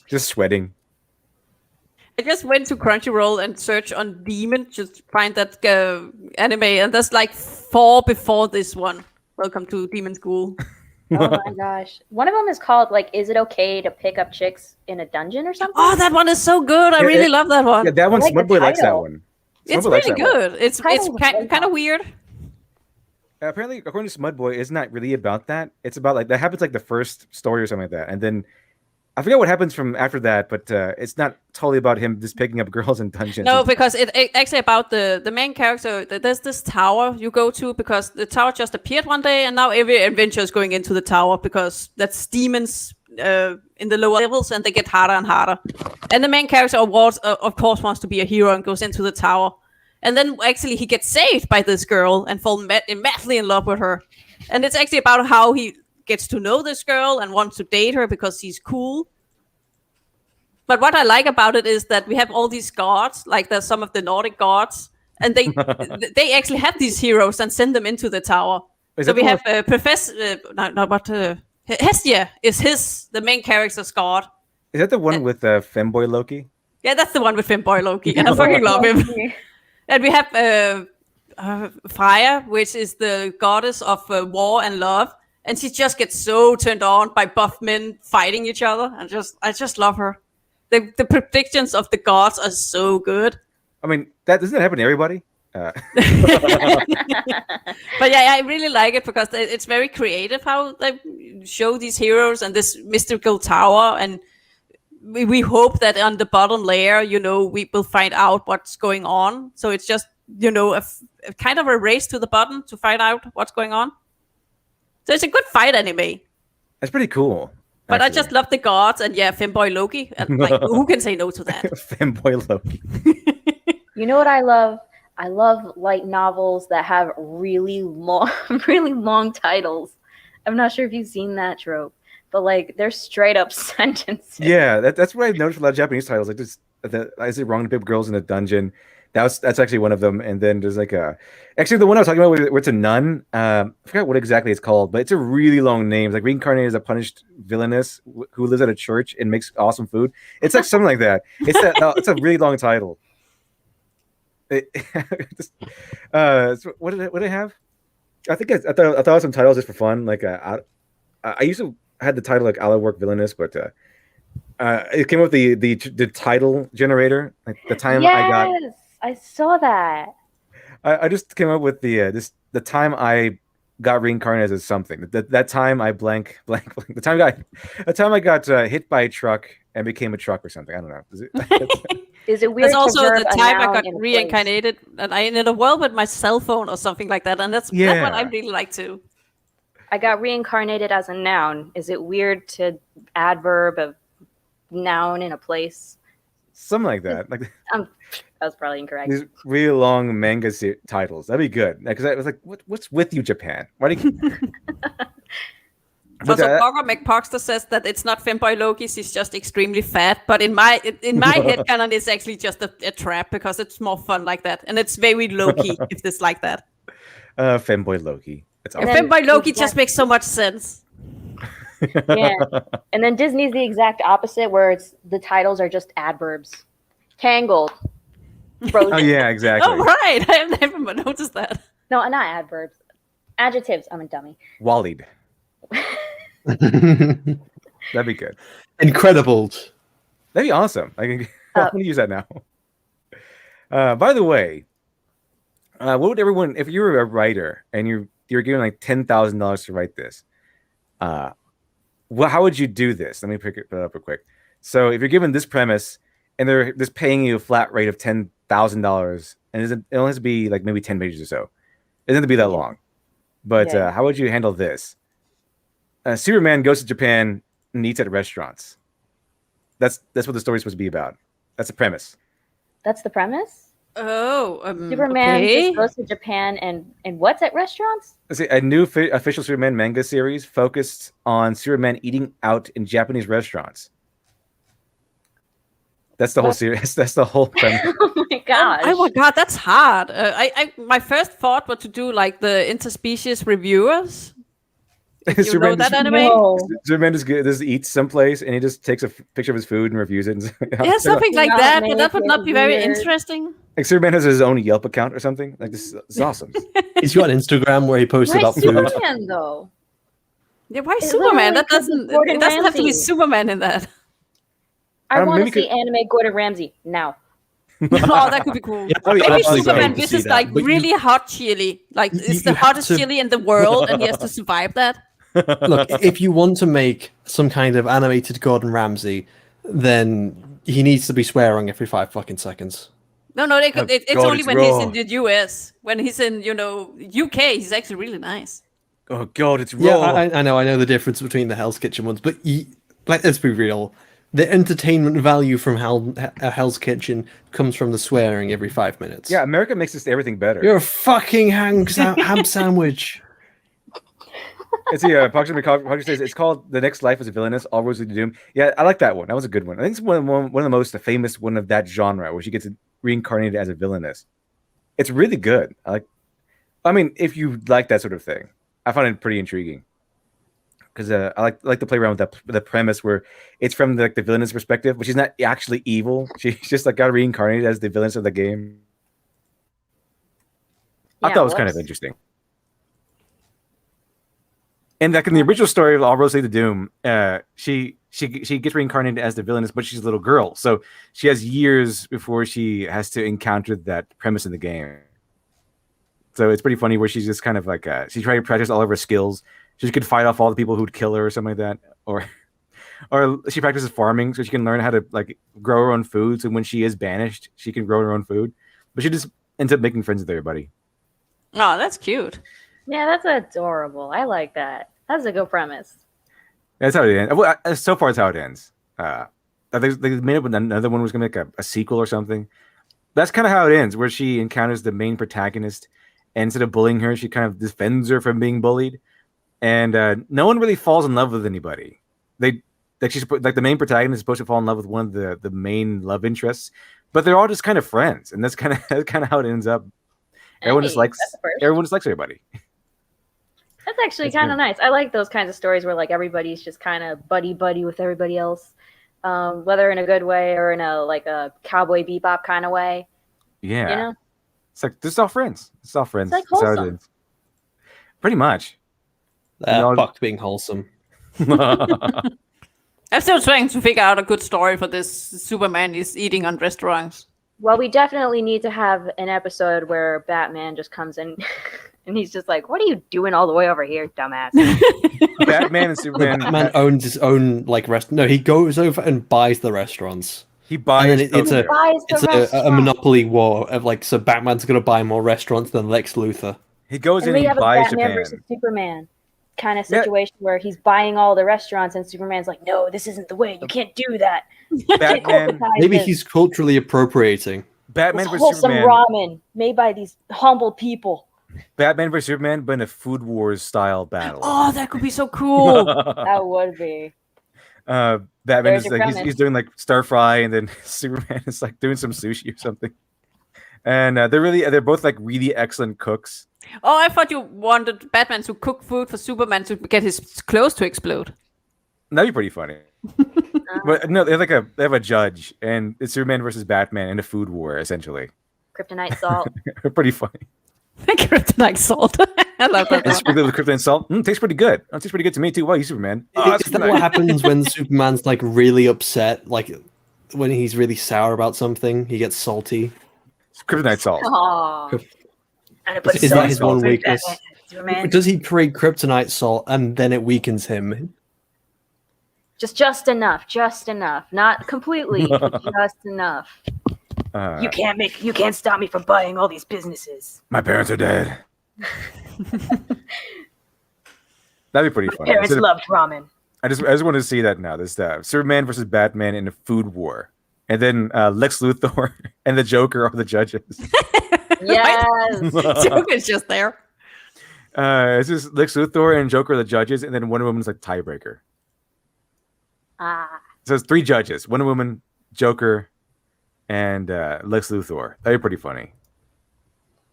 Just sweating. I just went to Crunchyroll and searched on Demon, just find that anime, and there's like 4 before this one. Welcome to Demon School. Oh my gosh. One of them is called, like, Is It Okay to Pick Up Chicks in a Dungeon or something? Oh, that one is so good. I really love that one. Yeah, that one, Smudboy likes that one. It's Smudboy likes really that one. good. It's kind of weird. Apparently, according to Smudboy, it's not really about that. It's about, like, that happens like the first story or something like that. And then I forget what happens from after that, but it's not totally about him just picking up girls in dungeons. No, because it actually about the main character. There's this tower you go to because the tower just appeared one day, and now every adventure is going into the tower because that's demons in the lower levels, and they get harder and harder. And the main character, of course, wants to be a hero and goes into the tower. And then actually he gets saved by this girl and falls madly in love with her. And it's actually about how he gets to know this girl and wants to date her because she's cool. But what I like about it is that we have all these gods, like there's some of the Nordic gods, and they actually have these heroes and send them into the tower. So we have Hestia is the main character's god. Is that the one with Femboy Loki? Yeah, that's the one with Femboy Loki, and I fucking love him. And we have Freya, which is the goddess of war and love, and she just gets so turned on by buff men fighting each other. I just love her. The predictions of the gods are so good. I mean, doesn't that happen to everybody? But yeah, I really like it because it's very creative how they show these heroes and this mystical tower, and we hope that on the bottom layer, we will find out what's going on. So it's just, a kind of a race to the bottom to find out what's going on. So it's a good fight anime. That's pretty cool. But I just love the gods and Femboy Loki. And, who can say no to that? Femboy Loki. You know what I love? I love light novels that have really long titles. I'm not sure if you've seen that trope, but they're straight up sentences. Yeah, that's what I've noticed with a lot of Japanese titles. Like this, is it wrong to pick girls in a dungeon? That's actually one of them. And then there's actually the one I was talking about where it's a nun. I forgot what exactly it's called, but it's a really long name. It's like reincarnated as a punished villainess who lives at a church and makes awesome food. It's like something like that. It's a really long title. So what did I have? I think I thought of some titles just for fun. I used to had the title like "I'll Work Villainous," but it came up with the title generator. Like the time I saw that. I just came up with the time I got reincarnated as something. That time I blank. The time I got hit by a truck and became a truck or something. I don't know. Is it weird? That's also the time I got in reincarnated and I in a world with my cell phone or something like that. And that's what I really like too. I got reincarnated as a noun. Is it weird to adverb a noun in a place? Something like that. That was probably incorrect. These really long manga titles. That'd be good. Because I was like, what's with you, Japan? Why do you... Also, Bogger McPoxter says that it's not Femboy Loki, she's just extremely fat. But in my head canon, it's actually just a trap because it's more fun like that. And it's very Loki if it's like that. Femboy Loki. It's awesome. Femboy Loki just makes so much sense. Yeah. And then Disney's the exact opposite, where the titles are just adverbs. Tangled. Frozen. Oh, yeah, exactly. Oh, right. I have never noticed that. No, not adverbs. Adjectives. I'm a dummy. Wallied. That'd be good. Incredible. That'd be awesome. I'm going to use that now. By the way, what would everyone, if you were a writer and you're given like $10,000 to write this, how would you do this? Let me pick it up real quick. So if you're given this premise and they're just paying you a flat rate of $10,000, and it only has to be like maybe 10 pages or so. It doesn't have to be that long. But how would you handle this? Superman goes to Japan and eats at restaurants. That's what the story's supposed to be about. That's the premise. That's the premise? Oh, Superman okay. just goes to Japan and what's at restaurants? Let's see, a new official Superman manga series focused on Superman eating out in Japanese restaurants. That's the whole series. That's the whole premise. Oh my gosh. Oh my god, that's hard. My first thought was to do like the interspecies reviewers. You know that anime? No. Superman just eats someplace and he just takes a picture of his food and reviews it. Yeah, something like that, but that would Make not it be very weird. interesting. Like Superman has his own Yelp account or something. Like this is awesome. He's got an Instagram where he posts Why about food. Superman though? Yeah, why It Superman? literally That could be doesn't. Gordon It doesn't have to be Ramsay. Superman in that. I want maybe to see anime Gordon Ramsay now. Oh, that could be cool. Yeah, that'd be Maybe absolutely Superman great to see visits that, like but you- really hot chili. Like it's the you have hottest to- chili in the world, and he has to survive that. Look, if you want to make some kind of animated Gordon Ramsay, then he needs to be swearing every 5 fucking seconds. No, it's God, only it's when raw. he's in the US. When he's in, UK, he's actually really nice. Oh God, it's Yeah, raw. I know the difference between the Hell's Kitchen ones, but let's be real. The entertainment value from Hell's Kitchen comes from the swearing every 5 minutes. Yeah, America makes this everything better. You're a fucking ham sandwich. It's the Parker says it's called The Next Life as a Villainess, All Roads Lead to Doom. Yeah, I like that one. That was a good one. I think it's one of the most famous one of that genre where she gets reincarnated as a villainess. It's really good. I mean, if you like that sort of thing, I find it pretty intriguing because I like to play around with the premise where it's from the villainess perspective, but she's not actually evil. She's just got reincarnated as the villainess of the game. I thought it was kind of interesting. And like in the original story of All Roads Lead to Doom, she gets reincarnated as the villainess, but she's a little girl, so she has years before she has to encounter that premise in the game. So it's pretty funny where she's just kind of like she's trying to practice all of her skills. She could fight off all the people who'd kill her or something like that, or she practices farming so she can learn how to like grow her own food. So when she is banished, she can grow her own food. But she just ends up making friends with everybody. Oh, that's cute. Yeah, that's adorable. I like that. That's a good premise. That's how it ends. Well, so far, it's how it ends. I think they made up another one was going to make a sequel or something. That's kind of how it ends, where she encounters the main protagonist, and instead of bullying her, she kind of defends her from being bullied. And no one really falls in love with anybody. The main protagonist is supposed to fall in love with one of the main love interests, but they're all just kind of friends, and that's kind of how it ends up. Everyone just likes everybody. That's actually kind of nice. I like those kinds of stories where like everybody's just kind of buddy with everybody else, whether in a good way or in a Cowboy Bebop kind of way. Yeah, you know, it's like this is all friends. It's all friends. It's like That's how it wholesome. is. Pretty much. Fuck being wholesome. I'm still trying to figure out a good story for this Superman is eating on restaurants. well, we definitely need to have an episode where Batman just comes in and he's just like, "What are you doing all the way over here, dumbass?" Batman and Superman. Batman owns his own No, he goes over and buys the restaurants. He buys. And then it's a monopoly war of so Batman's gonna buy more restaurants than Lex Luthor. He goes and in we and have he a buys Batman Japan. versus Superman kind of situation where he's buying all the restaurants and Superman's like, "No, this isn't the way. You can't do that." Batman. Maybe he's culturally appropriating. Batman This versus wholesome Superman. ramen made by these humble people. Batman versus Superman, but in a Food Wars style battle. Oh, that could be so cool. That would be. Batman There's is your like he's premise. doing like stir fry, and then Superman is like doing some sushi or something. And they're both like really excellent cooks. Oh, I thought you wanted Batman to cook food for Superman to get his clothes to explode. That'd be pretty funny. But no, they have a judge, and it's Superman versus Batman in a food war essentially. Kryptonite salt. Pretty funny. Kryptonite salt. I love that. And sprinkle with kryptonite salt. Tastes pretty good. It tastes pretty good to me too. Wow, you Superman. Oh, Is that what happens when Superman's really upset? When he's really sour about something, he gets salty. It's kryptonite salt. Aww. Is that his one weakness? Superman. Does he create kryptonite salt and then it weakens him? Just enough. Not completely, but just enough. You can't stop me from buying all these businesses. My parents are dead. That'd be pretty funny. Parents loved ramen. I just want to see that now. This Superman versus Batman in a food war, and then Lex Luthor and the Joker are the judges. Yes, Joker's just there. It's just Lex Luthor and Joker are the judges, and then Wonder Woman's like tiebreaker. So it's 3 judges: Wonder Woman, Joker, and Lex Luthor. That'd be pretty funny.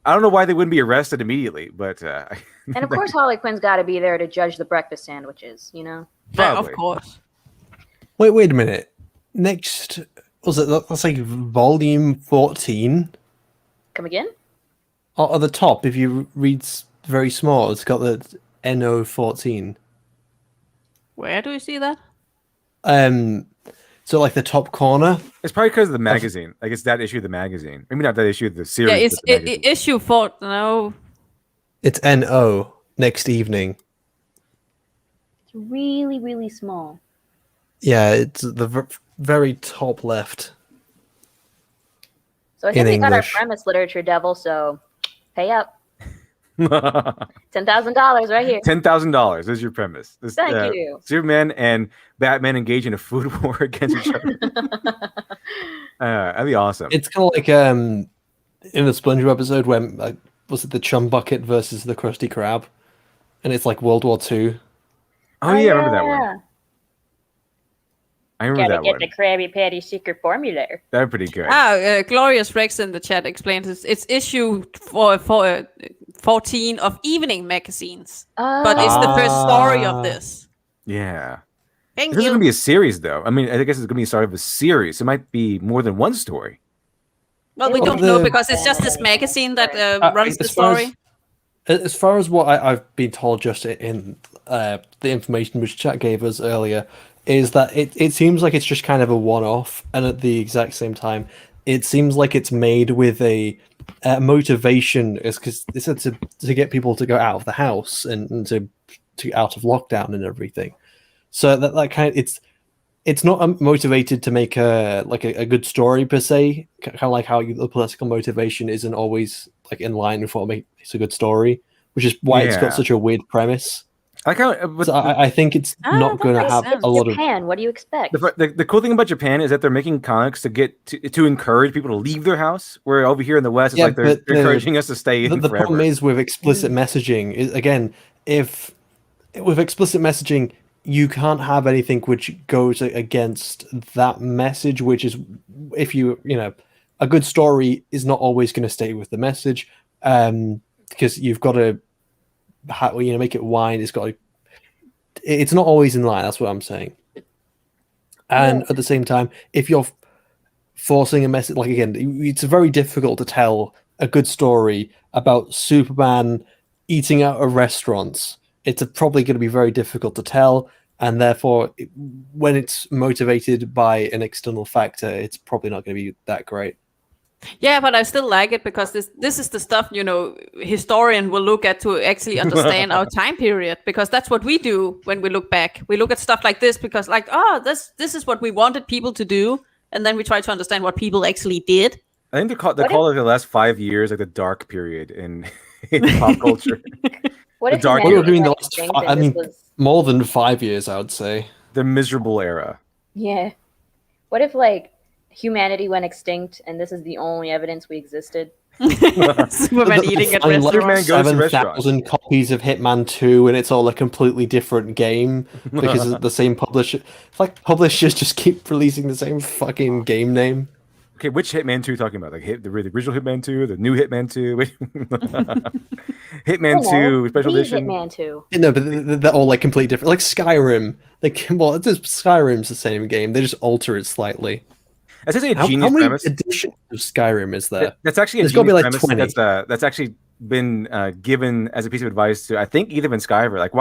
I don't know why they wouldn't be arrested immediately, but and of course Harley Quinn's got to be there to judge the breakfast sandwiches. You know. Yeah, of course. Wait a minute. Next, was it? That's like volume 14. Come again? At the top, if you read very small, it's got the NO14. Where do you see that? So like the top corner. It's probably because of the magazine. Like it's that issue of the magazine. Maybe not that issue of the series. Yeah, it's but the magazine. issue 4. No. It's NO next evening. It's really, really small. Yeah, it's the very top left. So I think In we got our English. premise, Literature Devil. So pay up. $10,000 right here. $10,000 is your premise. This, Thank you. Superman and Batman engage in a food war against each other. That'd be awesome. It's kind of like in the SpongeBob episode when was it the Chum Bucket versus the Krusty Krab, and it's like World War II. Oh yeah, I remember that one. I remember Gotta that get one. the Krabby Patty secret formula. That'd be pretty good. Glorious Rex in the chat explains it's issue 14 of Evening magazines, but it's the first story of this. Yeah. Thank This is you. gonna be a series, though. I mean, I guess it's gonna be a start of a series. It might be more than one story. Well, we don't know because it's just this magazine that runs the story. As far as what I've been told just in the information which chat gave us earlier, is that it seems like it's just kind of a one-off, and at the exact same time, it seems like it's made with a motivation, is because it's to get people to go out of the house and to get out of lockdown and everything. So that kind of it's not motivated to make a good story per se, kind of like how the political motivation isn't always like in line with what makes a good story, which is why it's got such a weird premise. I think it's not going to have a lot of. Japan, what do you expect? The cool thing about Japan is that they're making comics to get to encourage people to leave their house. Where over here in the West, it's like they're encouraging us to stay in The forever. problem is with explicit messaging. Again, if with explicit messaging, you can't have anything which goes against that message. Which is, if a good story is not always going to stay with the message, because you've got to. Make it wide. It's not always in line. That's what I'm saying. And at the same time, if you're forcing a message, like again, it's very difficult to tell a good story about Superman eating out of restaurants. It's probably going to be very difficult to tell, and therefore, when it's motivated by an external factor, it's probably not going to be that great. Yeah, but I still like it because this is the stuff, historian will look at to actually understand our time period, because that's what we do when we look back. We look at stuff like this because this is what we wanted people to do, and then we try to understand what people actually did. I think they call it the last 5 years like the dark period in pop culture. What if dark more than 5 years, I would say. The miserable era. Yeah. What if humanity went extinct and this is the only evidence we existed? Superman eating at restaurants. 7,000 copies of Hitman 2, and it's all a completely different game because the same publisher. It's like publishers just keep releasing the same fucking game name. Okay, which Hitman 2 are you talking about? Like the original Hitman 2, the new Hitman 2, Hitman 2 special edition. Hitman 2. No, but they're all like completely different. Like Skyrim, Skyrim's the same game. They just alter it slightly. That's actually a genius how many premise. editions of Skyrim is there? That's actually a There's got to be genius like premise 20. that's actually been given as a piece of advice to, I think, either in Skyrim. Like,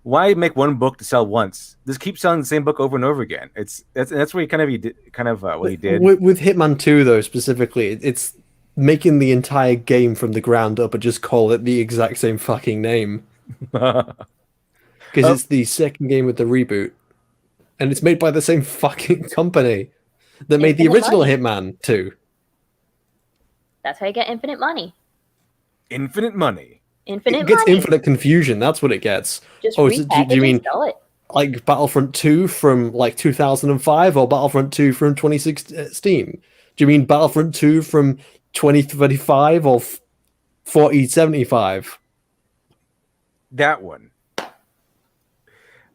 why make one book to sell once? Just keep selling the same book over and over again. That's what he what he did. With Hitman 2, though, specifically, it's making the entire game from the ground up and just call it the exact same fucking name. Because it's the second game with the reboot. And it's made by the same fucking company that made the original Hitman 2. That's how you get infinite money. Infinite money. Infinite It gets money. infinite confusion. That's what it gets. Just do repackage you mean and sell it. like Battlefront 2 from like 2005 or Battlefront 2 from 2016? Do you mean Battlefront 2 from 2035 or 4075? That one.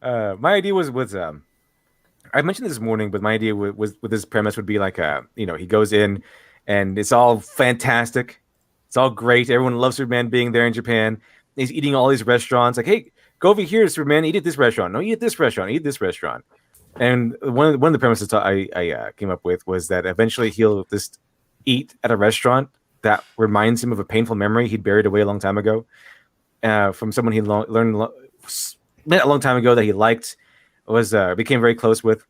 My idea was I mentioned this morning, but my idea was with this premise would be like he goes in and it's all fantastic. It's all great. Everyone loves Superman being there in Japan. He's eating all these restaurants. Like, hey, go over here, Superman. Eat at this restaurant. No, eat at this restaurant. Eat at this restaurant. And one of the premises I came up with was that eventually he'll just eat at a restaurant that reminds him of a painful memory he'd buried away a long time ago from someone he met a long time ago that he liked, became very close with.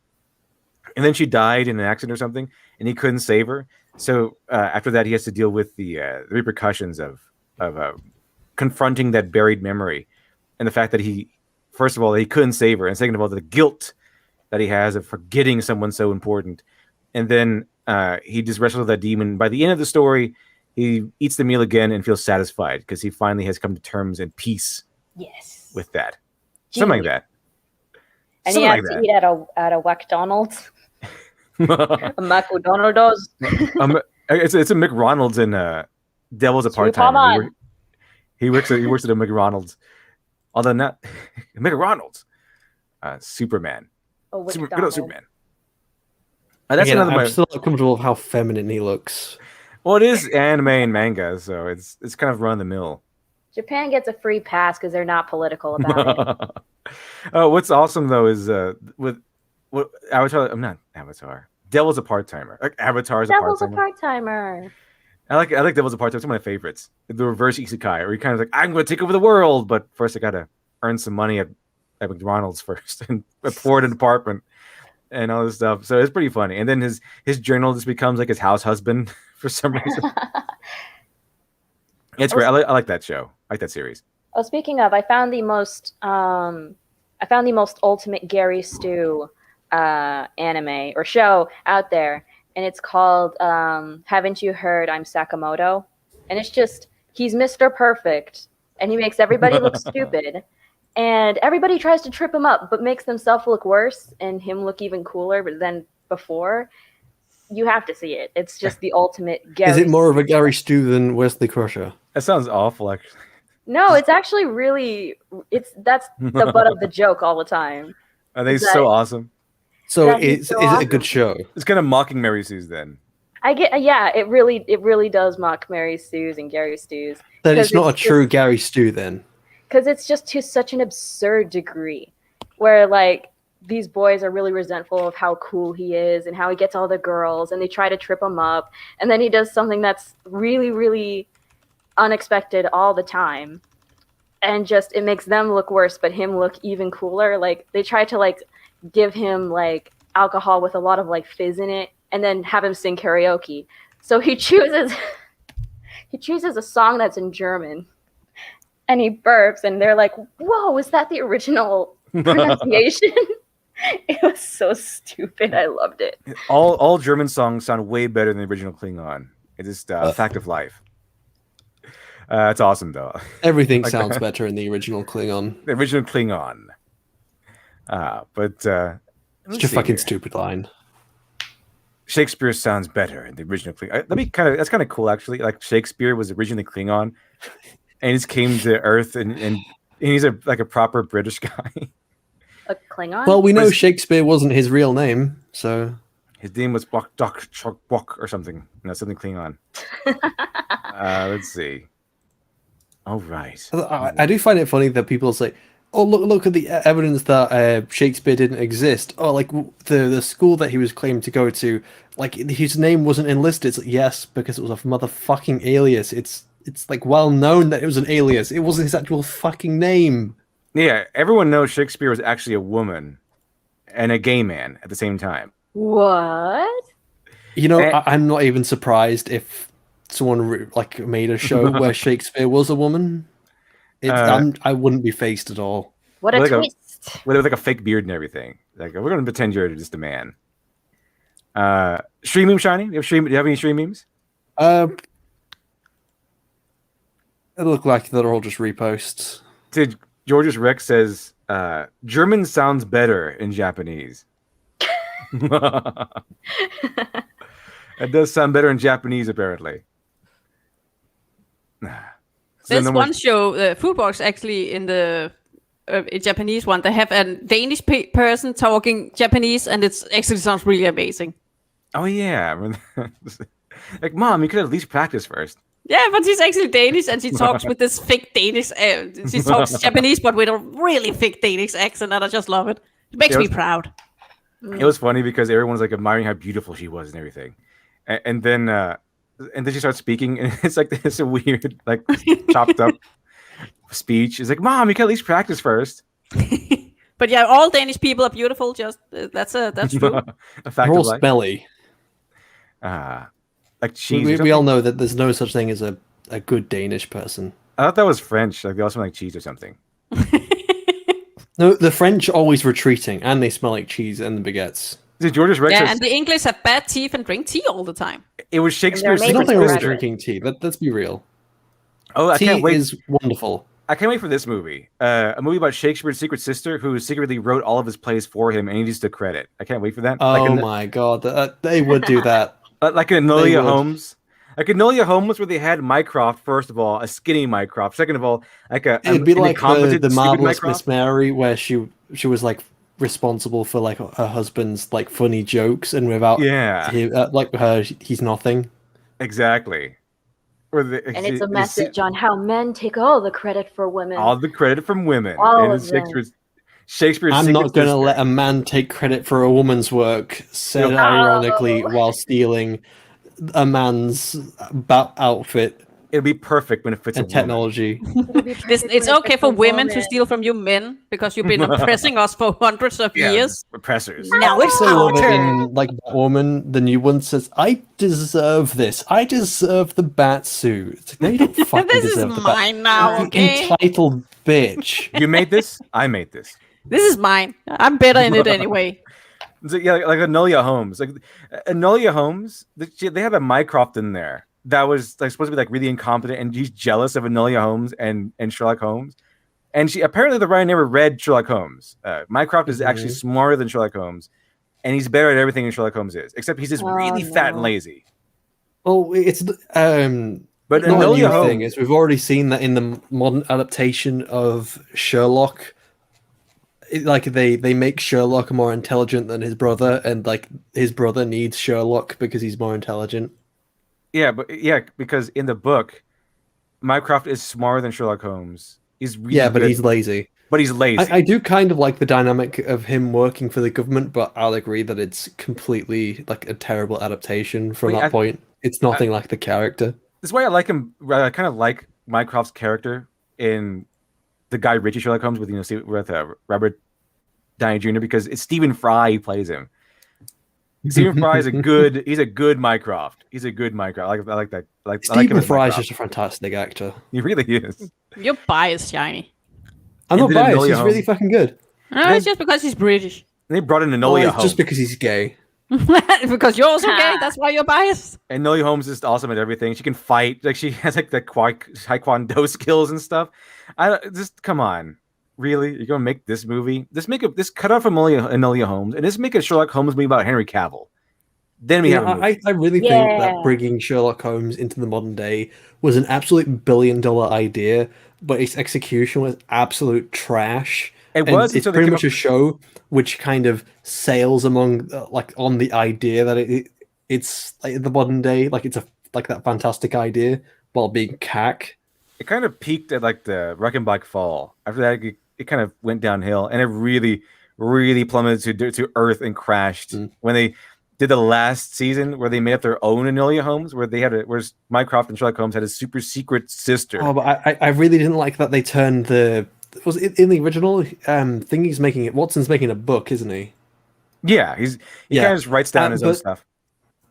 And then she died in an accident or something, and he couldn't save her. So after that, he has to deal with the repercussions of confronting that buried memory, and the fact that first of all, he couldn't save her, and second of all, the guilt that he has of forgetting someone so important. And then he just wrestles with that demon. By the end of the story, he eats the meal again and feels satisfied because he finally has come to terms and peace with that. Something like that. And he has to eat at a McDonald's. A McDonald's. It's a McRonald's in Devil's a Part-Timer. He works at a McDonald's. Although not McDonald's. Superman. Oh, good old Superman. That's another. I'm still not comfortable with how feminine he looks. Well, it is anime and manga, so it's kind of run of the mill. Japan gets a free pass because they're not political about it. What's awesome though is with Avatar. I'm not Avatar. Devil's a Part-Timer. Like Avatar's Devil's a a part-timer. I like Devil's a Part-Timer. It's one of my favorites. The reverse isekai, where you're kind of like, I'm going to take over the world, but first I got to earn some money at McDonald's first and afford an apartment and all this stuff. So it's pretty funny. And then his journal just becomes like his house husband for some reason. It's great. I like that show. I like that series. Oh, speaking of, I found the most ultimate Gary Stu anime or show out there, and it's called Haven't You Heard I'm Sakamoto? And it's just he's Mr. Perfect, and he makes everybody look stupid, and everybody tries to trip him up, but makes themselves look worse and him look even cooler than before. You have to see it. It's just the ultimate Gary. Is it more of a Gary Stu than Wesley Crusher? That sounds awful, actually. No, it's actually really. That's the butt of the joke all the time. I think it's so awesome. So is it a good show? It's kind of mocking Mary Sue's then. It really does mock Mary Sue's and Gary Stu's. Then it's not a true Gary Stu then. Because it's just to such an absurd degree, where like these boys are really resentful of how cool he is and how he gets all the girls, and they try to trip him up, and then he does something that's really, really unexpected all the time, and just it makes them look worse, but him look even cooler. Like they try to like give him like alcohol with a lot of like fizz in it, and then have him sing karaoke. So he chooses a song that's in German, and he burps, and they're like, "Whoa, is that the original pronunciation?" It was so stupid. I loved it. All German songs sound way better than the original Klingon. It's just a fact of life. It's awesome though. Everything sounds better in the original Klingon. The original Klingon. But it's just a fucking stupid line. Shakespeare sounds better in the original Klingon. That's kind of cool actually. Like Shakespeare was originally Klingon, and he just came to Earth, and he's a proper British guy. A Klingon? Well, we know Shakespeare wasn't his real name, so his name was Bok or something. No, something Klingon. Let's see. All right. I do find it funny that people say, "Oh, look at the evidence that Shakespeare didn't exist." Oh, like the school that he was claimed to go to, like his name wasn't enlisted. It's like, yes, because it was a motherfucking alias. It's like well known that it was an alias. It wasn't his actual fucking name. Yeah, everyone knows Shakespeare was actually a woman and a gay man at the same time. What? You know, I'm not even surprised if someone like made a show where Shakespeare was a woman. I wouldn't be phased at all. What a twist! With like a fake beard and everything. Like we're gonna pretend you're just a man. Stream meme, Shiny? Do you have any stream memes? It looked like they're all just reposts. Dude, George's Rex says German sounds better in Japanese. It does sound better in Japanese, apparently. There's one show, Foodbox, actually, in the Japanese one. They have a Danish person talking Japanese, and it actually sounds really amazing. Oh, yeah. Like, Mom, you could at least practice first. Yeah, but she's actually Danish, and she talks with this fake Danish. She talks Japanese, but with a really fake Danish accent, and I just love it. It makes me proud. It was funny because everyone's like admiring how beautiful she was and everything, and then she starts speaking, and it's like this weird, like chopped up speech. It's like, Mom, you can at least practice first. But yeah, all Danish people are beautiful. Just that's true. A fact They're of all life. smelly. Like cheese. We all know that there's no such thing as a good Danish person. I thought that was French. Like they all smell like cheese or something. No, the French are always retreating, and they smell like cheese and the baguettes. George's Rex. Yeah, and the English have bad teeth and drink tea all the time. It was Shakespeare's There's secret nothing wrong with sister. drinking tea. Let's be real. Oh, I tea can't wait. is wonderful. I can't wait for this movie. A movie about Shakespeare's secret sister who secretly wrote all of his plays for him, and he needs the credit. I can't wait for that. Oh my god, they would do that. Like an Enola Holmes. Like Enola Holmes, where they had Mycroft, first of all, a skinny Mycroft. Second of all, like it'd be like the marvelous Mycroft. Miss Mary, where she was like responsible for like her husband's like funny jokes, and without like her, he's nothing. Exactly. And it's a message on how men take all the credit for women. All the credit from women. All and of them. Shakespeare's I'm secret not going to sister. let a man take credit for a woman's work, said ironically while stealing a man's outfit. It'll be perfect when it fits and technology. It's okay for women to steal from you men because you've been oppressing us for hundreds of years. Oppressors. Now it's I love it our in turn. like Batwoman, the new one says, "I deserve this. I deserve the bat suit." It's like, no, you don't fucking This is deserve the mine now, You okay? entitled bitch. You made this? I made this. This is mine. I'm better in it anyway. So, yeah, like Enola Holmes. Like Enola Holmes, they had a Mycroft in there that was like supposed to be like really incompetent, and he's jealous of Enola Holmes and Sherlock Holmes. And she apparently the writer never read Sherlock Holmes. Mycroft is actually smarter than Sherlock Holmes, and he's better at everything than Sherlock Holmes is, except he's just really fat and lazy. Oh, it's But not a Enola new Holmes, thing. Is we've already seen that in the modern adaptation of Sherlock. Like they make Sherlock more intelligent than his brother, and like his brother needs Sherlock because he's more intelligent. yeah, because in the book, Mycroft is smarter than Sherlock Holmes. He's really But good, he's lazy. But he's lazy. I do kind of like the dynamic of him working for the government, but I'll agree that it's completely like a terrible adaptation from that point. It's nothing like the character. That's why I like him. I kind of like Mycroft's character in the Guy Ritchie Sherlock Holmes with Robert Downey Jr. because it's Stephen Fry who plays him. Stephen Fry is he's a good Mycroft. He's a good Mycroft. I like that. Stephen Fry is just a fantastic actor. He really is. You're biased, Shiny. I'm not And then biased. Enola He's Holmes. really fucking good. No, it's just because he's British. And they brought in Enola It's Holmes. just because he's gay. Because you're also gay. That's why you're biased. And Enola Holmes is awesome at everything. She can fight. Like she has like the taekwondo skills and stuff. Just come on. Really? You're gonna make this movie? This cut off from Enola Holmes and just make a Sherlock Holmes movie about Henry Cavill. Then we have a movie. I really think that bringing Sherlock Holmes into the modern day was an absolute billion-dollar idea, but its execution was absolute trash. It And was, It's until they pretty came much a show which kind of sails among on the idea that it's like the modern day, like it's that fantastic idea while being cack. It kind of peaked at like the Reichenbach fall. After that, it kind of went downhill, and it really, really plummeted to earth and crashed when they did the last season where they made up their own Enola Holmes, where they had whereas Mycroft and Sherlock Holmes had a super secret sister. Oh, but I really didn't like that they turned was it in the original thing he's making it. Watson's making a book, isn't he? Yeah, he kind of just writes down his own stuff.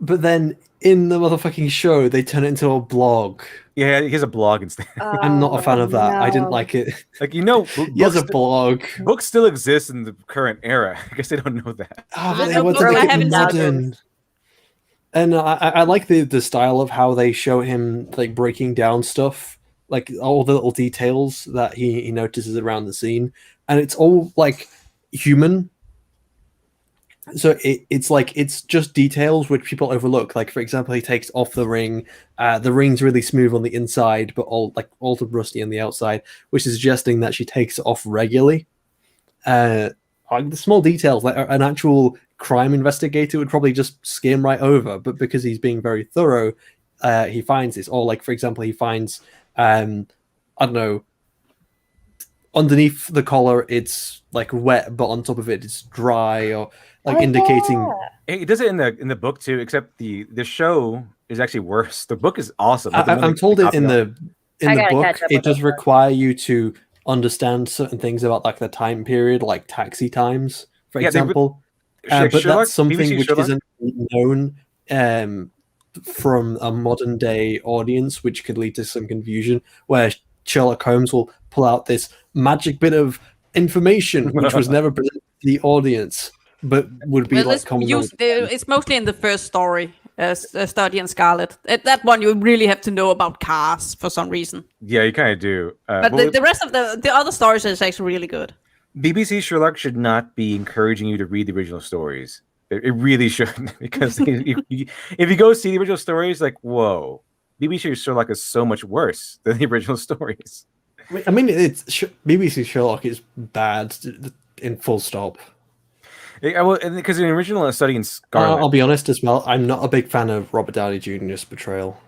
But then in the motherfucking show, they turn it into a blog. Yeah, he has a blog instead. I'm not a fan of that. I didn't like it. Like he has a blog. Books still exist in the current era. I guess they don't know that. But they want to make it modern. And I like the style of how they show him like breaking down stuff like all the little details that he notices around the scene, and it's all like human. So it's just details which people overlook. Like, for example, he takes off the ring. The ring's really smooth on the inside, but all too rusty on the outside, which is suggesting that she takes it off regularly. Like the small details, like an actual crime investigator would probably just skim right over, but because he's being very thorough, he finds this. Or, like, for example, he finds I don't know, underneath the collar it's like wet, but on top of it it's dry, or like indicating. He does it in the book too, except the show is actually worse. The book is awesome. I'm told it in the book it does it. require you to understand certain things about like the time period, like taxi times, for example. But that's something BBC which Sherlock? isn't known from a modern day audience, which could lead to some confusion, where Sherlock Holmes will pull out this magic bit of information which was never presented to the audience, but would be Well, like it's, common used, knowledge. it's mostly in the first story, Study in Scarlet. That one you really have to know about cars for some reason. Yeah, you kind of do. But the rest of the other stories is actually really good. BBC Sherlock should not be encouraging you to read the original stories. It really shouldn't, because if you go see the original stories, like, whoa, BBC Sherlock is so much worse than the original stories. I mean, BBC Sherlock is bad in full stop. Because the original Study in Scarlet, I'll be honest as well. I'm not a big fan of Robert Downey Jr.'s portrayal.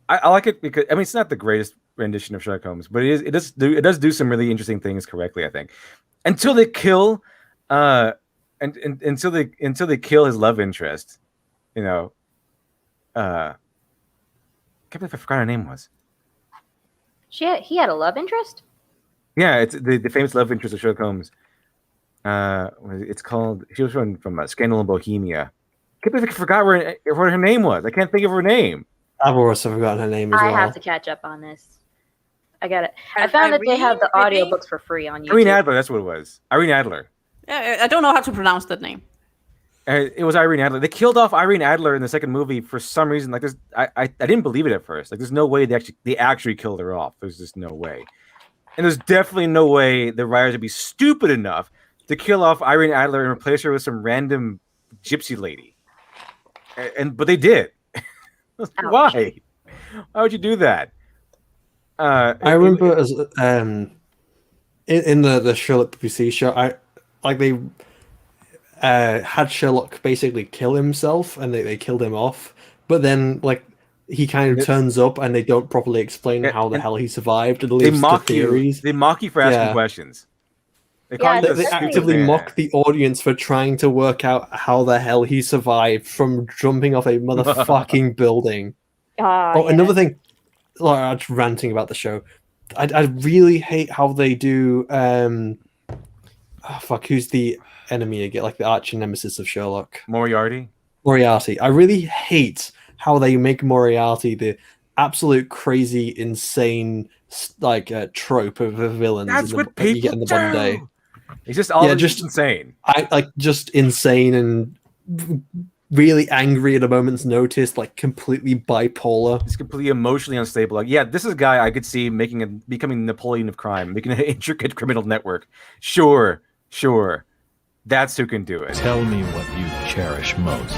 I like it because it's not the greatest rendition of Sherlock Holmes, but it does do some really interesting things correctly, I think. Until they kill, until they kill his love interest, can't believe I forgot her name was. He had a love interest? Yeah, it's the famous love interest of Sherlock Holmes. It's called. She was from Scandal in Bohemia. I can't believe I forgot what her name was. I can't think of her name. I've also forgotten her name as well. I have to catch up on this. I got it. I found that they have the audiobooks for free on YouTube. Irene Adler, that's what it was. Irene Adler. I don't know how to pronounce that name. It was Irene Adler. They killed off Irene Adler in the second movie for some reason. Like, I didn't believe it at first. Like, there's no way they actually killed her off. There's just no way. And there's definitely no way the writers would be stupid enough to kill off Irene Adler and replace her with some random gypsy lady. But they did. Why? Why would you do that? I remember as in the Sherlock BBC show, they had Sherlock basically kill himself, and they killed him off. But then, like, he kind of turns up, and they don't properly explain how the hell he survived. And leads to theories. They mock you for asking questions. They actively mock the audience for trying to work out how the hell he survived from jumping off a motherfucking building. Another thing, like, I'm just ranting about the show. I really hate how they do. Who's the enemy again? Like the arch nemesis of Sherlock, Moriarty. I really hate how they make Moriarty the absolute crazy, insane, like trope of a villain. That's what people you get in the modern day. He's just insane. Just insane and really angry at a moment's notice, like completely bipolar. He's completely emotionally unstable. Like, yeah, this is a guy I could see becoming Napoleon of crime, making an intricate criminal network. Sure, that's who can do it. Tell me what you cherish most.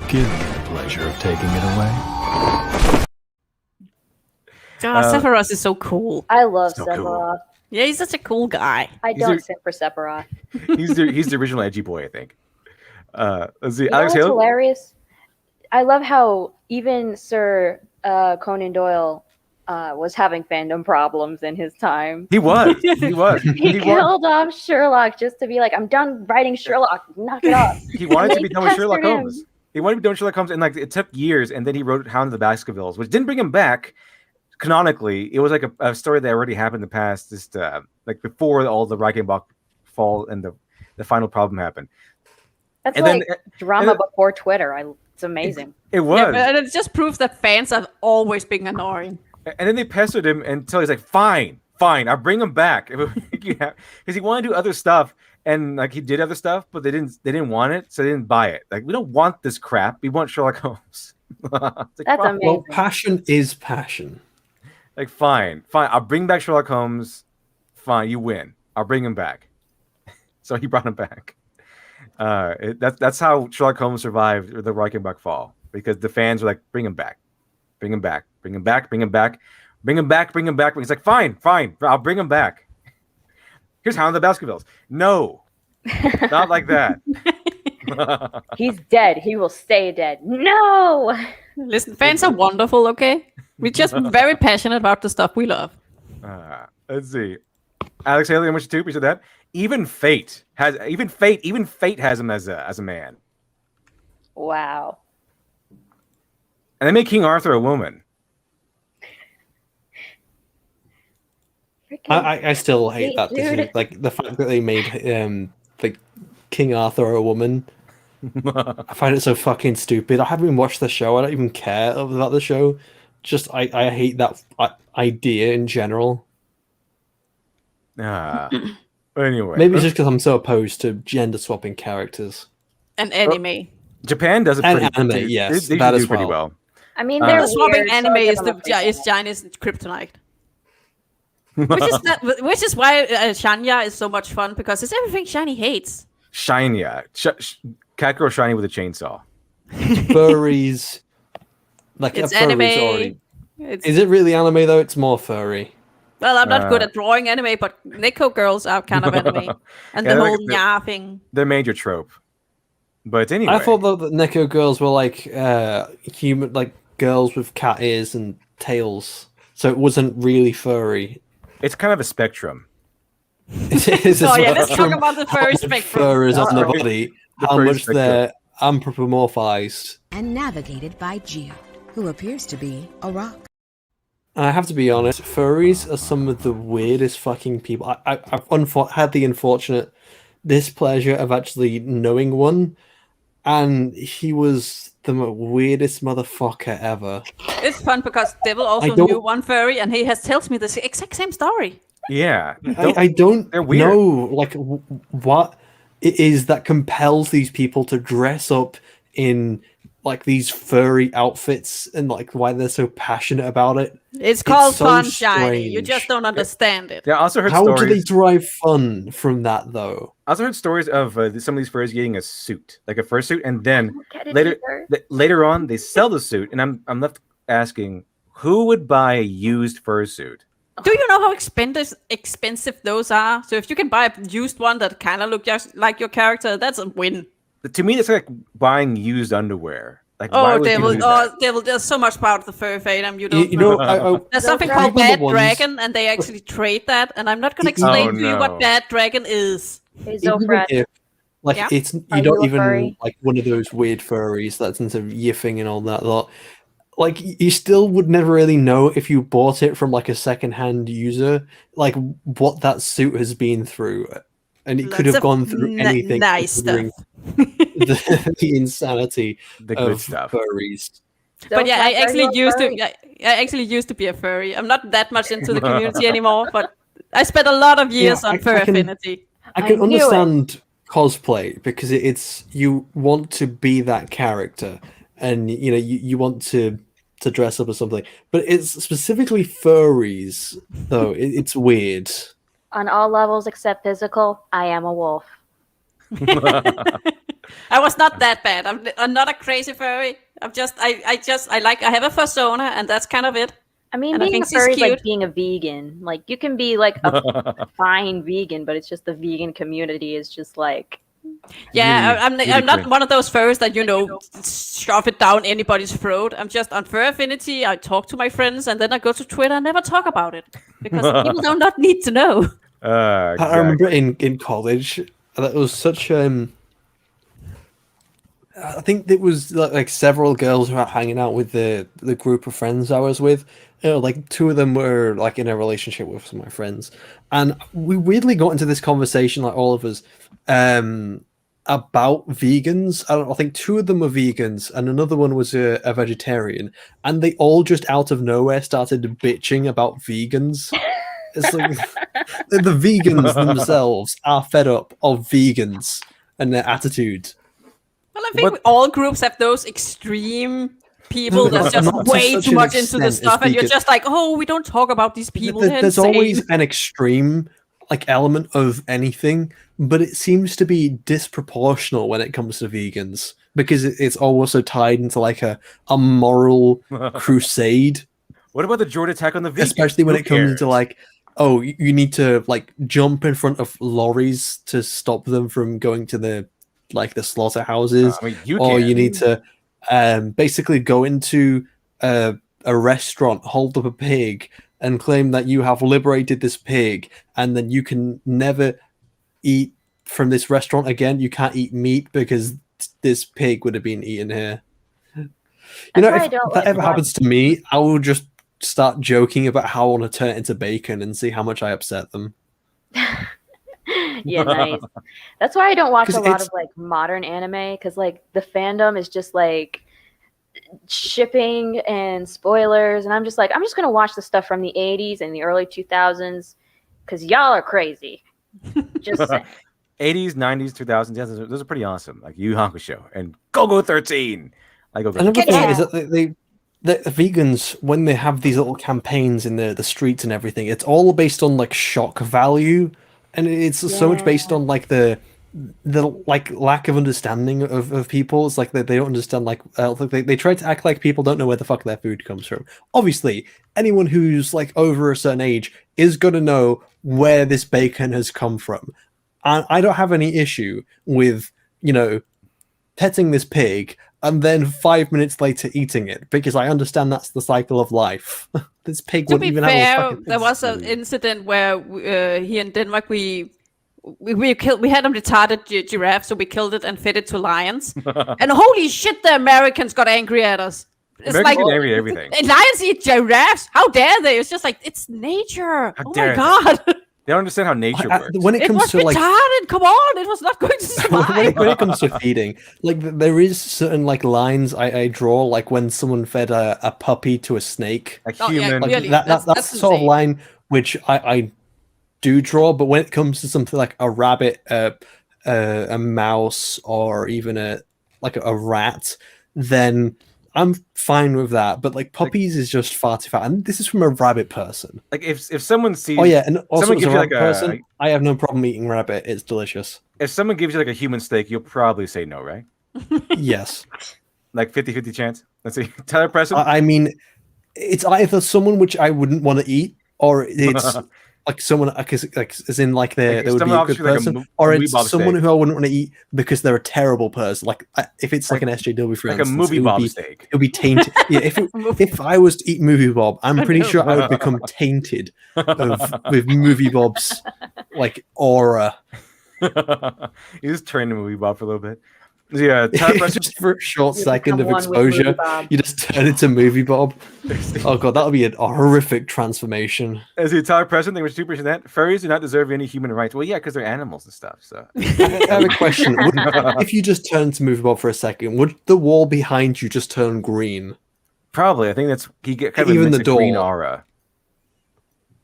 Give me the pleasure of taking it away. Sephiroth is so cool. I love So Sephiroth. cool. Yeah, he's such a cool guy. I don't sit for Sephiroth. He's the original edgy boy, I think. Let's see, You know Alex what's Hill. hilarious? I love how even Sir Conan Doyle was having fandom problems in his time. He was. He killed off Sherlock just to be like, I'm done writing Sherlock. Knock it off. He wanted to be done with Sherlock pestered him. Holmes. He wanted to be done with Sherlock Holmes, and like it took years. And then he wrote Hound of the Baskervilles, which didn't bring him back canonically. It was like a story that already happened in the past, just like before all the Reichenbach fall and the final problem happened. That's and like then, drama before Twitter. It's amazing. It was. Yeah, and it just proves that fans have always been annoying. And then they pestered him until he's like, fine, I'll bring him back. Because he wanted to do other stuff, and like he did other stuff, but they didn't want it, so they didn't buy it. Like, we don't want this crap. We want Sherlock Holmes. That's Well, amazing. passion is passion. Like, fine. I'll bring back Sherlock Holmes. Fine, you win. I'll bring him back. So he brought him back. That's how Sherlock Holmes survived the Reichenbach fall, because the fans were like, bring him back, bring him back, bring him back, bring him back, bring him back, bring him back. He's like, fine, I'll bring him back. Here's Hound of the Baskervilles. No, not like that. He's dead. He will stay dead. No. Listen, fans are wonderful, okay? We're just very passionate about the stuff we love. Let's see. Alex Haley, how much too? We said that. Even Fate has him as a man. Wow. And they make King Arthur a woman. I still hate that. Dude. Like the fact that they made like King Arthur a woman. I find it so fucking stupid. I haven't even watched the show. I don't even care about the show. Just I hate that idea in general. Anyway, maybe it's just because I'm so opposed to gender swapping characters. And anime. Japan does it And pretty. anime, yes, they that do as pretty well. well. I mean, they're swapping weird, so anime I is give them a break. is Chinese kryptonite. Which is why Shanya is so much fun, because it's everything Shiny hates. Shiny, cat girl shiny with a chainsaw. Furries, like It's a furry's anime. already. It's, Is it really anime though? It's more furry. well, I'm not good at drawing anime, but Neko girls are kind of anime, and Yeah, the they're whole like- nya thing. They're major trope. But anyway, I thought though that Neko girls were like human, like girls with cat ears and tails, so it wasn't really furry. it's kind of a spectrum. It is a Oh yeah, let's talk spectrum. about the How furry much spectrum. fur is on the Sorry. body, The how furry much spectrum. they're anthropomorphized. And navigated by Geo, who appears to be a rock. And I have to be honest, furries are some of the weirdest fucking people. I've had the unfortunate displeasure of actually knowing one, and he was the weirdest motherfucker ever. It's fun because Devil I also don't- knew one furry, and he tells me the exact same story. Yeah, I don't they're weird. know like what it is that compels these people to dress up in like these furry outfits, and like why they're so passionate about it. It's called so fun, Shiny. You strange. just don't understand it. Yeah, I also heard How do stories. they derive fun from that though? I also heard stories of some of these furries getting a suit, like a fursuit, and then get it later either. later on they sell the suit, and I'm left asking, who would buy a used fursuit? Do you know how expensive those are? So if you can buy a used one that kind of look just like your character, that's a win. To me, it's like buying used underwear. Like, why Oh, would Devil! you do that? Oh, Devil! There's so much about the fur fandom you don't You know, know. There's something I called remember Bad ones- Dragon, and they actually trade that. And I'm not gonna Oh, explain to you no. what Bad Dragon is. Hey, even Zofrat. if, like Yeah? it's Are you you don't a even furry? like one of those weird furries that's into yiffing and all that lot. Like you still would never really know if you bought it from like a second-hand user, like what that suit has been through, and it could Lots have of gone through anything. nice considering the insanity The good of stuff. furries. But yeah, I Zofrat, are actually you a used to. furry? I actually used to be a furry. I'm not that much into the community anymore, but I spent a lot of years Yeah, on I fur can- affinity. I can I knew it. understand cosplay because it's you want to be that character, and you know you want to dress up or something. But it's specifically furries, though. It's weird. On all levels except physical, I am a wolf. I was not that bad. I'm not a crazy furry. I have a fursona, and that's kind of it. I mean, And I being a think she's furry is like cute. being a vegan. Like, you can be like a fine vegan, but it's just the vegan community is just like. Yeah, Really I'm not cringe. one of those furries that shove it down anybody's throat. I'm just on fur affinity. I talk to my friends, and then I go to Twitter and never talk about it because people do not need to know. I remember in college that was such I think it was like several girls who were hanging out with the group of friends I was with. You know, like two of them were like in a relationship with some of my friends, and we weirdly got into this conversation, like all of us, about vegans. I think two of them were vegans, and another one was a vegetarian, and they all just out of nowhere started bitching about vegans. It's like the vegans themselves are fed up of vegans and their attitude. Well, I think all groups have those extreme people that's just Not to way such too an much into this extent as stuff, and you're vegan- just like, oh, we don't talk about these people. They're There's insane. always an extreme like element of anything, but it seems to be disproportional when it comes to vegans because it's also tied into like a moral crusade. What about the Jordan attack on the vegans? Especially when Who it comes cares? to like, oh, you need to like jump in front of lorries to stop them from going to the slaughterhouses, I mean, you or can. you need to basically go into a restaurant, hold up a pig, and claim that you have liberated this pig, and then you can never eat from this restaurant again. You can't eat meat because this pig would have been eaten here. You know, if that ever happens to me, I will just start joking about how I want to turn it into bacon and see how much I upset them. Yeah, nice. That's why I don't watch 'Cause a lot it's- of like modern anime, because like the fandom is just like shipping and spoilers, and I'm just like, I'm just gonna watch the stuff from the 80s and the early 2000s because y'all are crazy. Just saying. 80s, 90s, 2000s. Yeah, those are pretty awesome. Like Yu Yu Hakusho and Go 13. I go. Another thing is that the vegans, when they have these little campaigns in the streets and everything, it's all based on like shock value, and it's so much based on like the like lack of understanding of people. It's like they don't understand like they try to act like people don't know where the fuck their food comes from. Obviously, anyone who's like over a certain age is gonna know where this bacon has come from. And I don't have any issue with, you know, petting this pig and then 5 minutes later eating it, because I understand that's the cycle of life. This pig To wouldn't be even have a fair, fucking there was an incident where here in Denmark we had a retarded giraffe, so we killed it and fed it to lions. And holy shit, the Americans got angry at us. It's Americans like get angry at everything. And lions eat giraffes. How dare they? It's just like it's nature. Oh my dare they? god. They don't understand how nature works. When it It comes was to like retarded. Come on, it was not going to survive. when it comes to feeding, like there is certain like lines I draw, like when someone fed a puppy to a snake, a Oh, yeah, human. like really, that's that's the sort of insane. line which I do draw. But when it comes to something like a rabbit, a mouse, or even a rat, then I'm fine with that. But like puppies is just far too far, and this is from a rabbit person. Like if someone sees, Oh yeah, and also someone as a gives you rabbit like person, I have no problem eating rabbit. It's delicious. if someone gives you like a human steak, you'll probably say no, right? Yes. Like 50-50 chance. Let's see. Tyler Preston. I mean, it's either someone which I wouldn't want to eat, or it's like someone like as in like they would be a someone good obviously like a person, mo- or movie it's Bob someone steak. who I wouldn't want to eat because they're a terrible person. Like if it's like an SJW, for like a instance, movie it would Bob be, steak. It would be tainted. Yeah, if I was to eat movie Bob, I'm pretty know. sure I would become tainted with movie Bob's like aura. You just turn to movie Bob for a little bit. Yeah, Tyler Preston. Just for a short second of become one with Movie exposure, Bob. you just turn into movie Bob. Oh god, that would be a horrific transformation. As the Tyler Preston thing, which super that furries do not deserve any human rights. Well, yeah, because they're animals and stuff. So I have a question. If you just turn to movie Bob for a second, would the wall behind you just turn green? probably, I think that's he get kind of Even emits the a green door. aura.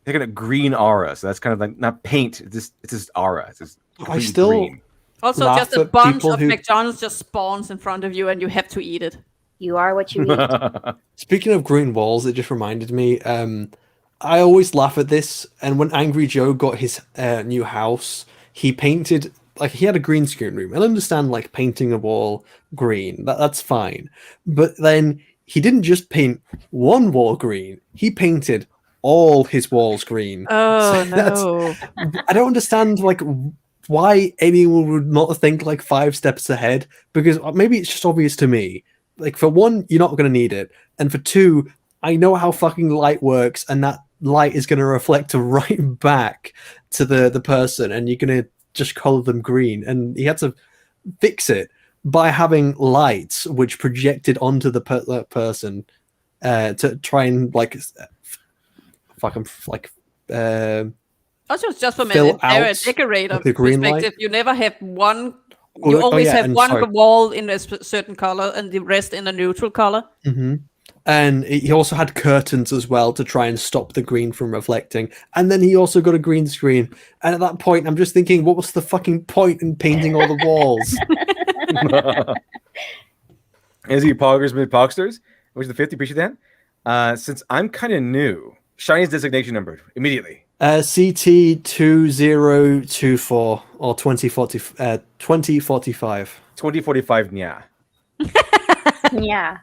They got a green aura, so that's kind of like not paint. It's just aura. It's just completely still- green. Also, Laugh just a at bunch people of who- McDonald's just spawns in front of you, and you have to eat it. You are what you eat. Speaking of green walls, it just reminded me. I always laugh at this, and when Angry Joe got his new house, he painted like he had a green screen room. I understand like painting a wall green, that's fine, but then he didn't just paint one wall green; he painted all his walls green. Oh So that's- no! I don't understand like why anyone would not think like 5 steps ahead, because maybe it's just obvious to me. Like for one, you're not going to need it, and for two, I know how fucking light works, and that light is going to reflect right back to the person, and you're going to just color them green. And he had to fix it by having lights which projected onto the person to try and like fucking like Also, it's just from fill a out decorator the green light. perspective. You never have one. Oh, You oh, always yeah, have and one sorry. wall in a certain color and the rest in a neutral color. hmm And he also had curtains as well to try and stop the green from reflecting. And then he also got a green screen. And at that point, I'm just thinking, what was the fucking point in painting all the walls? Is he poggers mid pogsters? which is the 50. Appreciate that. Since I'm kind of new, Shiny's designation number immediately. CT 2024 or 2045. 2045. Yeah. Yeah.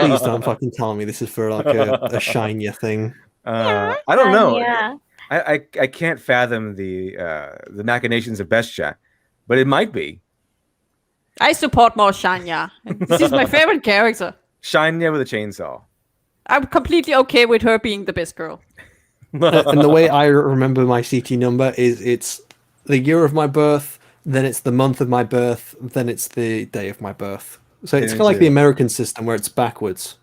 Please don't fucking tell me this is for like a shinier thing. I don't know. Yeah. I can't fathom the machinations of Best Chat, but it might be. I support more Shanya. This is my favorite character. Shanya with a chainsaw. I'm completely okay with her being the best girl. And the way I remember my CT number is it's the year of my birth, then it's the month of my birth, then it's the day of my birth. So it's kind of like the American system where it's backwards.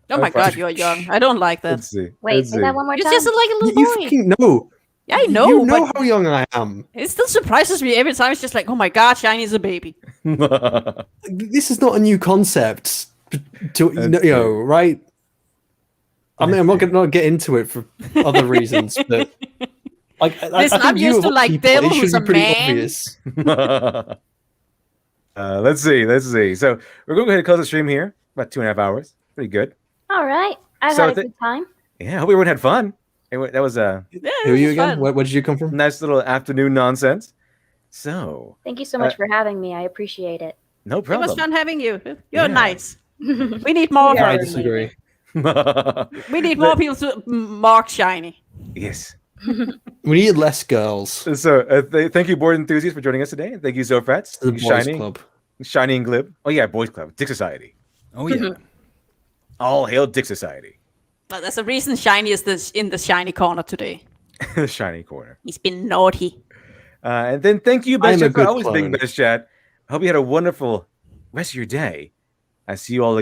Oh my god, you're young. I don't like that. Let's see. Wait, say that one more You're time. just like a little You boy. fucking know. Yeah, I know. You know but how young I am. it still surprises me every time. It's just like, oh my god, Shiny's a baby. This is not a new concept. To, you know, right? I mean, I'm not going to get into it for other reasons, but like, Listen, I I'm think you used of to all like people, them it should who's be a pretty man. obvious. Let's see. So we're going to go ahead and close the stream here. About 2.5 hours. Pretty good. All right. I've So had a good time. Yeah, I hope everyone had fun. That was a Yeah, Who are you this is again? fun. Where did you come from? nice little afternoon nonsense. So, Thank you so much for having me. I appreciate it. no It problem. was fun having you. You're Yeah. nice. We need more. Yeah. I disagree. We need more people to mark Shiny. Yes. We need less girls. So, thank you, board enthusiasts, for joining us today. Thank you, Zofrats. The Thank you, boys Shiny. club. Shiny and Glib. Oh, yeah, Boys Club. Dick Society. Oh yeah. All hail Dick Society. But there's a reason Shiny is in the Shiny corner today. Shiny Corner. He's been naughty. And then thank you, I'm Best a Chat, for good always being clone. Best Chat. I hope you had a wonderful rest of your day. I see you all